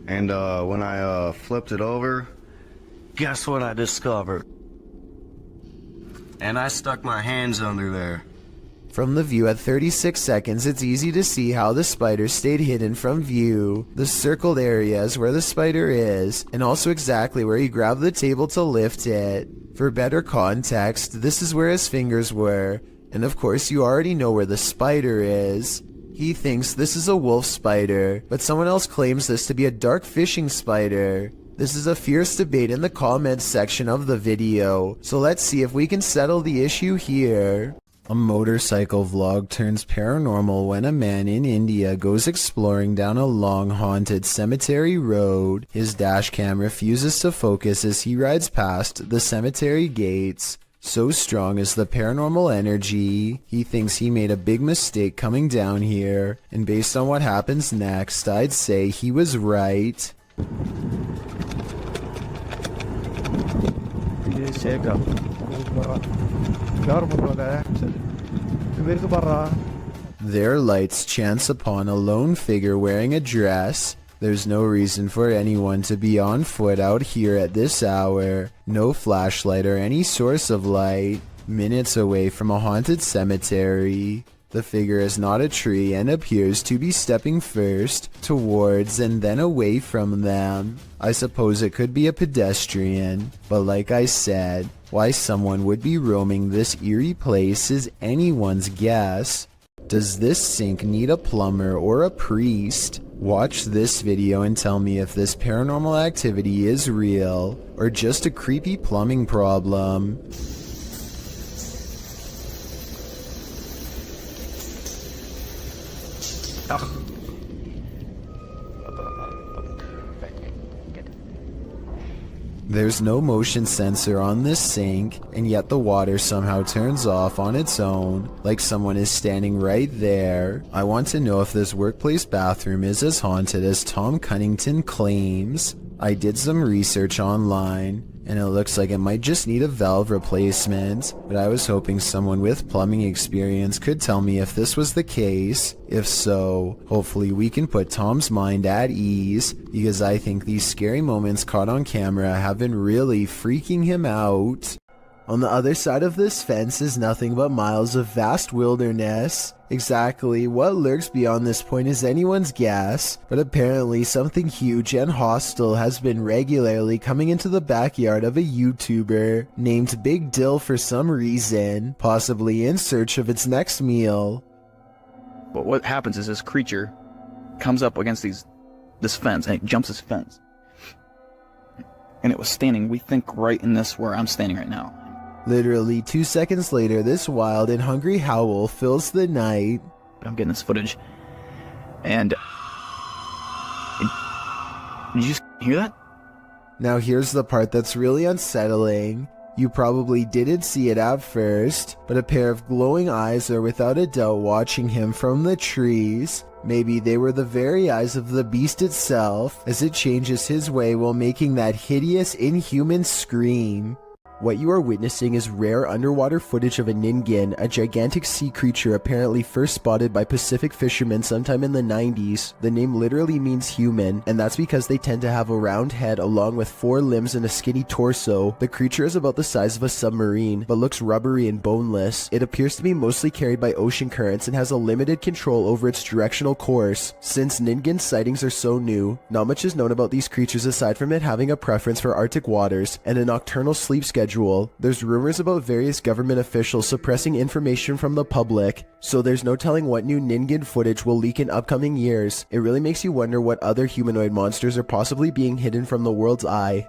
and when I flipped it over, guess what I discovered? And I stuck my hands under there. From the view at 36 seconds, it's easy to see how the spider stayed hidden from view. The circled areas where the spider is, and also exactly where he grabbed the table to lift it. For better context, this is where his fingers were, and of course you already know where the spider is. He thinks this is a wolf spider, but someone else claims this to be a dark fishing spider. This is a fierce debate in the comments section of the video, so let's see if we can settle the issue here. A motorcycle vlog turns paranormal when a man in India goes exploring down a long haunted cemetery road. His dash cam refuses to focus as he rides past the cemetery gates. So strong is the paranormal energy, he thinks he made a big mistake coming down here, and based on what happens next, I'd say he was right. Their lights chance upon a lone figure wearing a dress. There's no reason for anyone to be on foot out here at this hour. No flashlight or any source of light. Minutes away from a haunted cemetery. The figure is not a tree and appears to be stepping first towards and then away from them. I suppose it could be a pedestrian, but like I said, why someone would be roaming this eerie place is anyone's guess. Does this sink need a plumber or a priest? Watch this video and tell me if this paranormal activity is real or just a creepy plumbing problem. There's no motion sensor on this sink, and yet the water somehow turns off on its own, like someone is standing right there. I want to know if this workplace bathroom is as haunted as Tom Cunnington claims. I did some research online, and it looks like it might just need a valve replacement, but I was hoping someone with plumbing experience could tell me if this was the case. If so, hopefully we can put Tom's mind at ease, because I think these scary moments caught on camera have been really freaking him out. On the other side of this fence is nothing but miles of vast wilderness. Exactly what lurks beyond this point is anyone's guess, but apparently something huge and hostile has been regularly coming into the backyard of a YouTuber named Big Dill for some reason, possibly in search of its next meal. But what happens is this creature comes up against this fence, and it jumps this fence. And it was standing, we think, right in this where I'm standing right now. Literally 2 seconds later, this wild and hungry howl fills the night. I'm getting this footage, and did you hear that? Now here's the part that's really unsettling. You probably didn't see it at first, but a pair of glowing eyes are without a doubt watching him from the trees. Maybe they were the very eyes of the beast itself, as it changes his way while making that hideous, inhuman scream. What you are witnessing is rare underwater footage of a ningen, a gigantic sea creature apparently first spotted by Pacific fishermen sometime in the 90s. The name literally means human, and that's because they tend to have a round head along with 4 limbs and a skinny torso. The creature is about the size of a submarine, but looks rubbery and boneless. It appears to be mostly carried by ocean currents and has a limited control over its directional course. Since ningen sightings are so new, not much is known about these creatures aside from it having a preference for Arctic waters and a nocturnal sleep schedule. There's rumors about various government officials suppressing information from the public, so there's no telling what new ningen footage will leak in upcoming years. It really makes you wonder what other humanoid monsters are possibly being hidden from the world's eye.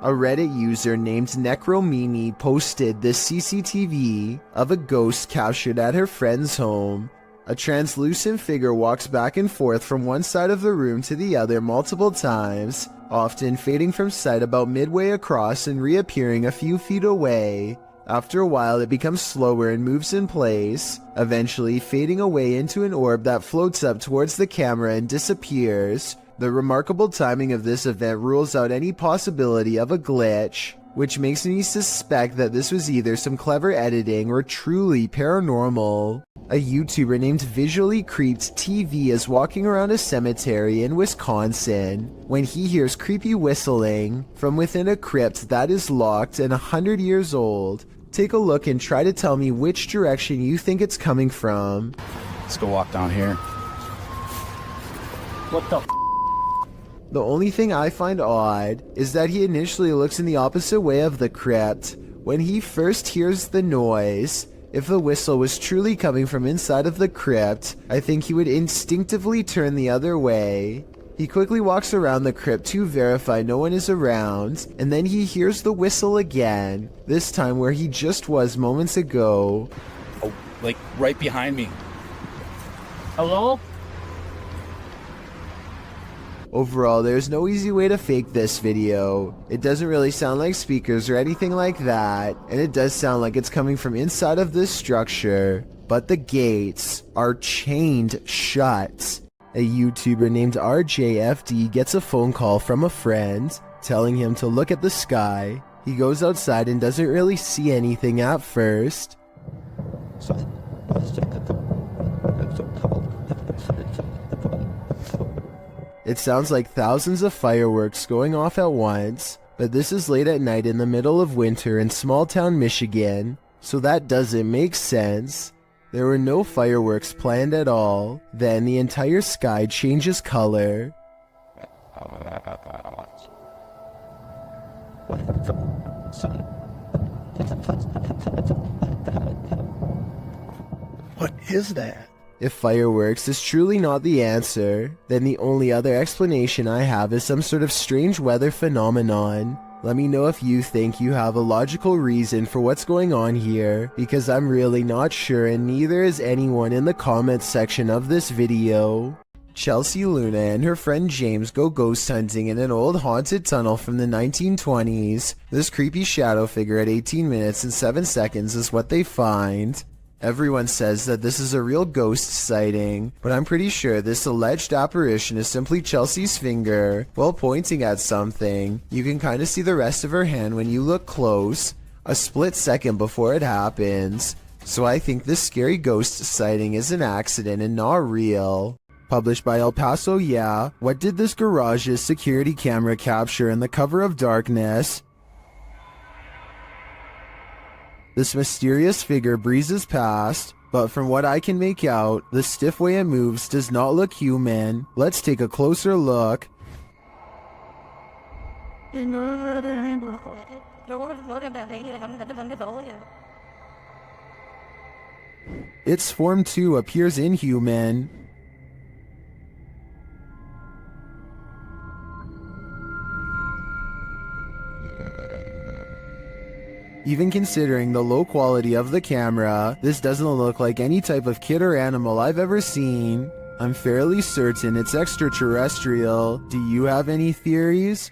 A Reddit user named Necromini posted this CCTV of a ghost captured at her friend's home. A translucent figure walks back and forth from one side of the room to the other multiple times, often fading from sight about midway across and reappearing a few feet away. After a while, it becomes slower and moves in place, eventually fading away into an orb that floats up towards the camera and disappears. The remarkable timing of this event rules out any possibility of a glitch, which makes me suspect that this was either some clever editing or truly paranormal. A YouTuber named Visually Creeped TV is walking around a cemetery in Wisconsin when he hears creepy whistling from within a crypt that is locked and 100 years old. Take a look and try to tell me which direction you think it's coming from. Let's go walk down here. What the The only thing I find odd is that he initially looks in the opposite way of the crypt. When he first hears the noise, if the whistle was truly coming from inside of the crypt, I think he would instinctively turn the other way. He quickly walks around the crypt to verify no one is around, and then he hears the whistle again, this time where he just was moments ago. Oh, like right behind me. Hello? Overall, there's no easy way to fake this video. It doesn't really sound like speakers or anything like that, and it does sound like it's coming from inside of this structure, but the gates are chained shut. A YouTuber named RJFD gets a phone call from a friend telling him to look at the sky. He goes outside and doesn't really see anything at first. It sounds like thousands of fireworks going off at once, but this is late at night in the middle of winter in small town Michigan, so that doesn't make sense. There were no fireworks planned at all. Then the entire sky changes color. What is that? If fireworks is truly not the answer, then the only other explanation I have is some sort of strange weather phenomenon. Let me know if you think you have a logical reason for what's going on here, because I'm really not sure and neither is anyone in the comments section of this video. Chelsea Luna and her friend James go ghost hunting in an old haunted tunnel from the 1920s. This creepy shadow figure at 18 minutes and 7 seconds is what they find. Everyone says that this is a real ghost sighting, but I'm pretty sure this alleged apparition is simply Chelsea's finger while pointing at something. You can kind of see the rest of her hand when you look close, a split second before it happens. So I think this scary ghost sighting is an accident and not real. Published by El Paso, yeah. What did this garage's security camera capture in the cover of darkness? This mysterious figure breezes past, but from what I can make out, the stiff way it moves does not look human. Let's take a closer look. Its form too appears inhuman. Even considering the low quality of the camera, this doesn't look like any type of kid or animal I've ever seen. I'm fairly certain it's extraterrestrial. Do you have any theories?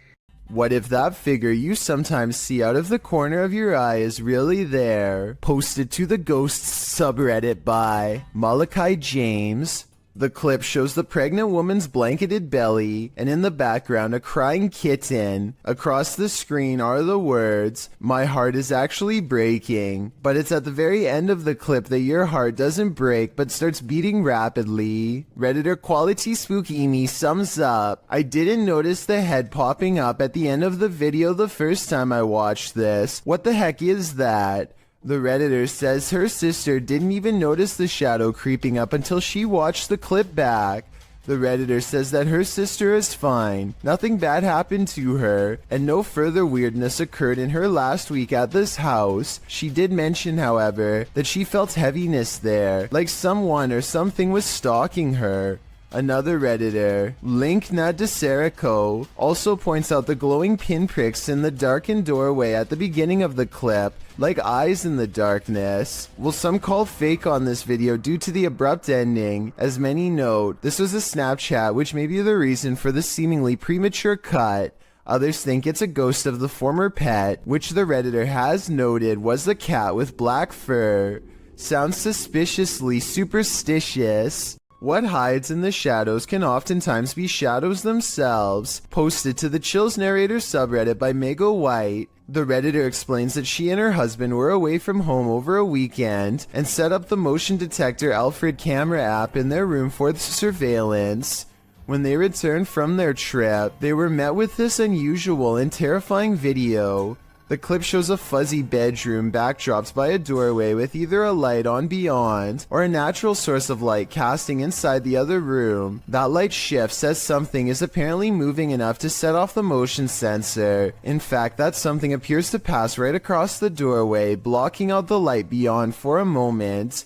What if that figure you sometimes see out of the corner of your eye is really there? Posted to the Ghosts subreddit by Malachi James. The clip shows the pregnant woman's blanketed belly, and in the background a crying kitten. Across the screen are the words, "My heart is actually breaking." But it's at the very end of the clip that your heart doesn't break but starts beating rapidly. Redditor Quality Spooky Me sums up, "I didn't notice the head popping up at the end of the video the first time I watched this. What the heck is that?" The Redditor says her sister didn't even notice the shadow creeping up until she watched the clip back. The Redditor says that her sister is fine, nothing bad happened to her, and no further weirdness occurred in her last week at this house. She did mention, however, that she felt heaviness there, like someone or something was stalking her. Another Redditor, Link Nadeserico, also points out the glowing pinpricks in the darkened doorway at the beginning of the clip, like eyes in the darkness. Well, some call fake on this video due to the abrupt ending. As many note, this was a Snapchat, which may be the reason for the seemingly premature cut. Others think it's a ghost of the former pet, which the Redditor has noted was a cat with black fur. Sounds suspiciously superstitious. What hides in the shadows can oftentimes be shadows themselves. Posted to the Chills Narrator subreddit by Mego White, the Redditor explains that she and her husband were away from home over a weekend and set up the motion detector Alfred camera app in their room for surveillance. When they returned from their trip, they were met with this unusual and terrifying video. The clip shows a fuzzy bedroom backdropped by a doorway with either a light on beyond or a natural source of light casting inside the other room. That light shifts as something is apparently moving enough to set off the motion sensor. In fact, that something appears to pass right across the doorway, blocking out the light beyond for a moment.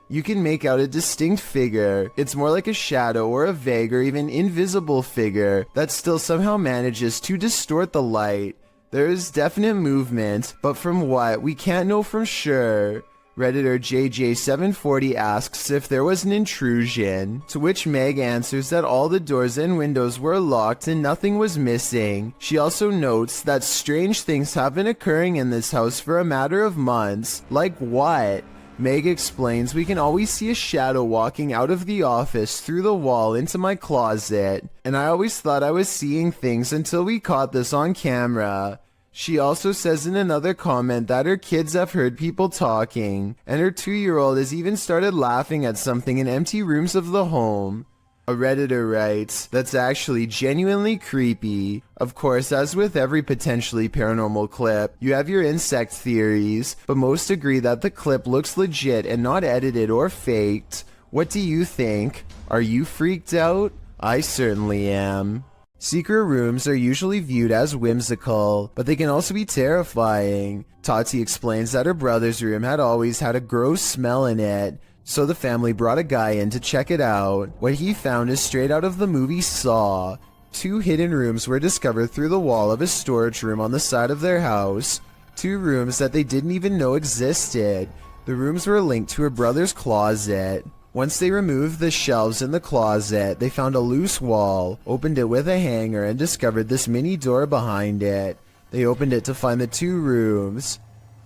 You can make out a distinct figure. It's more like a shadow or a vague or even invisible figure that still somehow manages to distort the light. There is definite movement, but from what, we can't know for sure. Redditor JJ740 asks if there was an intrusion, to which Meg answers that all the doors and windows were locked and nothing was missing. She also notes that strange things have been occurring in this house for a matter of months. Like what? Meg explains we can always see a shadow walking out of the office through the wall into my closet, and I always thought I was seeing things until we caught this on camera. She also says in another comment that her kids have heard people talking, and her 2-year-old has even started laughing at something in empty rooms of the home. A Redditor writes, "That's actually genuinely creepy." Of course, as with every potentially paranormal clip, you have your insect theories, but most agree that the clip looks legit and not edited or faked. What do you think? Are you freaked out? I certainly am. Secret rooms are usually viewed as whimsical, but they can also be terrifying. Tati explains that her brother's room had always had a gross smell in it, so the family brought a guy in to check it out. What he found is straight out of the movie Saw. 2 hidden rooms were discovered through the wall of a storage room on the side of their house. 2 rooms that they didn't even know existed. The rooms were linked to her brother's closet. Once they removed the shelves in the closet, they found a loose wall, opened it with a hanger, and discovered this mini door behind it. They opened it to find the 2 rooms.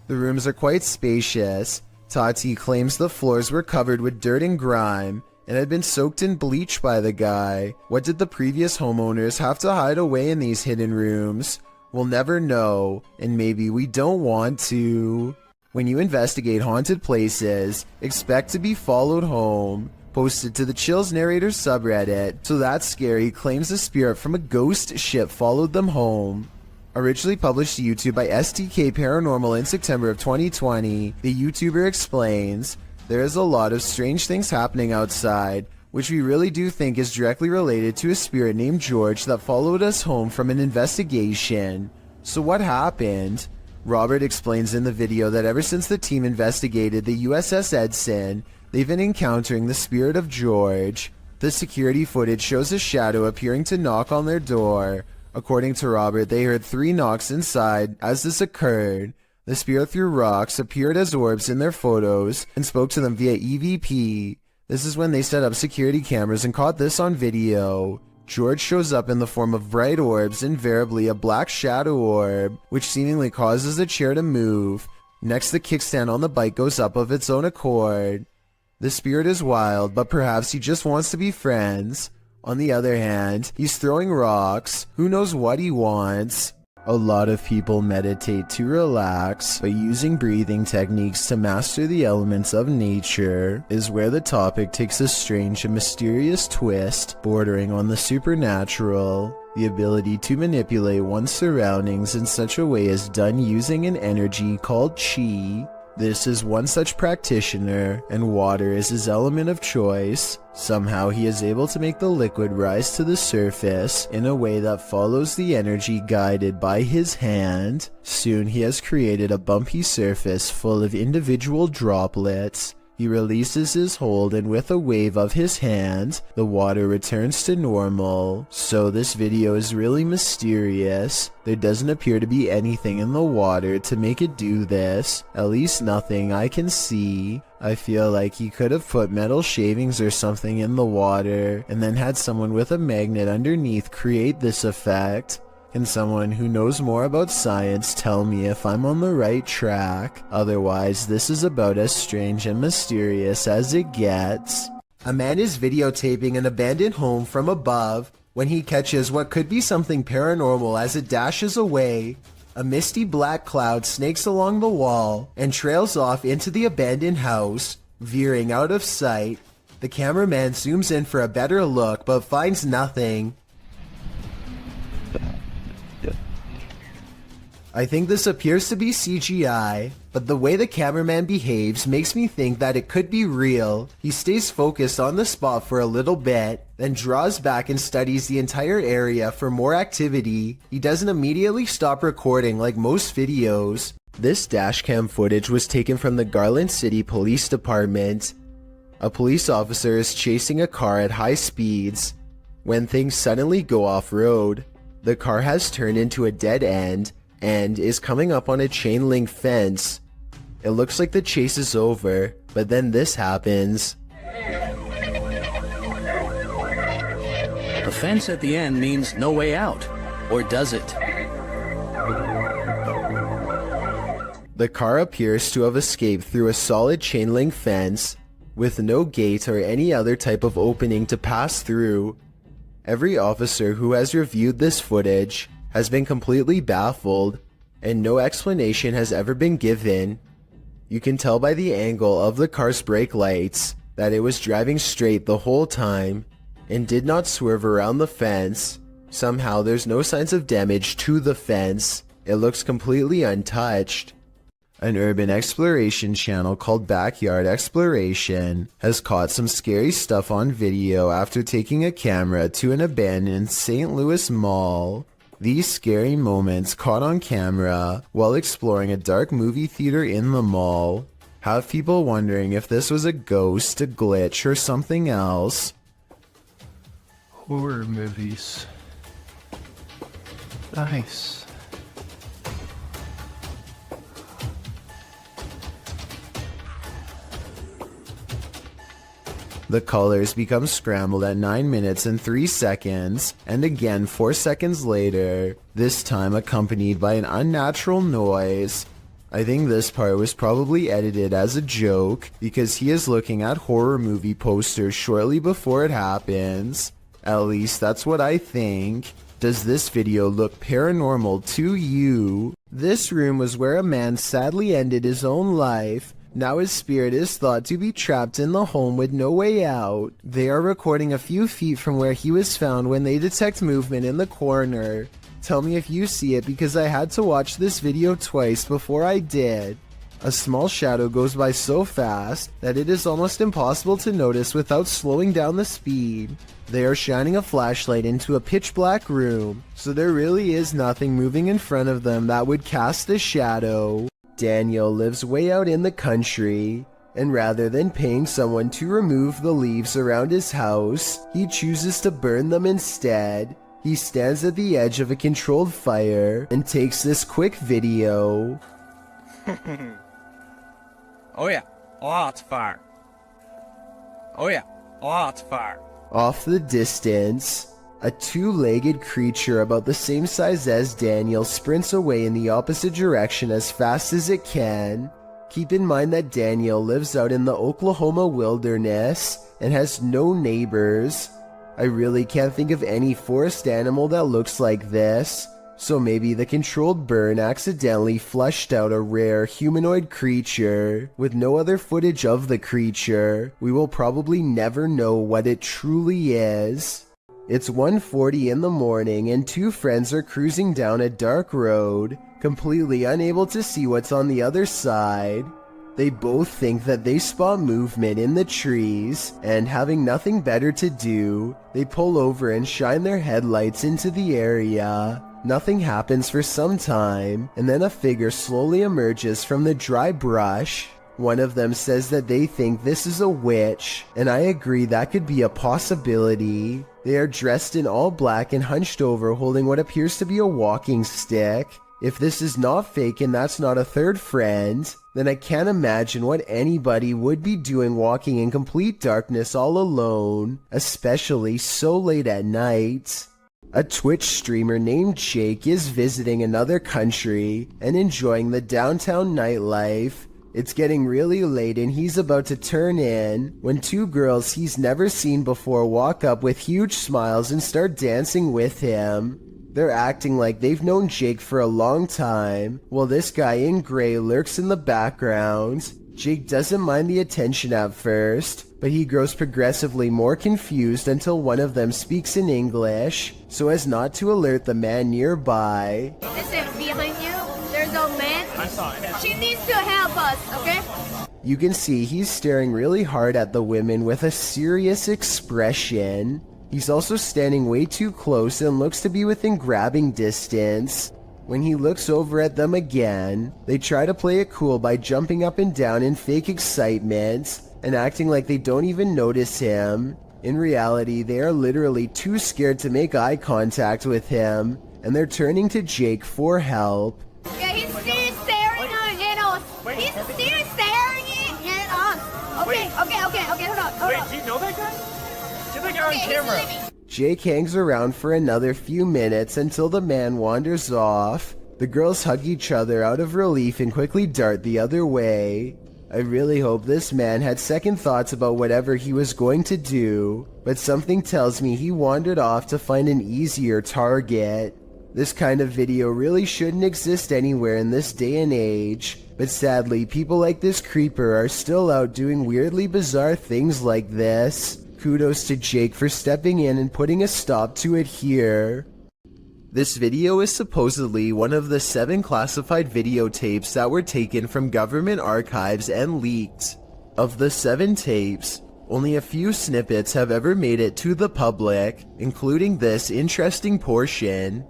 The rooms are quite spacious. Tati claims the floors were covered with dirt and grime and had been soaked in bleach by the guy. What did the previous homeowners have to hide away in these hidden rooms? We'll never know, and maybe we don't want to. When you investigate haunted places, expect to be followed home. Posted to the Chills Narrator subreddit, So That's Scary claims a spirit from a ghost ship followed them home. Originally published to YouTube by STK Paranormal in September of 2020, the YouTuber explains, "There is a lot of strange things happening outside, which we really do think is directly related to a spirit named George that followed us home from an investigation." So what happened? Robert explains in the video that ever since the team investigated the USS Edson, they've been encountering the spirit of George. The security footage shows a shadow appearing to knock on their door. According to Robert, they heard 3 knocks inside as this occurred. The spirit threw rocks, appeared as orbs in their photos, and spoke to them via EVP. This is when they set up security cameras and caught this on video. George shows up in the form of bright orbs, invariably a black shadow orb, which seemingly causes the chair to move. Next, the kickstand on the bike goes up of its own accord. The spirit is wild, but perhaps he just wants to be friends. On the other hand, he's throwing rocks. Who knows what he wants? A lot of people meditate to relax, but using breathing techniques to master the elements of nature is where the topic takes a strange and mysterious twist, bordering on the supernatural. The ability to manipulate one's surroundings in such a way is done using an energy called chi. This is one such practitioner, and water is his element of choice. Somehow he is able to make the liquid rise to the surface in a way that follows the energy guided by his hand. Soon he has created a bumpy surface full of individual droplets. He releases his hold, and with a wave of his hand, the water returns to normal. So this video is really mysterious. There doesn't appear to be anything in the water to make it do this. At least nothing I can see. I feel like he could have put metal shavings or something in the water, and then had someone with a magnet underneath create this effect. Can someone who knows more about science tell me if I'm on the right track? Otherwise, this is about as strange and mysterious as it gets. A man is videotaping an abandoned home from above when he catches what could be something paranormal as it dashes away. A misty black cloud snakes along the wall and trails off into the abandoned house, veering out of sight. The cameraman zooms in for a better look but finds nothing. I think this appears to be CGI, but the way the cameraman behaves makes me think that it could be real. He stays focused on the spot for a little bit, then draws back and studies the entire area for more activity. He doesn't immediately stop recording like most videos. This dashcam footage was taken from the Garland City Police Department. A police officer is chasing a car at high speeds when things suddenly go off-road. The car has turned into a dead end and is coming up on a chain link fence. It looks like the chase is over, but then this happens. The fence at the end means no way out, or does it? The car appears to have escaped through a solid chain link fence with no gate or any other type of opening to pass through. Every officer who has reviewed this footage has been completely baffled, and no explanation has ever been given. You can tell by the angle of the car's brake lights that it was driving straight the whole time and did not swerve around the fence. Somehow there's no signs of damage to the fence. It looks completely untouched. An urban exploration channel called Backyard Exploration has caught some scary stuff on video after taking a camera to an abandoned St. Louis mall. These scary moments caught on camera while exploring a dark movie theater in the mall have people wondering if this was a ghost, a glitch, or something else. Horror movies. Nice. The colors become scrambled at 9 minutes and 3 seconds, and again 4 seconds later, this time accompanied by an unnatural noise. I think this part was probably edited as a joke, because he is looking at horror movie posters shortly before it happens. At least that's what I think. Does this video look paranormal to you? This room was where a man sadly ended his own life. Now his spirit is thought to be trapped in the home with no way out. They are recording a few feet from where he was found when they detect movement in the corner. Tell me if you see it, because I had to watch this video twice before I did. A small shadow goes by so fast that it is almost impossible to notice without slowing down the speed. They are shining a flashlight into a pitch black room, so there really is nothing moving in front of them that would cast a shadow. Daniel lives way out in the country, and rather than paying someone to remove the leaves around his house, he chooses to burn them instead. He stands at the edge of a controlled fire and takes this quick video. Oh yeah, lots of fire. Oh yeah, lots of fire. Off the distance, a two-legged creature about the same size as Daniel sprints away in the opposite direction as fast as it can. Keep in mind that Daniel lives out in the Oklahoma wilderness and has no neighbors. I really can't think of any forest animal that looks like this, so maybe the controlled burn accidentally flushed out a rare humanoid creature. With no other footage of the creature, we will probably never know what it truly is. It's 1:40 in the morning and two friends are cruising down a dark road, completely unable to see what's on the other side. They both think that they spot movement in the trees, and having nothing better to do, they pull over and shine their headlights into the area. Nothing happens for some time, and then a figure slowly emerges from the dry brush. One of them says that they think this is a witch, and I agree that could be a possibility. They are dressed in all black and hunched over, holding what appears to be a walking stick. If this is not fake and that's not a third friend, then I can't imagine what anybody would be doing walking in complete darkness all alone, especially so late at night. A Twitch streamer named Jake is visiting another country and enjoying the downtown nightlife. It's getting really late and he's about to turn in when two girls he's never seen before walk up with huge smiles and start dancing with him. They're acting like they've known Jake for a long time, while this guy in gray lurks in the background. Jake doesn't mind the attention at first, but he grows progressively more confused until one of them speaks in English, so as not to alert the man nearby. Is it behind you? years old man. I saw it. She needs to help us, okay? You can see he's staring really hard at the women with a serious expression. He's also standing way too close and looks to be within grabbing distance. When he looks over at them again, they try to play it cool by jumping up and down in fake excitement and acting like they don't even notice him. In reality, they are literally too scared to make eye contact with him, and they're turning to Jake for help. Yeah, he's still staring at us. He's still staring at us. Okay, hold on. Wait, do you know that guy? Get that guy on camera. Jake hangs around for another few minutes until the man wanders off. The girls hug each other out of relief and quickly dart the other way. I really hope this man had second thoughts about whatever he was going to do, but something tells me he wandered off to find an easier target. This kind of video really shouldn't exist anywhere in this day and age, but sadly people like this creeper are still out doing weirdly bizarre things like this. Kudos to Jake for stepping in and putting a stop to it here. This video is supposedly one of the 7 classified videotapes that were taken from government archives and leaked. Of the 7 tapes, only a few snippets have ever made it to the public, including this interesting portion.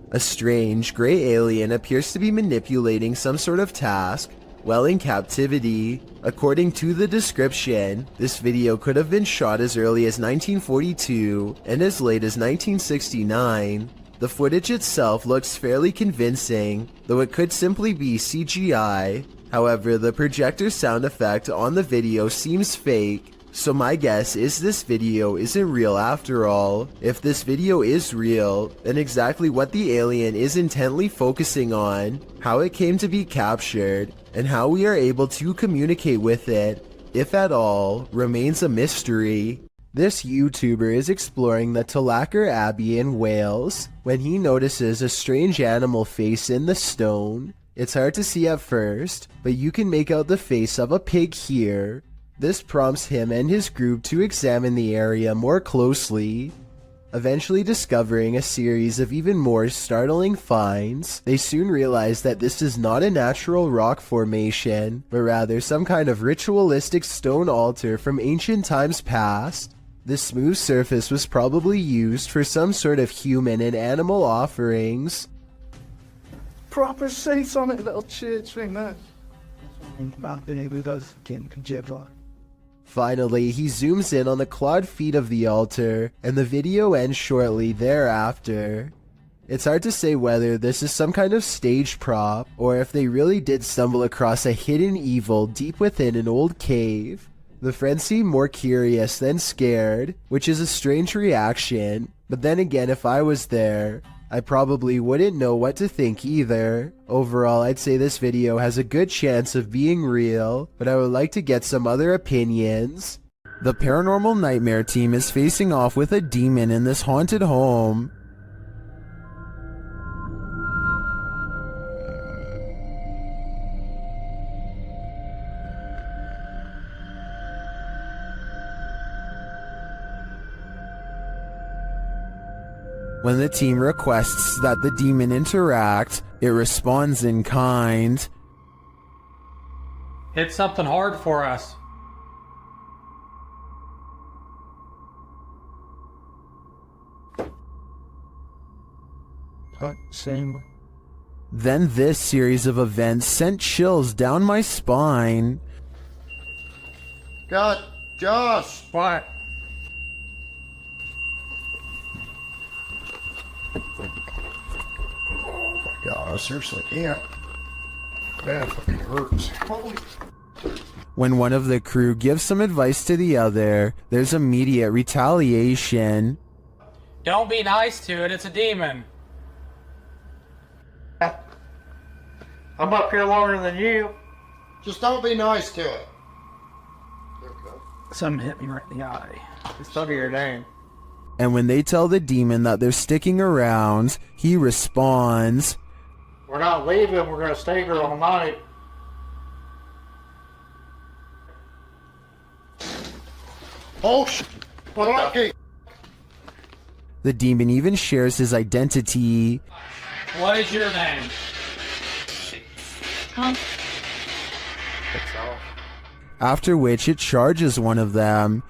A strange, gray alien appears to be manipulating some sort of task while in captivity. According to the description, this video could have been shot as early as 1942 and as late as 1969. The footage itself looks fairly convincing, though it could simply be CGI. However, the projector sound effect on the video seems fake, so my guess is this video isn't real after all. If this video is real, then exactly what the alien is intently focusing on, how it came to be captured, and how we are able to communicate with it, if at all, remains a mystery. This YouTuber is exploring the Tulacker Abbey in Wales when he notices a strange animal face in the stone. It's hard to see at first, but you can make out the face of a pig here. This prompts him and his group to examine the area more closely. Eventually discovering a series of even more startling finds, they soon realize that this is not a natural rock formation, but rather some kind of ritualistic stone altar from ancient times past. The smooth surface was probably used for some sort of human and animal offerings. Proper seats on it, little church thing there. Finally, he zooms in on the clawed feet of the altar, and the video ends shortly thereafter. It's hard to say whether this is some kind of stage prop, or if they really did stumble across a hidden evil deep within an old cave. The friends seem more curious than scared, which is a strange reaction, but then again, if I was there, I probably wouldn't know what to think either. Overall, I'd say this video has a good chance of being real, but I would like to get some other opinions. The Paranormal Nightmare team is facing off with a demon in this haunted home. When the team requests that the demon interact, it responds in kind. Hit something hard for us. Same. Then this series of events sent chills down my spine. God, Josh! What? God, seriously, yeah. That fucking hurts. Holy. When one of the crew gives some advice to the other, there's immediate retaliation. Don't be nice to it, it's a demon. I'm up here longer than you. Just don't be nice to it. Something hit me right in the eye. It's under your name. And when they tell the demon that they're sticking around, he responds, We're not leaving, we're gonna stay here all night. Oh, Rocky. The demon even shares his identity. What is your name? Huh? After which it charges one of them.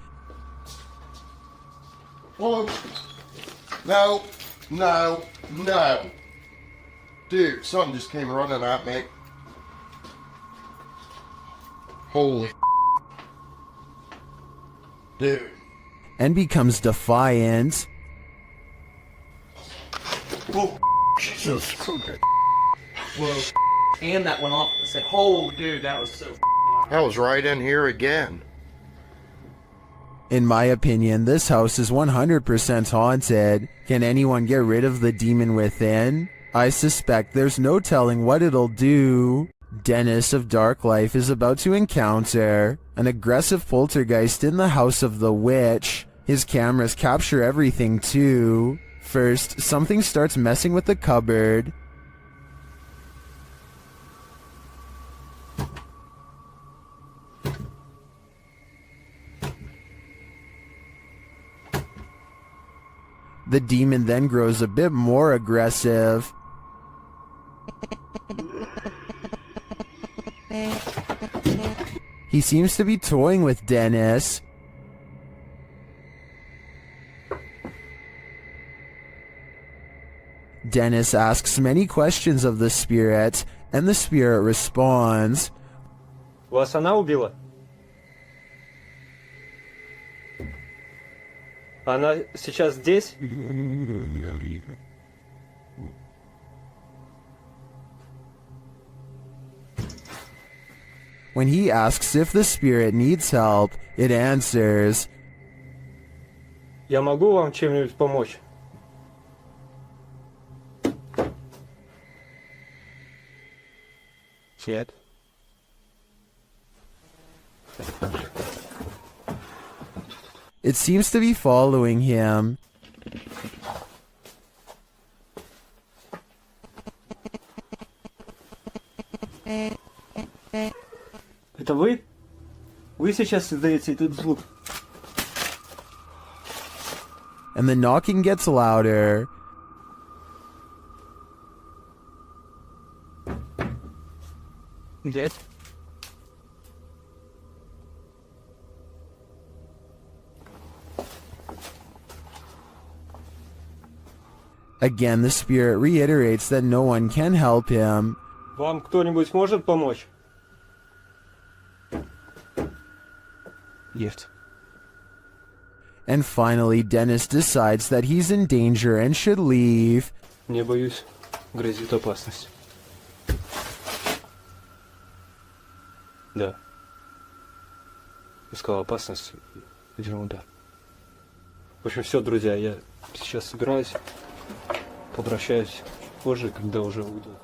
Whoa. No, no, no. Dude, something just came running at me. Holy dude. And becomes defiant. Whoa, Jesus Christ. Whoa. And that went off. I said, oh, dude, that was so I was right in here again. In my opinion, this house is 100% haunted. Can anyone get rid of the demon within? I suspect there's no telling what it'll do. Dennis of Dark Life is about to encounter an aggressive poltergeist in the house of the witch. His cameras capture everything too. First, something starts messing with the cupboard. The demon then grows a bit more aggressive. He seems to be toying with Dennis. Dennis asks many questions of the spirit, and the spirit responds. Вас она убила? Она сейчас здесь? When he asks if the spirit needs help, it answers, Я могу вам чем-нибудь помочь? Нет. It seems to be following him. Это вы? Вы сейчас издаете этот звук? And the knocking gets louder. Дед? Again, the spirit reiterates that no one can help him. Вам кто-нибудь может помочь? Нет. And finally, Dennis decides that he's in danger and should leave. Не боюсь, грозит опасность. Да. Искал опасность. Ерунда. В общем, все, друзья, я сейчас собираюсь. Попрощаюсь позже, когда уже уйду.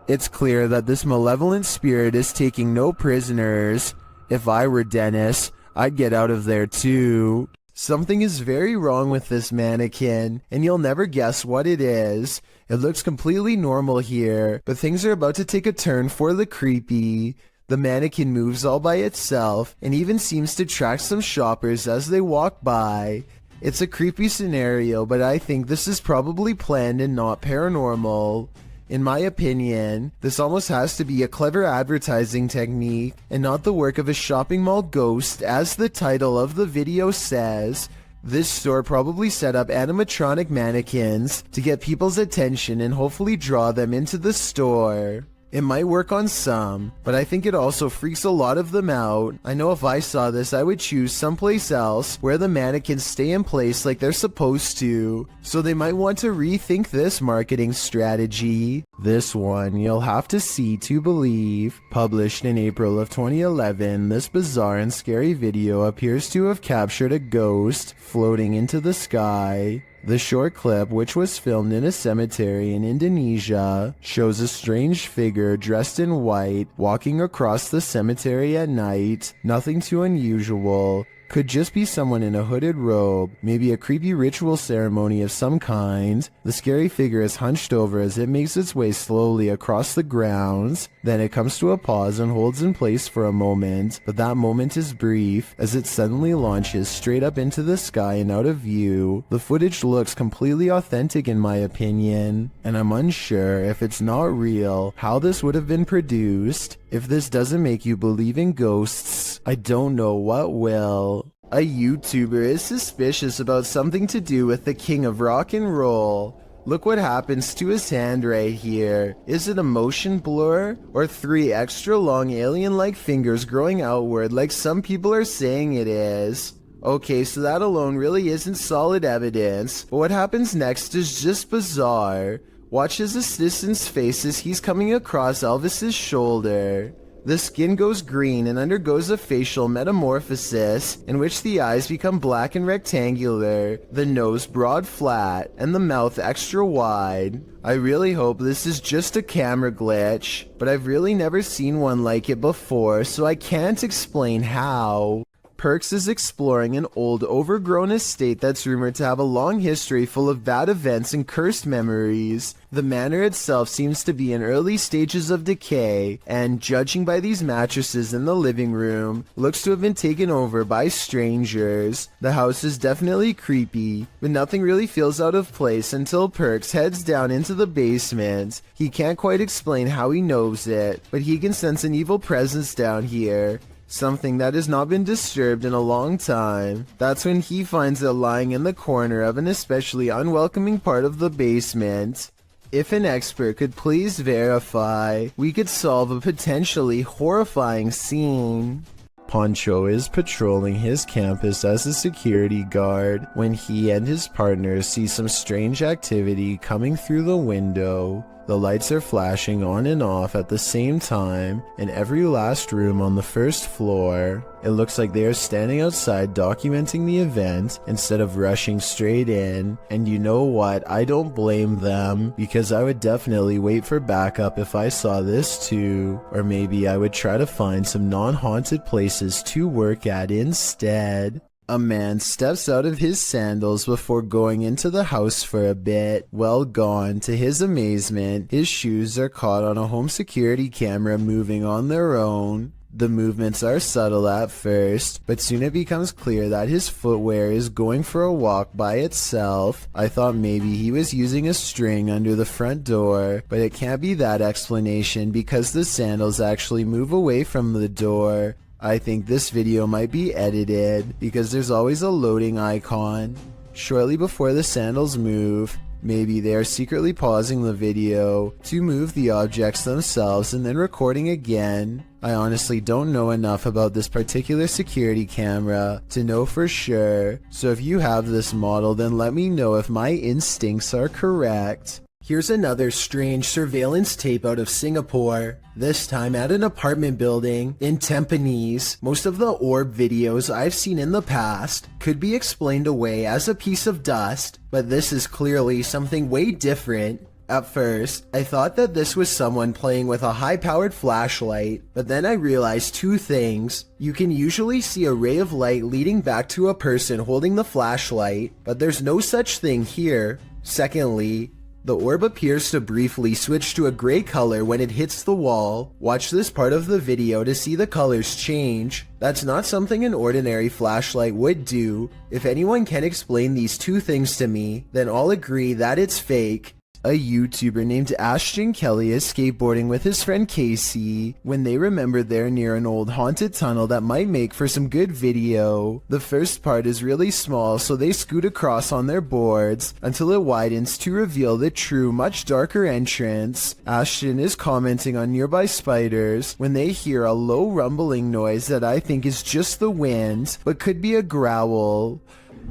It's clear that this malevolent spirit is taking no prisoners. If I were Dennis, I'd get out of there too. Something is very wrong with this mannequin, and you'll never guess what it is. It looks completely normal here, but things are about to take a turn for the creepy. The mannequin moves all by itself, and even seems to track some shoppers as they walk by. It's a creepy scenario, but I think this is probably planned and not paranormal. In my opinion, this almost has to be a clever advertising technique and not the work of a shopping mall ghost, as the title of the video says. This store probably set up animatronic mannequins to get people's attention and hopefully draw them into the store. It might work on some, but I think it also freaks a lot of them out. I know if I saw this, I would choose someplace else where the mannequins stay in place like they're supposed to. So they might want to rethink this marketing strategy. This one you'll have to see to believe. Published in April of 2011, this bizarre and scary video appears to have captured a ghost floating into the sky. The short clip, which was filmed in a cemetery in Indonesia, shows a strange figure dressed in white walking across the cemetery at night. Nothing too unusual. Could just be someone in a hooded robe, maybe a creepy ritual ceremony of some kind. The scary figure is hunched over as it makes its way slowly across the grounds. Then it comes to a pause and holds in place for a moment, but that moment is brief as it suddenly launches straight up into the sky and out of view. The footage looks completely authentic in my opinion, and I'm unsure if it's not real how this would have been produced. If this doesn't make you believe in ghosts, I don't know what will. A YouTuber is suspicious about something to do with the king of rock and roll. Look what happens to his hand right here. Is it a motion blur? Or 3 extra long alien-like fingers growing outward like some people are saying it is? Okay, so that alone really isn't solid evidence, but what happens next is just bizarre. Watch his assistant's face as he's coming across Elvis's shoulder. The skin goes green and undergoes a facial metamorphosis in which the eyes become black and rectangular, the nose broad flat, and the mouth extra wide. I really hope this is just a camera glitch, but I've really never seen one like it before, so I can't explain how. Perks is exploring an old, overgrown estate that's rumored to have a long history full of bad events and cursed memories. The manor itself seems to be in early stages of decay, and judging by these mattresses in the living room, looks to have been taken over by strangers. The house is definitely creepy, but nothing really feels out of place until Perks heads down into the basement. He can't quite explain how he knows it, but he can sense an evil presence down here. Something that has not been disturbed in a long time. That's when he finds it lying in the corner of an especially unwelcoming part of the basement. If an expert could please verify, we could solve a potentially horrifying scene. Poncho is patrolling his campus as a security guard when he and his partner see some strange activity coming through the window. The lights are flashing on and off at the same time in every last room on the first floor. It looks like they are standing outside documenting the event instead of rushing straight in. And you know what? I don't blame them, because I would definitely wait for backup if I saw this too. Or maybe I would try to find some non-haunted places to work at instead. A man steps out of his sandals before going into the house for a bit. Well gone. To his amazement, his shoes are caught on a home security camera moving on their own. The movements are subtle at first, but soon it becomes clear that his footwear is going for a walk by itself. I thought maybe he was using a string under the front door, but it can't be that explanation because the sandals actually move away from the door. I think this video might be edited because there's always a loading icon shortly before the sandals move. Maybe they are secretly pausing the video to move the objects themselves and then recording again. I honestly don't know enough about this particular security camera to know for sure, so if you have this model, then let me know if my instincts are correct. Here's another strange surveillance tape out of Singapore, this time at an apartment building in Tampines. Most of the orb videos I've seen in the past could be explained away as a piece of dust, but this is clearly something way different. At first, I thought that this was someone playing with a high-powered flashlight, but then I realized two things. You can usually see a ray of light leading back to a person holding the flashlight, but there's no such thing here. Secondly, the orb appears to briefly switch to a gray color when it hits the wall. Watch this part of the video to see the colors change. That's not something an ordinary flashlight would do. If anyone can explain these two things to me, then I'll agree that it's fake. A YouTuber named Ashton Kelly is skateboarding with his friend Casey when they remember they're near an old haunted tunnel that might make for some good video. The first part is really small, so they scoot across on their boards until it widens to reveal the true, much darker entrance. Ashton is commenting on nearby spiders when they hear a low rumbling noise that I think is just the wind, but could be a growl.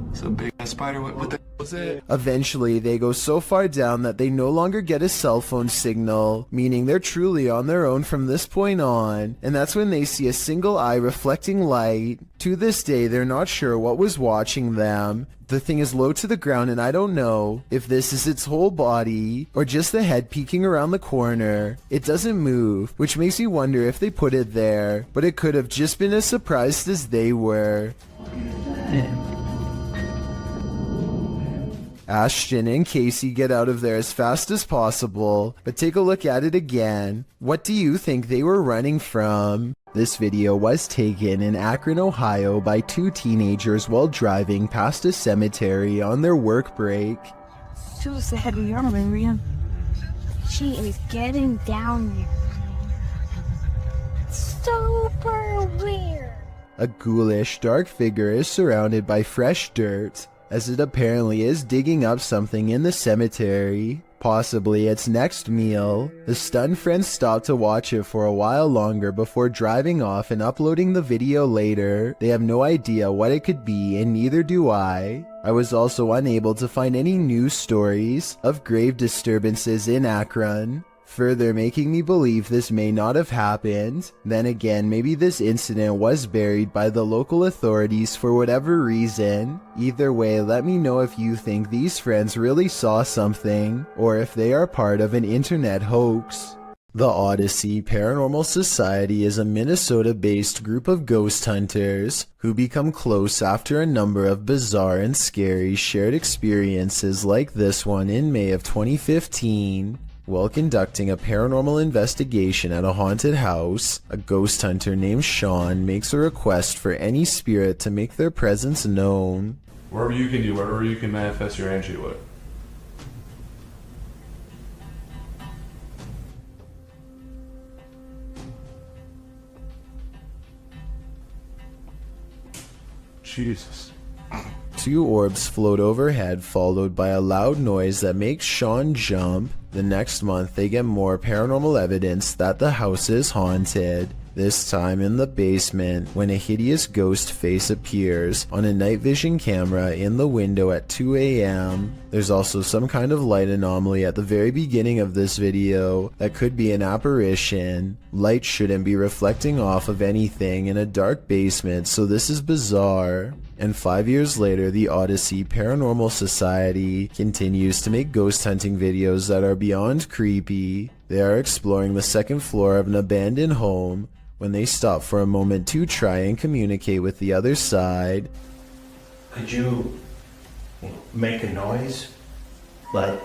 It's a big ass spider. What the was it? Eventually, they go so far down that they no longer get a cell phone signal, meaning they're truly on their own from this point on, and that's when they see a single eye reflecting light. To this day, they're not sure what was watching them. The thing is low to the ground and I don't know if this is its whole body or just the head peeking around the corner. It doesn't move, which makes me wonder if they put it there, but it could have just been as surprised as they were. Ashton and Casey get out of there as fast as possible, but take a look at it again. What do you think they were running from? This video was taken in Akron, Ohio by two teenagers while driving past a cemetery on their work break. She is getting down here. Super weird. A ghoulish, dark figure is surrounded by fresh dirt, as it apparently is digging up something in the cemetery. Possibly its next meal. The stunned friends stop to watch it for a while longer before driving off and uploading the video later. They have no idea what it could be, and neither do I. I was also unable to find any news stories of grave disturbances in Akron, further making me believe this may not have happened. Then again, maybe this incident was buried by the local authorities for whatever reason. Either way, let me know if you think these friends really saw something, or if they are part of an internet hoax. The Odyssey Paranormal Society is a Minnesota-based group of ghost hunters who become close after a number of bizarre and scary shared experiences like this one in May of 2015. While conducting a paranormal investigation at a haunted house, a ghost hunter named Sean makes a request for any spirit to make their presence known. Wherever you can do, wherever you can manifest your energy with. Jesus. Two orbs float overhead, followed by a loud noise that makes Sean jump. The next month, they get more paranormal evidence that the house is haunted. This time in the basement, when a hideous ghost face appears on a night vision camera in the window at 2 a.m. There's also some kind of light anomaly at the very beginning of this video that could be an apparition. Light shouldn't be reflecting off of anything in a dark basement, so this is bizarre. And 5 years later, the Odyssey Paranormal Society continues to make ghost hunting videos that are beyond creepy. They are exploring the second floor of an abandoned home when they stop for a moment to try and communicate with the other side. Could you make a noise? Like,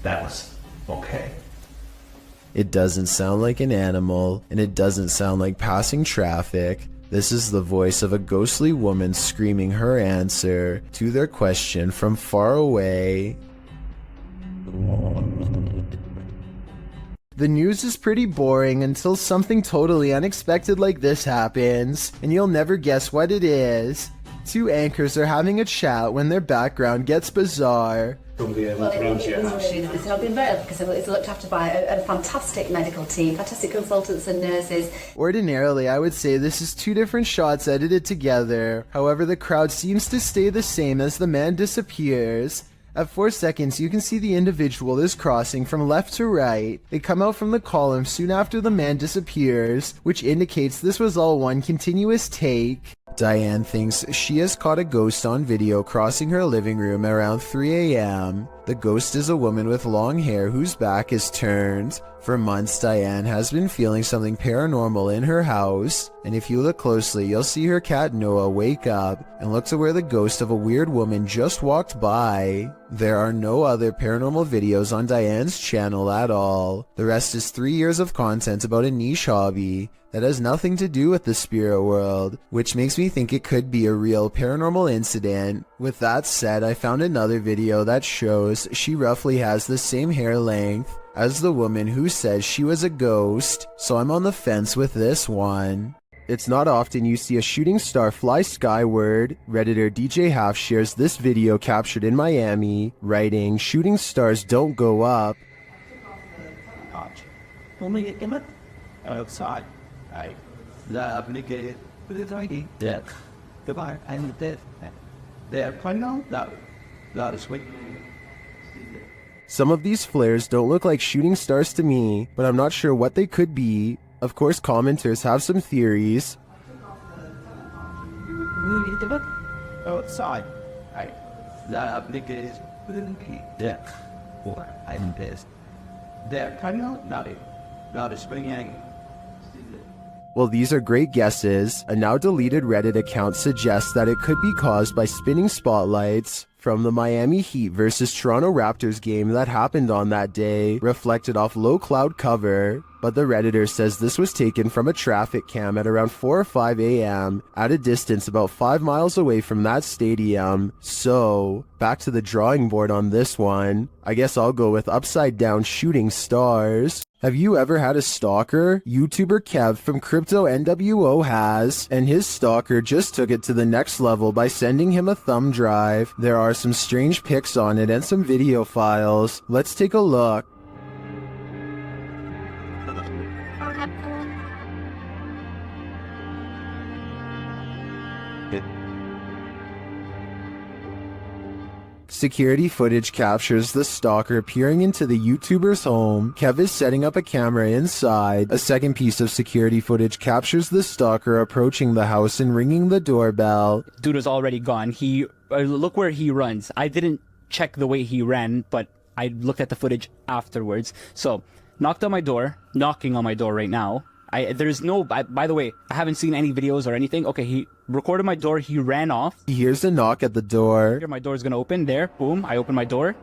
that was okay. It doesn't sound like an animal, and it doesn't sound like passing traffic. This is the voice of a ghostly woman screaming her answer to their question from far away. The news is pretty boring until something totally unexpected like this happens, and you'll never guess what it is. Two anchors are having a chat when their background gets bizarre. Well, it's not been better because it's looked after by a fantastic medical team, fantastic consultants and nurses. Ordinarily, I would say this is two different shots edited together. However, the crowd seems to stay the same as the man disappears. At 4 seconds, you can see the individual is crossing from left to right. They come out from the column soon after the man disappears, which indicates this was all one continuous take. Diane thinks she has caught a ghost on video crossing her living room around 3 a.m. The ghost is a woman with long hair whose back is turned. For months, Diane has been feeling something paranormal in her house, and if you look closely, you'll see her cat Noah wake up and look to where the ghost of a weird woman just walked by. There are no other paranormal videos on Diane's channel at all. The rest is 3 years of content about a niche hobby that has nothing to do with the spirit world, which makes me think it could be a real paranormal incident. With that said, I found another video that shows she roughly has the same hair length as the woman who says she was a ghost, so I'm on the fence with this one. It's not often you see a shooting star fly skyward. Redditor DJ Half shares this video captured in Miami, writing, "Shooting stars don't go up." Only get him outside. I applicated with the ID. Yeah. Goodbye. I'm dead. They're quite now. That is sweet. Some of these flares don't look like shooting stars to me, but I'm not sure what they could be. Of course, commenters have some theories. look outside. I think it is yeah. Or I'm pissed. They're kind of not a spring. Well, these are great guesses. A now deleted Reddit account suggests that it could be caused by spinning spotlights from the Miami Heat versus Toronto Raptors game that happened on that day, reflected off low cloud cover. But the Redditor says this was taken from a traffic cam at around 4 or 5 a.m. at a distance about 5 miles away from that stadium. So, back to the drawing board on this one. I guess I'll go with upside down shooting stars. Have you ever had a stalker? YouTuber Kev from Crypto NWO has, and his stalker just took it to the next level by sending him a thumb drive. There are some strange pics on it and some video files. Let's take a look. Security footage captures the stalker peering into the YouTuber's home. Kev is setting up a camera inside. A second piece of security footage captures the stalker approaching the house and ringing the doorbell. Dude is already gone. Look where he runs. I didn't check the way he ran, but I looked at the footage afterwards. So, knocking on my door right now. By the way, I haven't seen any videos or anything. Okay, he recorded my door, he ran off. He hears a knock at the door. My door's gonna open, there, boom, I open my door.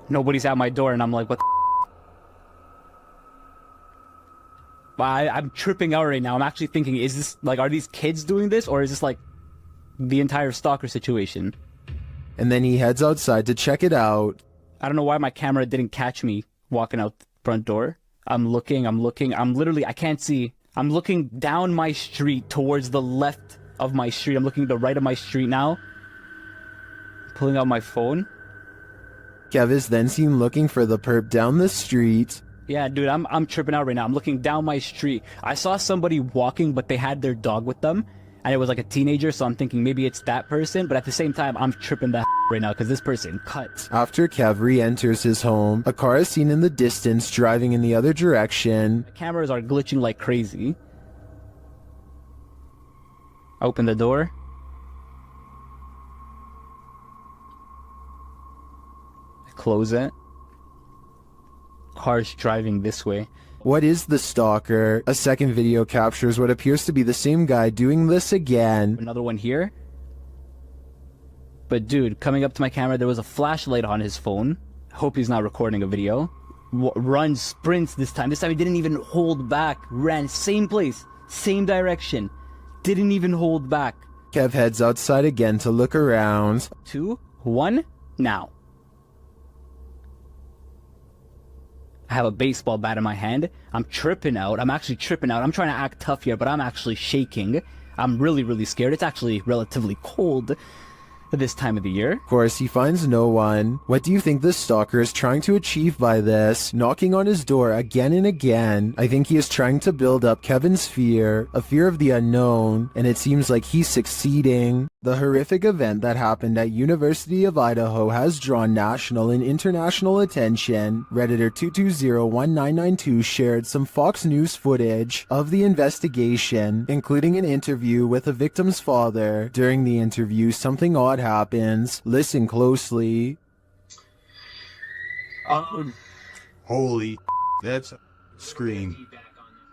Nobody's at my door, and I'm like, what the I'm tripping out right now. I'm actually thinking, is this, like, are these kids doing this, or is this, like, the entire stalker situation? And then he heads outside to check it out. I don't know why my camera didn't catch me walking out the front door. I'm looking, I can't see. I'm looking down my street towards the left of my street. I'm looking to the right of my street now. Pulling out my phone. Kev is then seen looking for the perp down the street. Yeah, dude, I'm tripping out right now. I'm looking down my street. I saw somebody walking, but they had their dog with them. And it was like a teenager, so I'm thinking maybe it's that person. But at the same time, I'm tripping that right now because this person cut. After Kev re-enters his home, a car is seen in the distance driving in the other direction. The cameras are glitching like crazy. Open the door. Close it. Car's driving this way. What is the stalker? A second video captures what appears to be the same guy doing this again. Another one here. But dude, coming up to my camera, there was a flashlight on his phone. Hope he's not recording a video. Runs, sprints this time. This time he didn't even hold back. Ran, same place, same direction. Didn't even hold back. Kev heads outside again to look around. 2, 1, now. I have a baseball bat in my hand. I'm tripping out. I'm actually tripping out. I'm trying to act tough here, but I'm actually shaking. I'm really, really scared. It's actually relatively cold this time of the year. Of course, he finds no one. What do you think this stalker is trying to achieve by this? Knocking on his door again and again. I think he is trying to build up Kevin's fear, a fear of the unknown, and it seems like he's succeeding. The horrific event that happened at University of Idaho has drawn national and international attention. Redditor 2201992 shared some Fox News footage of the investigation, including an interview with the victim's father. During the interview, something odd happens. Listen closely. Holy, that's a scream.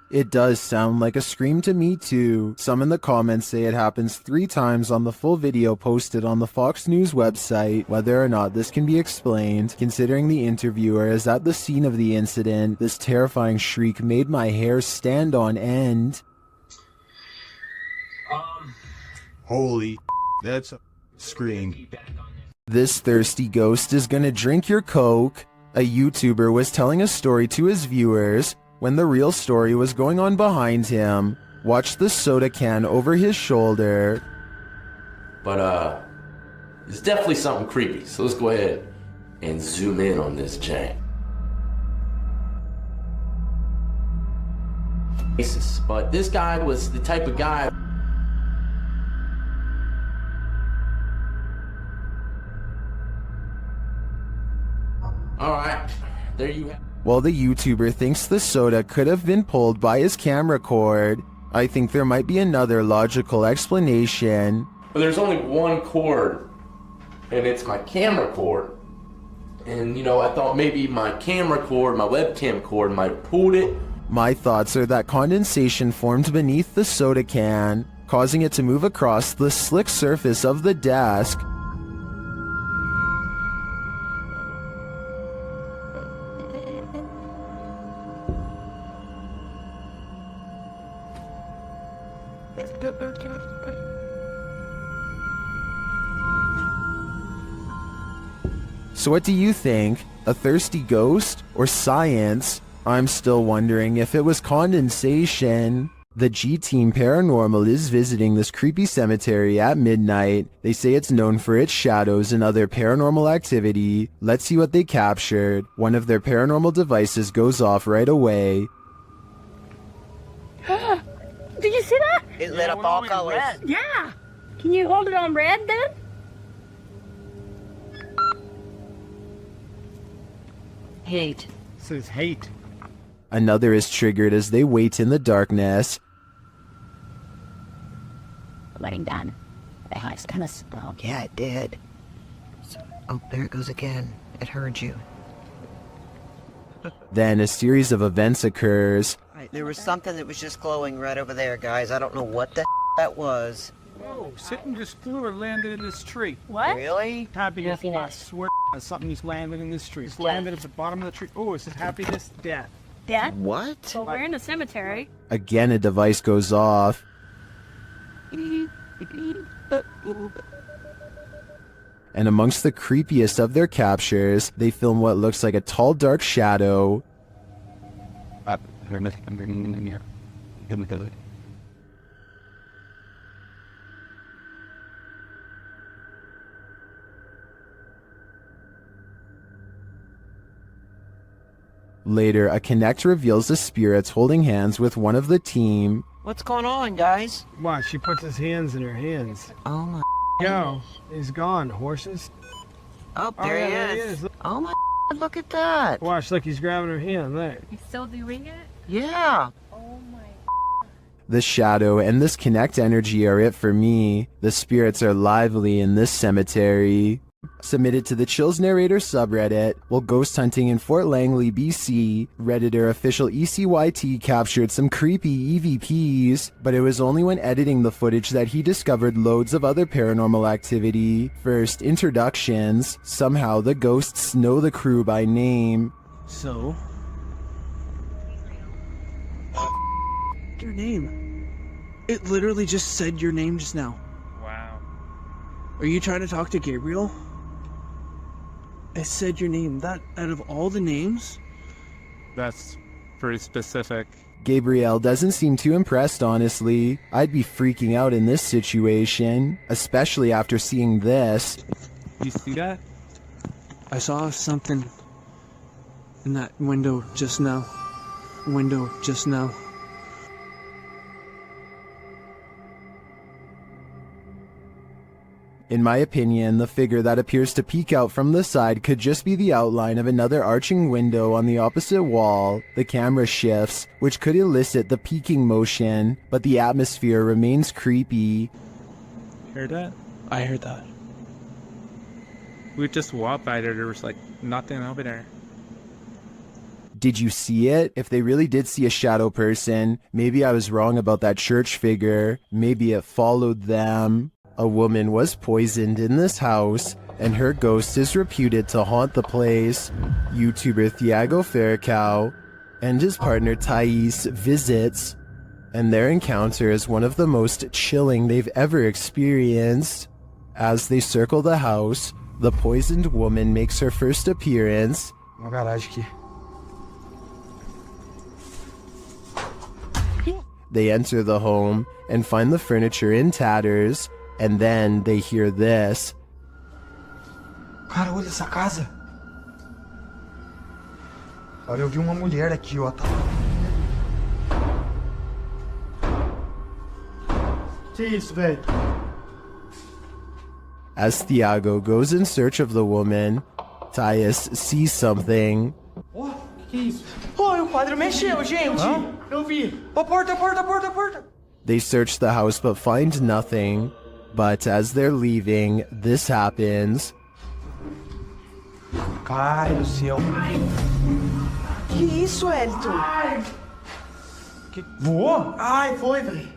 It does sound like a scream to me too. Some in the comments say it happens 3 times on the full video posted on the Fox News website. Whether or not this can be explained, considering the interviewer is at the scene of the incident, this terrifying shriek made my hair stand on end. Holy, that's a scream. This thirsty ghost is gonna drink your Coke. A YouTuber was telling a story to his viewers when the real story was going on behind him. Watch the soda can over his shoulder. But, it's definitely something creepy, so let's go ahead and zoom in on this jank. But this guy was the type of guy... Alright, there you have... While the YouTuber thinks the soda could have been pulled by his camera cord, I think there might be another logical explanation. But there's only one cord, and it's my camera cord. And, you know, I thought maybe my camera cord, my webcam cord, might have pulled it. My thoughts are that condensation formed beneath the soda can, causing it to move across the slick surface of the desk. So what do you think? A thirsty ghost or science? I'm still wondering if it was condensation. The G-Team Paranormal is visiting this creepy cemetery at midnight. They say it's known for its shadows and other paranormal activity. Let's see what they captured. One of their paranormal devices goes off right away. Did you see that? It lit up all colors. Yeah. Can you hold it on red then? Hate. Says hate. Another is triggered as they wait in the darkness. Letting down. The house kind of spoke. Yeah, it did. Oh, there it goes again. It heard you. Then a series of events occurs. There was something that was just glowing right over there, guys. I don't know what the that was. Whoa, something just flew or landed in this tree. What? Really? Happiness, I swear, something just landed in this tree. It's landed at the bottom of the tree. Oh, it says happiness, death. Death? What? Well, we're in a cemetery. Again, a device goes off. And amongst the creepiest of their captures, they film what looks like a tall, dark shadow. Later, a Connect reveals the spirits holding hands with one of the team. What's going on, guys? Watch, she puts his hands in her hands. Oh my. Yo, he's gone. Horses. Oh, there yeah, he there is. Oh my. Look at that. Watch, look, he's grabbing her hand. There. You still doing it? Yeah. Oh my. The shadow and this Connect energy are it for me. The spirits are lively in this cemetery. Submitted to the Chills Narrator subreddit, while ghost hunting in Fort Langley, BC, Redditor official ECYT captured some creepy EVPs, but it was only when editing the footage that he discovered loads of other paranormal activity. First, introductions. Somehow the ghosts know the crew by name. So? Your name. It literally just said your name just now. Wow. Are you trying to talk to Gabriel? It said your name. That, out of all the names? That's pretty specific. Gabriel doesn't seem too impressed, honestly. I'd be freaking out in this situation, especially after seeing this. You see that? I saw something in that window just now. In my opinion, the figure that appears to peek out from the side could just be the outline of another arching window on the opposite wall. The camera shifts, which could elicit the peeking motion, but the atmosphere remains creepy. Heard that? I heard that. We just walked by there was like nothing over there. Did you see it? If they really did see a shadow person, maybe I was wrong about that church figure. Maybe it followed them. A woman was poisoned in this house, and her ghost is reputed to haunt the place. YouTuber Thiago Ferracao and his partner Thais visits, and their encounter is one of the most chilling they've ever experienced. As they circle the house, the poisoned woman makes her first appearance. They enter the home and find the furniture in tatters. And then they hear this. Cara, olha essa casa. Olha, eu vi uma mulher aqui, ó. Que isso, velho? As Thiago goes in search of the woman, Thais sees something. Que isso? Oh, o quadro mexeu, gente. Eu vi. Ô, porta. They search the house but find nothing. But as they're leaving, this happens. Ai, do céu. Que isso, Elton? Ai. Que... Voou? Ai, foi, velho.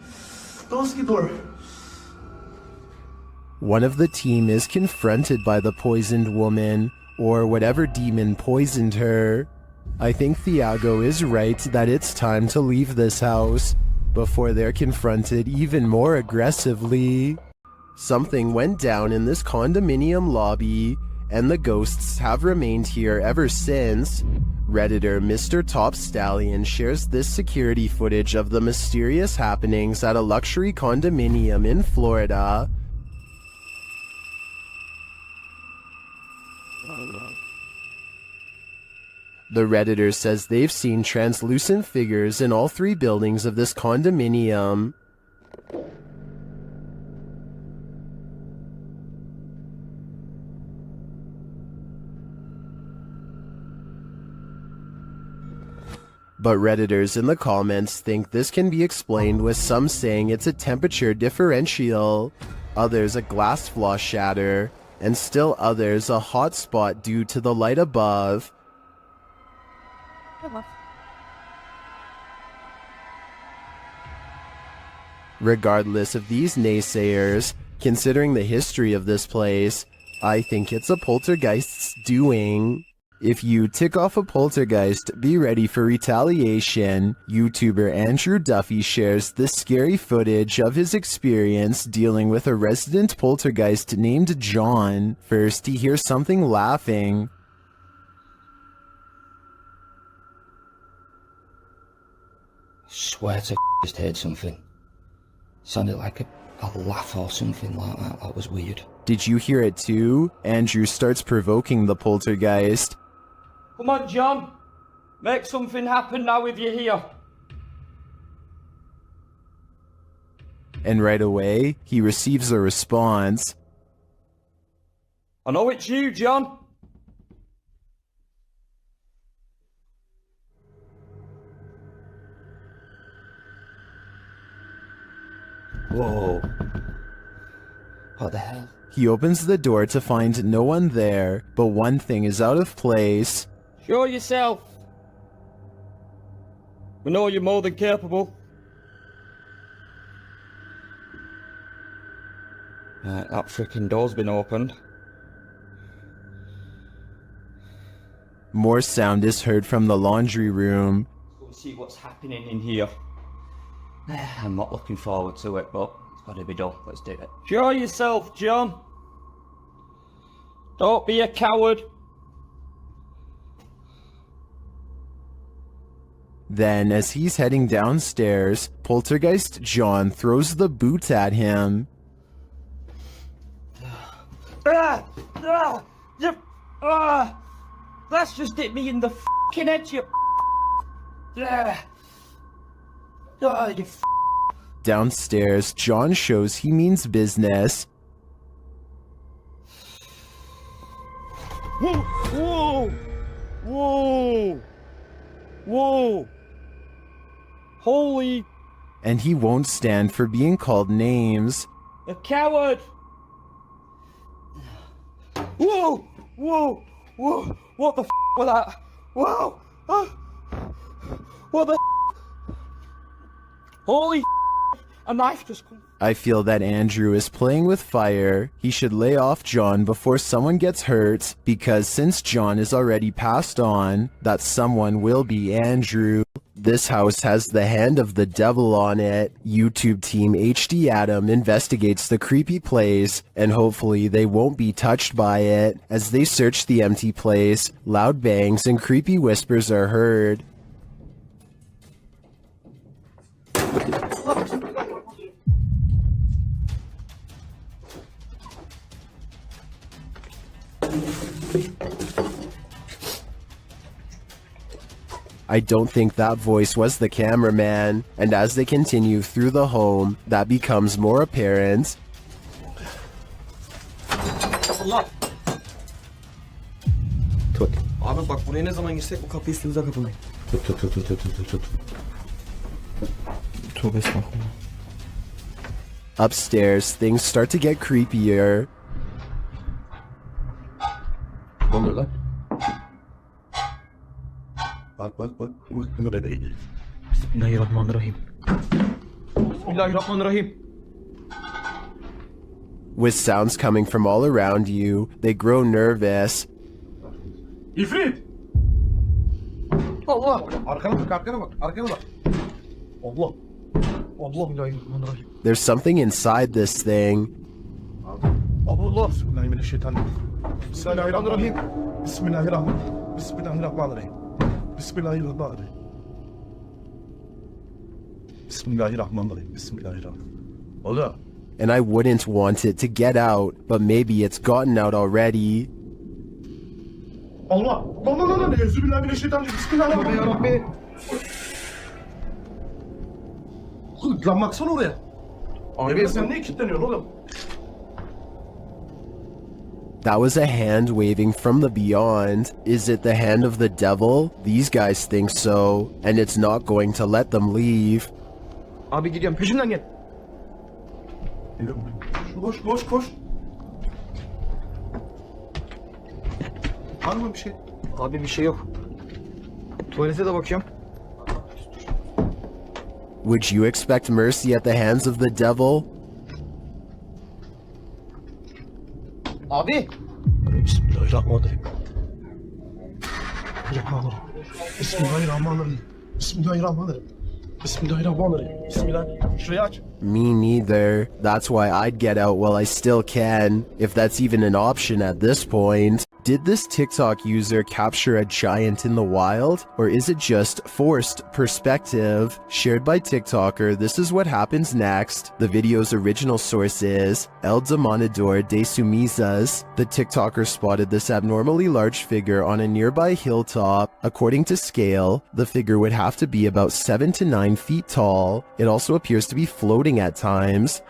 Nossa, que dor. One of the team is confronted by the poisoned woman, or whatever demon poisoned her. I think Thiago is right that it's time to leave this house before they're confronted even more aggressively. Something went down in this condominium lobby, and the ghosts have remained here ever since. Redditor Mr. Top Stallion shares this security footage of the mysterious happenings at a luxury condominium in Florida. The Redditor says they've seen translucent figures in all 3 buildings of this condominium. But Redditors in the comments think this can be explained with some saying it's a temperature differential, others a glass flaw shatter, and still others a hot spot due to the light above. Regardless of these naysayers, considering the history of this place, I think it's a poltergeist's doing. If you tick off a poltergeist, be ready for retaliation. YouTuber Andrew Duffy shares this scary footage of his experience dealing with a resident poltergeist named John. First, he hears something laughing. Swear to just heard something. Sounded like a laugh or something like that. That was weird. Did you hear it too? Andrew starts provoking the poltergeist. Come on, John. Make something happen now if you're here. And right away, he receives a response. I know it's you, John. Whoa. What the hell? He opens the door to find no one there, but one thing is out of place. Show yourself. We know you're more than capable. Right, that freaking door's been opened. More sound is heard from the laundry room. Let's go and see what's happening in here. I'm not looking forward to it, but it's got to be done. Let's do it. Show yourself, John. Don't be a coward. Then, as he's heading downstairs, Poltergeist John throws the boot at him. That's just hit me in the f***ing head, you you Downstairs, John shows he means business. Whoa! Whoa! Whoa! Whoa! Holy... And he won't stand for being called names. A coward! Whoa! Whoa! Whoa! What the f*** was that? Whoa! What the f***? Holy f***! A knife just come. I feel that Andrew is playing with fire. He should lay off John before someone gets hurt, because since John is already passed on, that someone will be Andrew. This house has the hand of the devil on it. YouTube team HD Adam investigates the creepy place, and hopefully they won't be touched by it. As they search the empty place, loud bangs and creepy whispers are heard. I don't think that voice was the cameraman, and as they continue through the home, that becomes more apparent. Abi bak buraya ne zaman girsek bu kapıyı silahla kapalıyım. Tövbe estağfurullah. Upstairs, things start to get creepier. Ne oluyor lan? Bak bak bak. Bu ne değil? Bismillahirrahmanirrahim. Bismillahirrahmanirrahim. With sounds coming from all around you, they grow nervous. İfrit! Allah! Arkana bak, arkana bak, arkana bak. Allah! Allah Bismillahirrahmanirrahim. There's something inside this thing. Allah! Bismillahirrahmanirrahim. Bismillahirrahmanirrahim. Bismillahirrahmanirrahim. Bismillahirrahmanirrahim. Bismillahirrahmanirrahim. Bismillahirrahmanirrahim. Bismillahirrahmanirrahim. Allah! And I wouldn't want it to get out, but maybe it's gotten out already. Allah! Allah! Bismillahirrahmanirrahim. Bismillahirrahmanirrahim. Lan baksana oraya. Abi sen niye kilitleniyorsun oğlum? That was a hand waving from the beyond. Is it the hand of the devil? These guys think so, and it's not going to let them leave. Abi gidiyorum peşimden gel. Koş koş koş. Var mı bir şey? Abi bir şey yok. Tuvalete de bakıyorum. Would you expect mercy at the hands of the devil? Abi. Bismillahirrahmanirrahim. Bismillahirrahmanirrahim. Bismillahirrahmanirrahim. Bismillahirrahmanirrahim. Bismillah. Şurayı aç. Me neither. That's why I'd get out while I still can, if that's even an option at this point. Did this TikTok user capture a giant in the wild, or is it just forced perspective? Shared by TikToker, this is what happens next. The video's original source is El Demonador de Sumizas. The TikToker spotted this abnormally large figure on a nearby hilltop. According to scale, the figure would have to be about 7 to 9 feet tall. It also appears to be floating at times.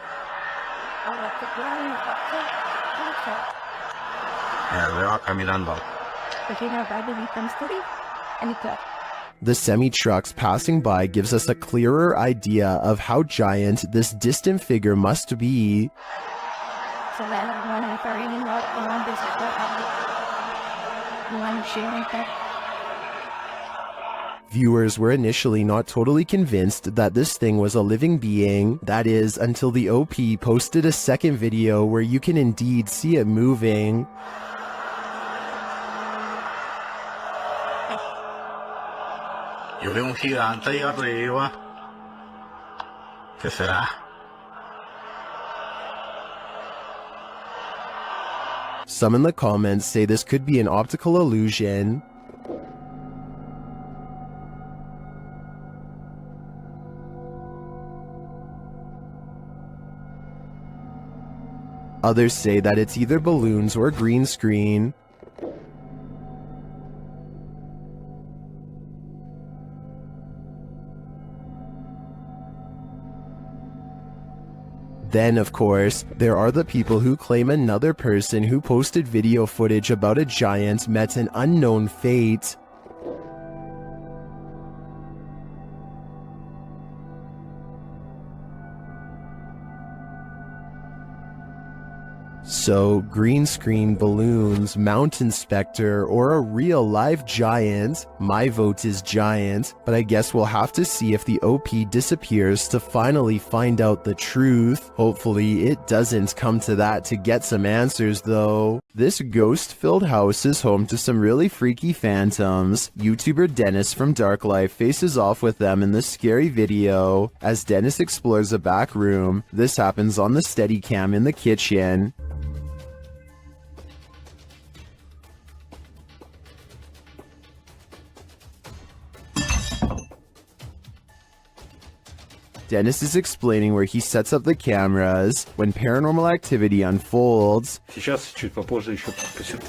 The semi-trucks passing by gives us a clearer idea of how giant this distant figure must be. Viewers were initially not totally convinced that this thing was a living being, that is, until the OP posted a second video where you can indeed see it moving. Io vedo un gigante ahí arriba. ¿Qué será? Some in the comments say this could be an optical illusion. Others say that it's either balloons or green screen. Then, of course, there are the people who claim another person who posted video footage about a giant met an unknown fate. So, green screen, balloons, mountain specter, or a real live giant? My vote is giant, but I guess we'll have to see if the OP disappears to finally find out the truth. Hopefully it doesn't come to that to get some answers though. This ghost-filled house is home to some really freaky phantoms. YouTuber Dennis from Dark Life faces off with them in this scary video. As Dennis explores a back room, this happens on the Steadicam in the kitchen. Dennis is explaining where he sets up the cameras when paranormal activity unfolds. Сейчас чуть попозже еще посюда.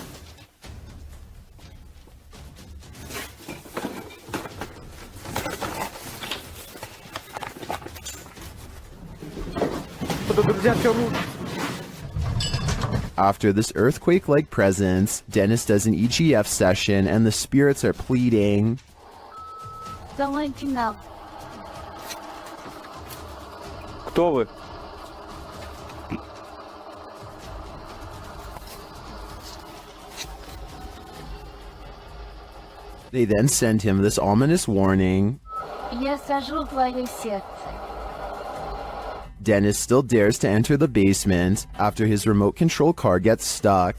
After this earthquake-like presence, Dennis does an EGF session and the spirits are pleading. Don't let you know. Кто вы? They then send him this ominous warning. Dennis still dares to enter the basement after his remote control car gets stuck.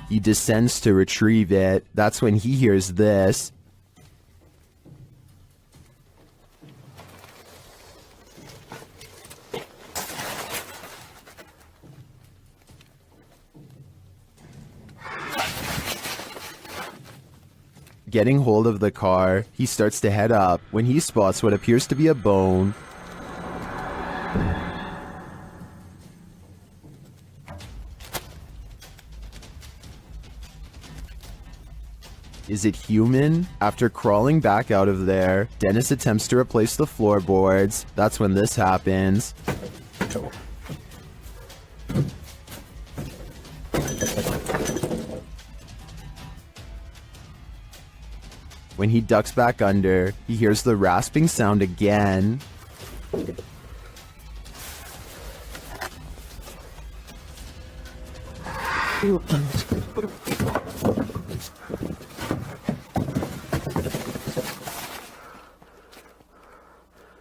He descends to retrieve it. That's when he hears this. Getting hold of the car, he starts to head up when he spots what appears to be a bone. Is it human? After crawling back out of there, Dennis attempts to replace the floorboards. That's when this happens. When he ducks back under, he hears the rasping sound again.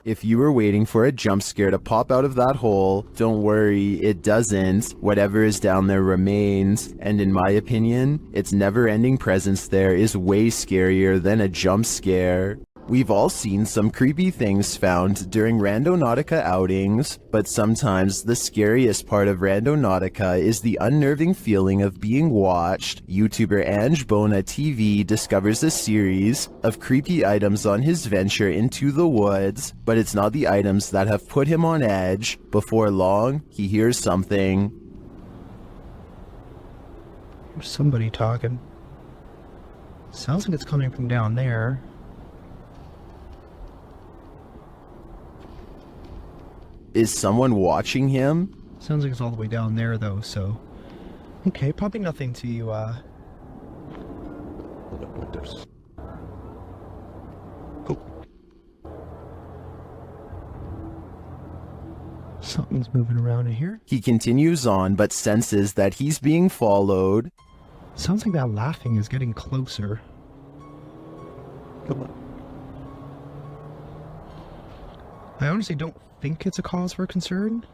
If you were waiting for a jump scare to pop out of that hole, don't worry, it doesn't. Whatever is down there remains, and in my opinion, its never-ending presence there is way scarier than a jump scare. We've all seen some creepy things found during Randonautica outings, but sometimes the scariest part of Randonautica is the unnerving feeling of being watched. YouTuber Ange Bona TV discovers a series of creepy items on his venture into the woods, but it's not the items that have put him on edge. Before long, he hears something. There's somebody talking. Sounds like it's coming from down there. Is someone watching him? Sounds like it's all the way down there, though, so... Okay, probably nothing to, Oh. Something's moving around in here. He continues on, but senses that he's being followed. Sounds like that laughing is getting closer. Come on. I honestly don't think it's a cause for concern.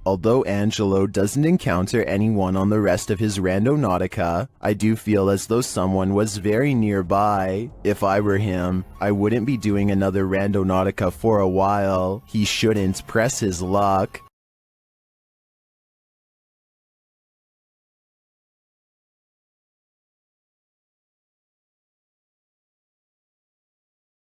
Although Angelo doesn't encounter anyone on the rest of his Randonautica, I do feel as though someone was very nearby. If I were him, I wouldn't be doing another Randonautica for a while. He shouldn't press his luck.